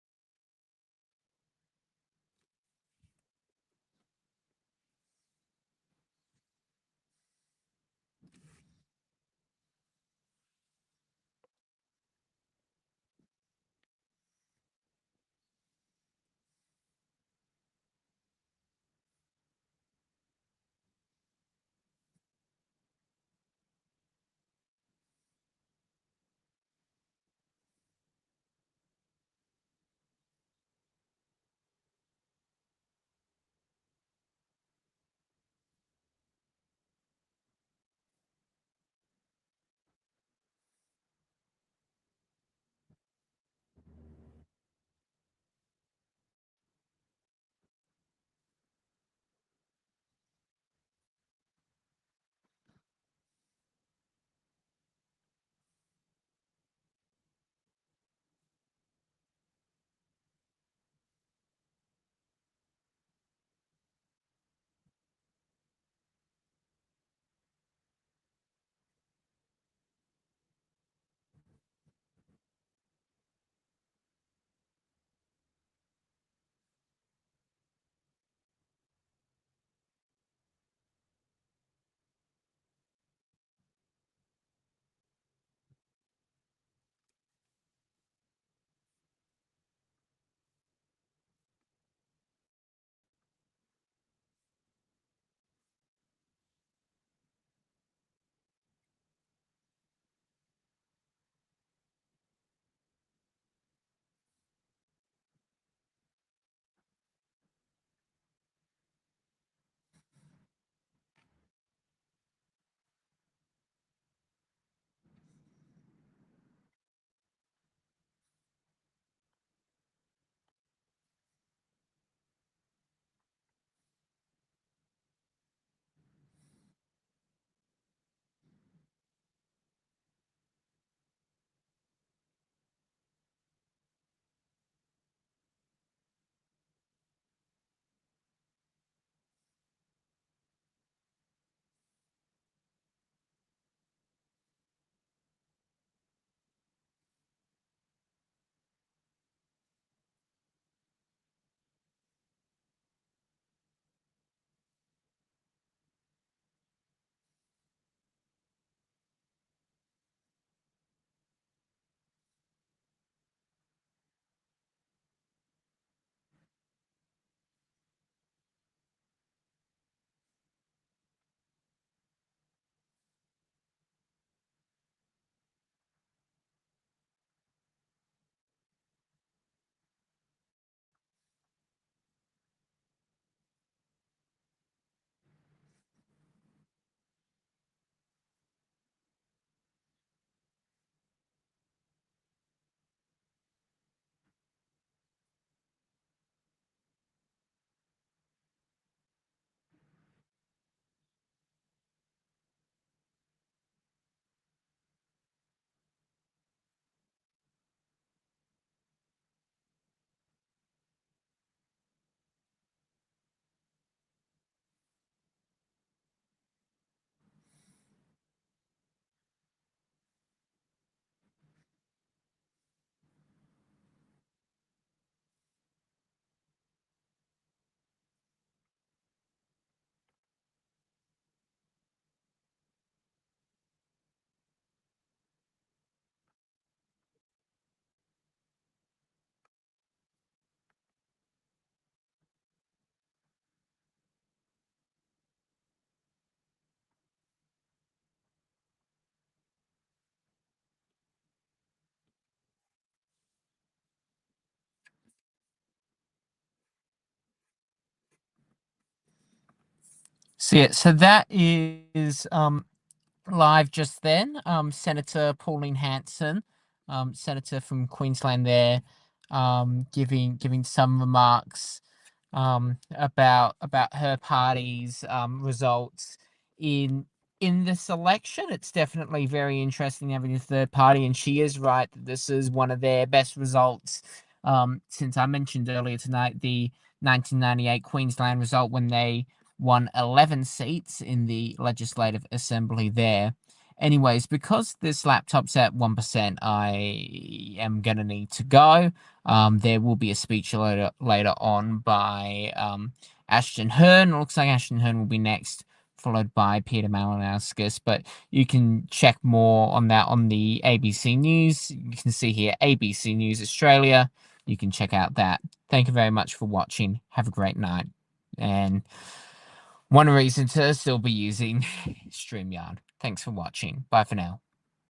Speaker 1: So that is live just then. Senator Pauline Hanson, senator from Queensland, there, giving some remarks about her party's results in this election. It's definitely very interesting having a third party, and she is right that this is one of their best results. Since I mentioned earlier tonight the 1998 Queensland result when they won 11 seats in the Legislative Assembly there. Anyways, because this laptop's at 1%, I am gonna need to go. There will be a speech later on by Ashton Hearn. It looks like Ashton Hearn will be next, followed by Peter Malinauskas. But you can check more on that on the ABC News. You can see here ABC News Australia. You can check out that. Thank you very much for watching. Have a great night. And one reason to still be using StreamYard. Thanks for watching. Bye for now.